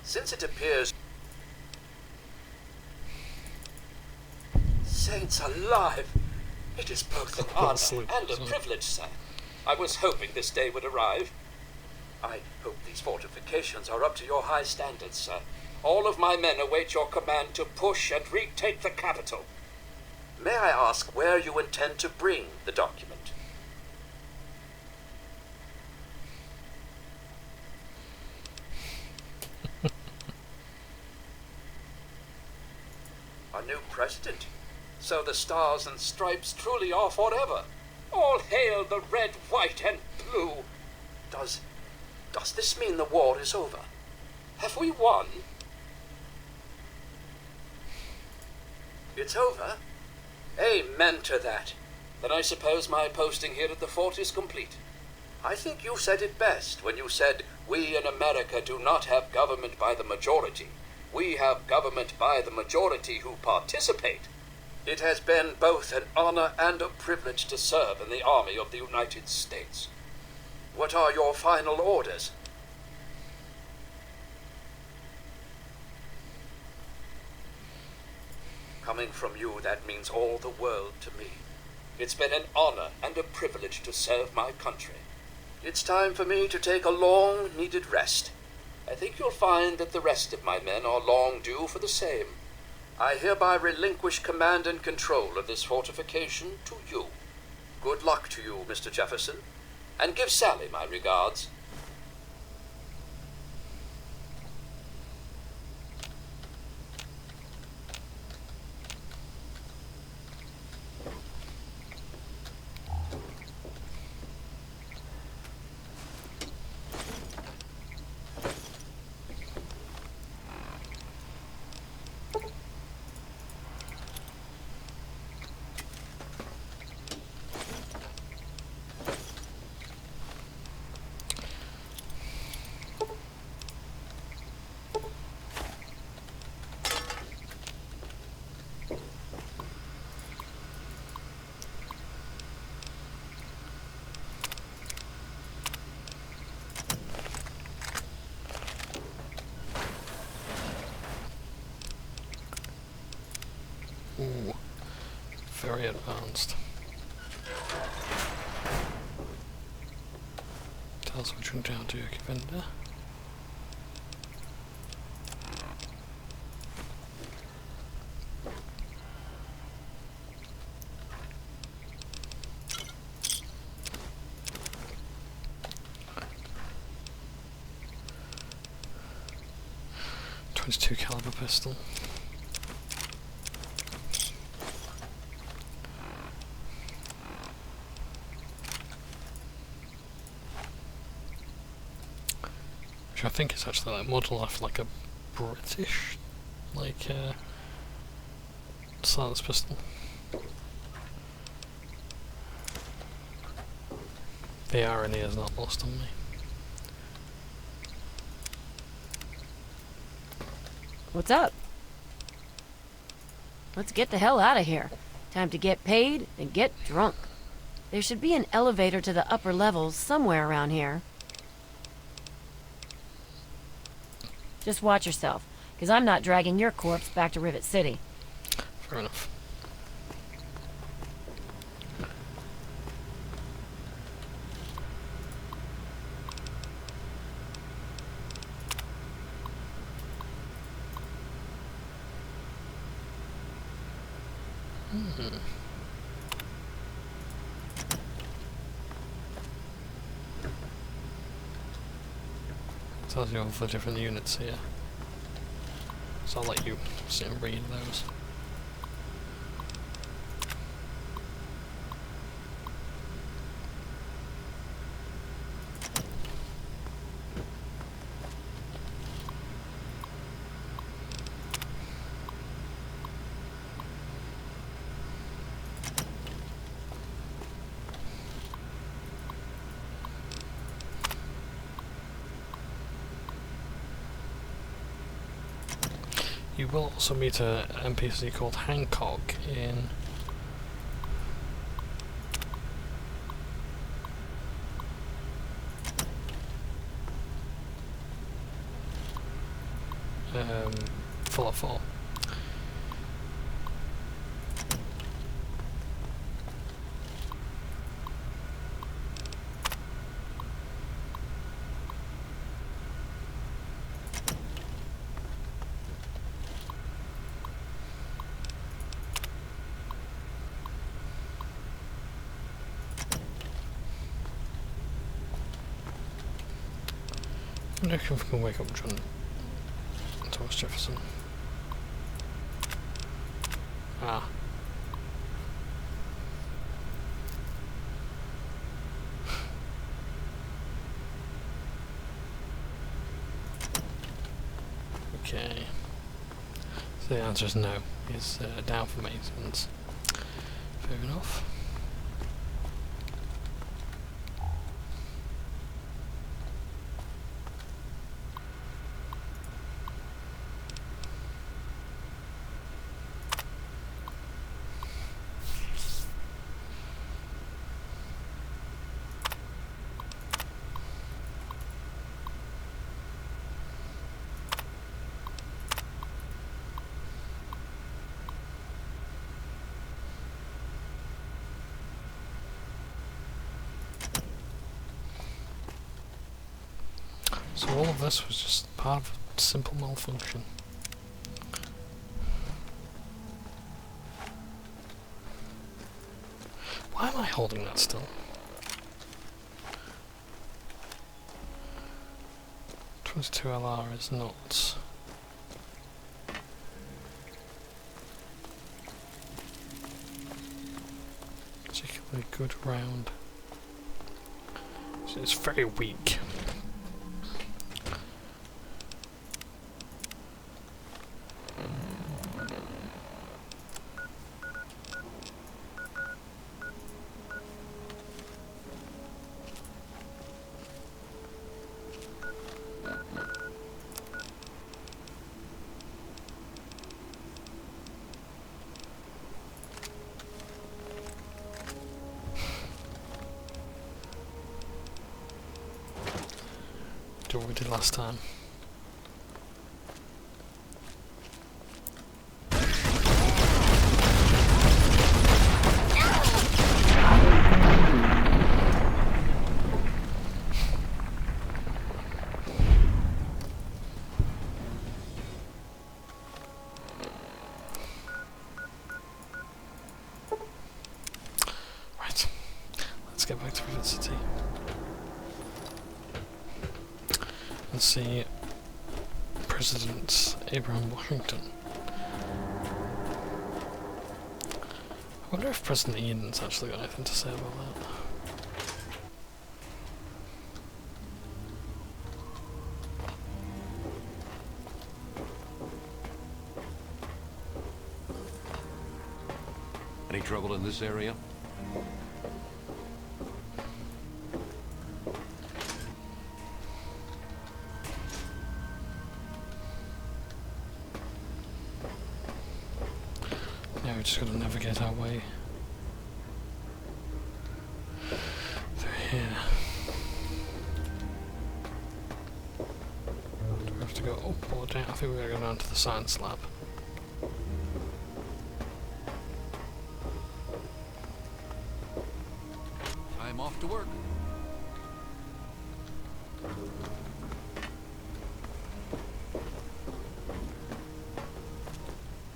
Since it appears... Saints alive! It is both an honor and a privilege, sir. I was hoping this day would arrive. I hope these fortifications are up to your high standards, sir. All of my men await your command to push and retake the capital. May I ask where you intend to bring the document? A new president? So the stars and stripes truly are forever. All hail the red, white, and blue. Does this mean the war is over? Have we won? It's over? Amen to that. Then I suppose my posting here at the fort is complete. I think you said it best when you said, we in America do not have government by the majority. We have government by the majority who participate. It has been both an honor and a privilege to serve in the Army of the United States. What are your final orders? Coming from you, that means all the world to me. It's been an honor and a privilege to serve my country. It's time for me to take a long-needed rest. I think you'll find that the rest of my men are long due for the same. I hereby relinquish command and control of this fortification to you. Good luck to you, Mr. Jefferson, and give Sally my regards. Ooh, very advanced. Tells which one down to vendor. .22 caliber pistol. I think it's actually like modelled after like a British, like silence pistol. The irony is not lost on me. What's up? Let's get the hell out of here. Time to get paid and get drunk. There should be an elevator to the upper levels somewhere around here. Just watch yourself, because I'm not dragging your corpse back to Rivet City. Fair enough. Tells you all the different units here. So I'll let you sit and read those. You will also meet an NPC called Hancock in Fallout 4. I wonder if we can wake up Thomas Jefferson. Ah. Okay. So the answer is no. He's down for maintenance. Fair enough. So all of this was just part of a simple malfunction. Why am I holding that still? 22 LR is not particularly good round. So it's very weak. Do what we did last time. Right, let's get back to Rivet City. And see President Abraham Washington. I wonder if President Eden's actually got anything to say about that. Any trouble in this area? Now we just gotta navigate our way through here. Do we have to go up or down? I think we're gonna go down to the science lab. I'm off to work.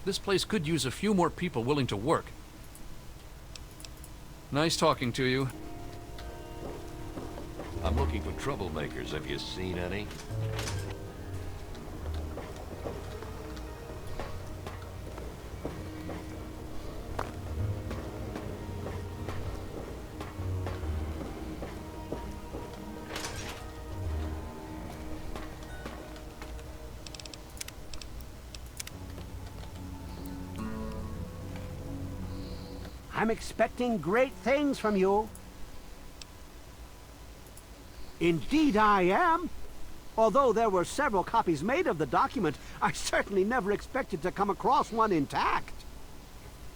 This place could use a few more people willing to work. Nice talking to you. I'm looking for troublemakers. Have you seen any? I'm expecting great things from you. Indeed I am. Although there were several copies made of the document, I certainly never expected to come across one intact.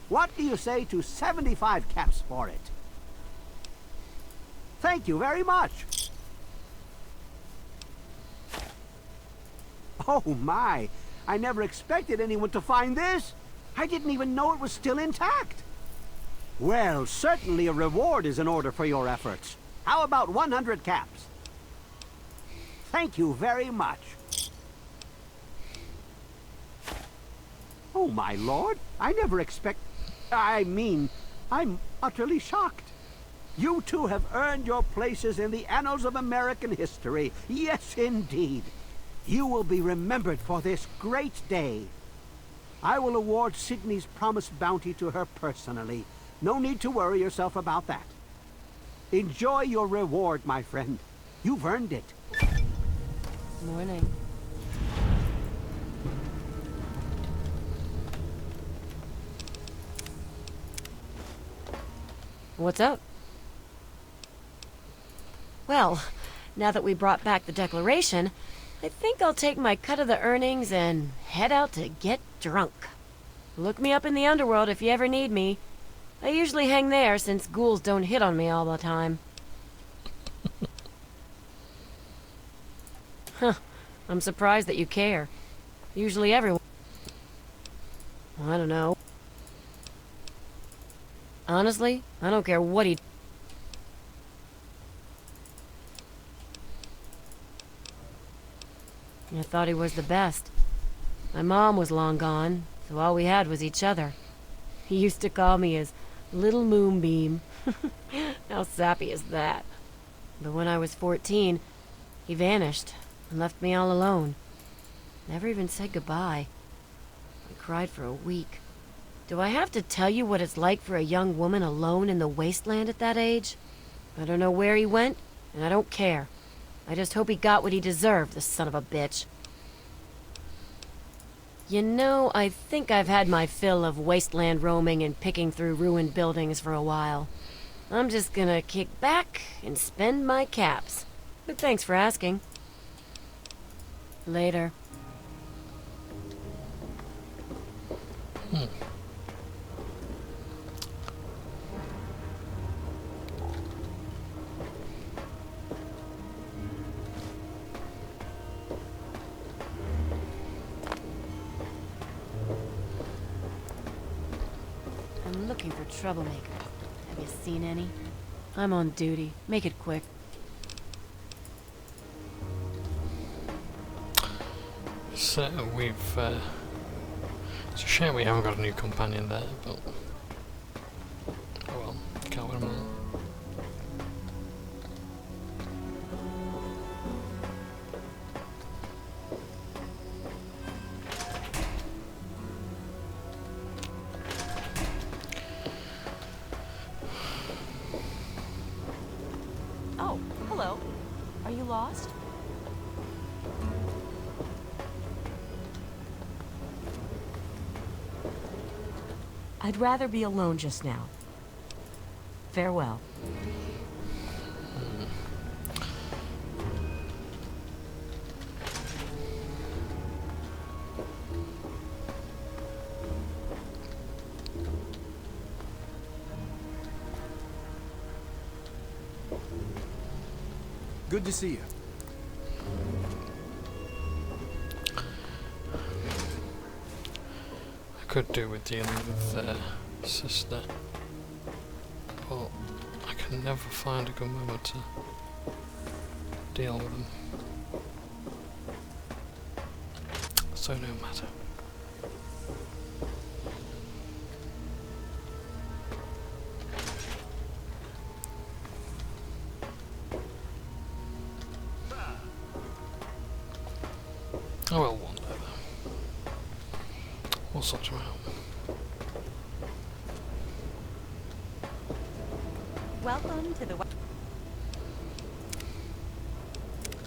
What do you say to 75 caps for it? Thank you very much. Oh my, I never expected anyone to find this. I didn't even know it was still intact. Well, certainly a reward is in order for your efforts. How about 100 caps? Thank you very much. Oh, my lord, I never I'm utterly shocked. You two have earned your places in the annals of American history. Yes, indeed. You will be remembered for this great day. I will award Sydney's promised bounty to her personally. No need to worry yourself about that. Enjoy your reward, my friend. You've earned it. Morning. What's up? Well, now that we brought back the Declaration, I think I'll take my cut of the earnings and head out to get drunk. Look me up in the underworld if you ever need me. I usually hang there since ghouls don't hit on me all the time. Huh. I'm surprised that you care. Usually everyone... I don't know. Honestly, I don't care what he... I thought he was the best. My mom was long gone, so all we had was each other. He used to call me his little moonbeam. How sappy is that? But when I was 14, he vanished and left me all alone. Never even said goodbye. I cried for a week. Do I have to tell you what it's like for a young woman alone in the wasteland at that age? I don't know where he went, and I don't care. I just hope he got what he deserved, the son of a bitch. You know, I think I've had my fill of wasteland roaming and picking through ruined buildings for a while. I'm just gonna kick back and spend my caps. But thanks for asking. Later. I'm looking for troublemakers. Have you seen any? I'm on duty. Make it quick. So we've... it's a shame we haven't got a new companion there, but... oh well, can't win them all. Oh, hello. Are you lost? I'd rather be alone just now. Farewell. Good to see you. I could do with dealing with sister, but I can never find a good moment to deal with them. So no matter. I will wander there. We'll sort him out. Welcome to the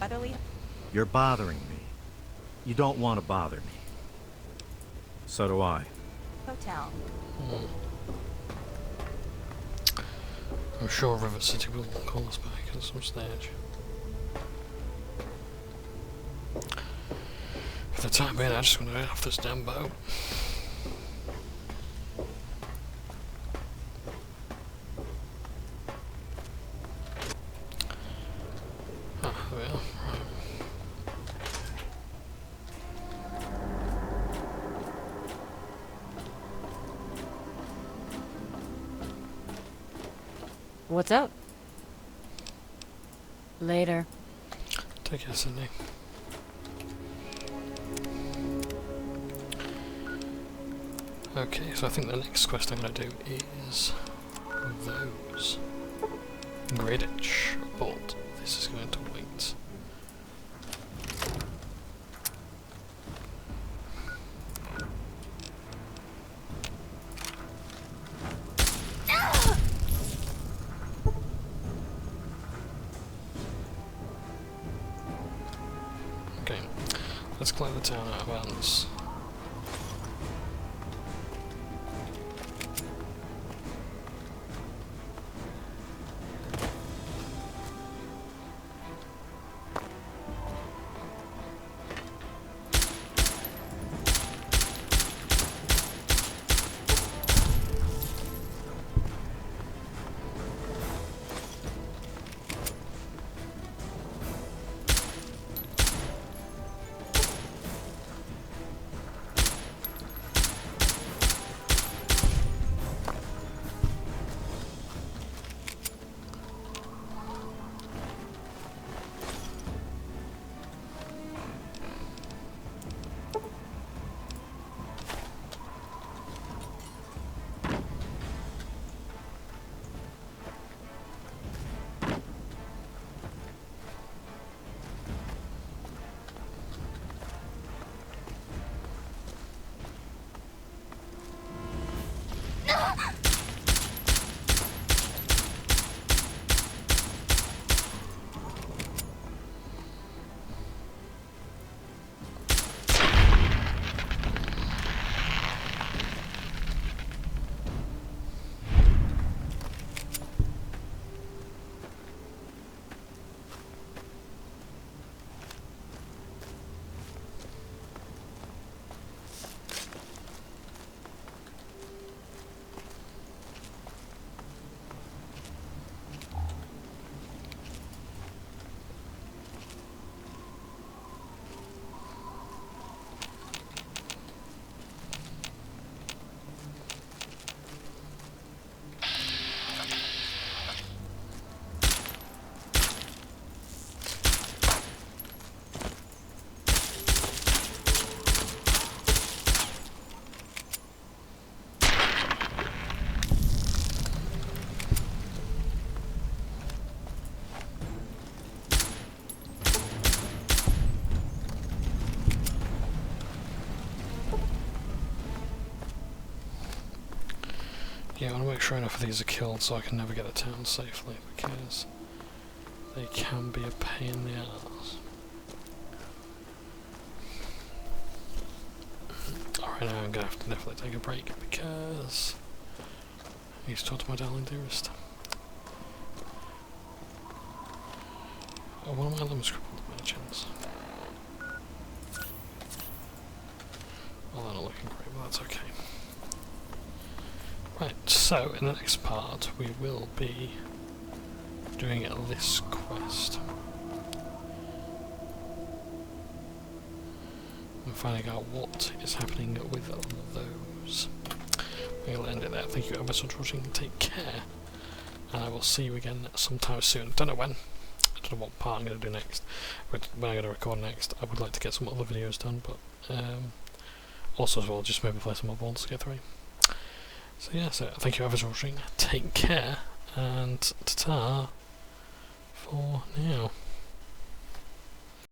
Weatherly You're bothering me. You don't want to bother me. So do I. Hotel. I'm sure River City will call us back at some stage. For the time being, I just want to get off this damn boat. Ah, there we are. Right. What's up? Later. Take care, Sydney. Okay, so I think the next quest I'm going to do is those. Greenwich Vault. This is going to wait. Okay, let's clear the town out of ants. Yeah, I want to make sure enough of these are killed so I can navigate the town safely, because they can be a pain in the ass. Alright, now I'm going to have to definitely take a break because I need to talk to my darling dearest. Oh, one of my limbs crippled by any chance. Well, they're not looking great, but that's okay. Right, so in the next part we will be doing this quest and finding out what is happening with those. We'll end it there. Thank you ever so much for watching. Take care, and I will see you again sometime soon. Don't know when. I don't know what part I'm going to do next. When I'm going to record next, I would like to get some other videos done, but also as well just maybe play some more Vault-Tec 3. So yeah, so thank you ever so much for watching, take care, and ta-ta for now.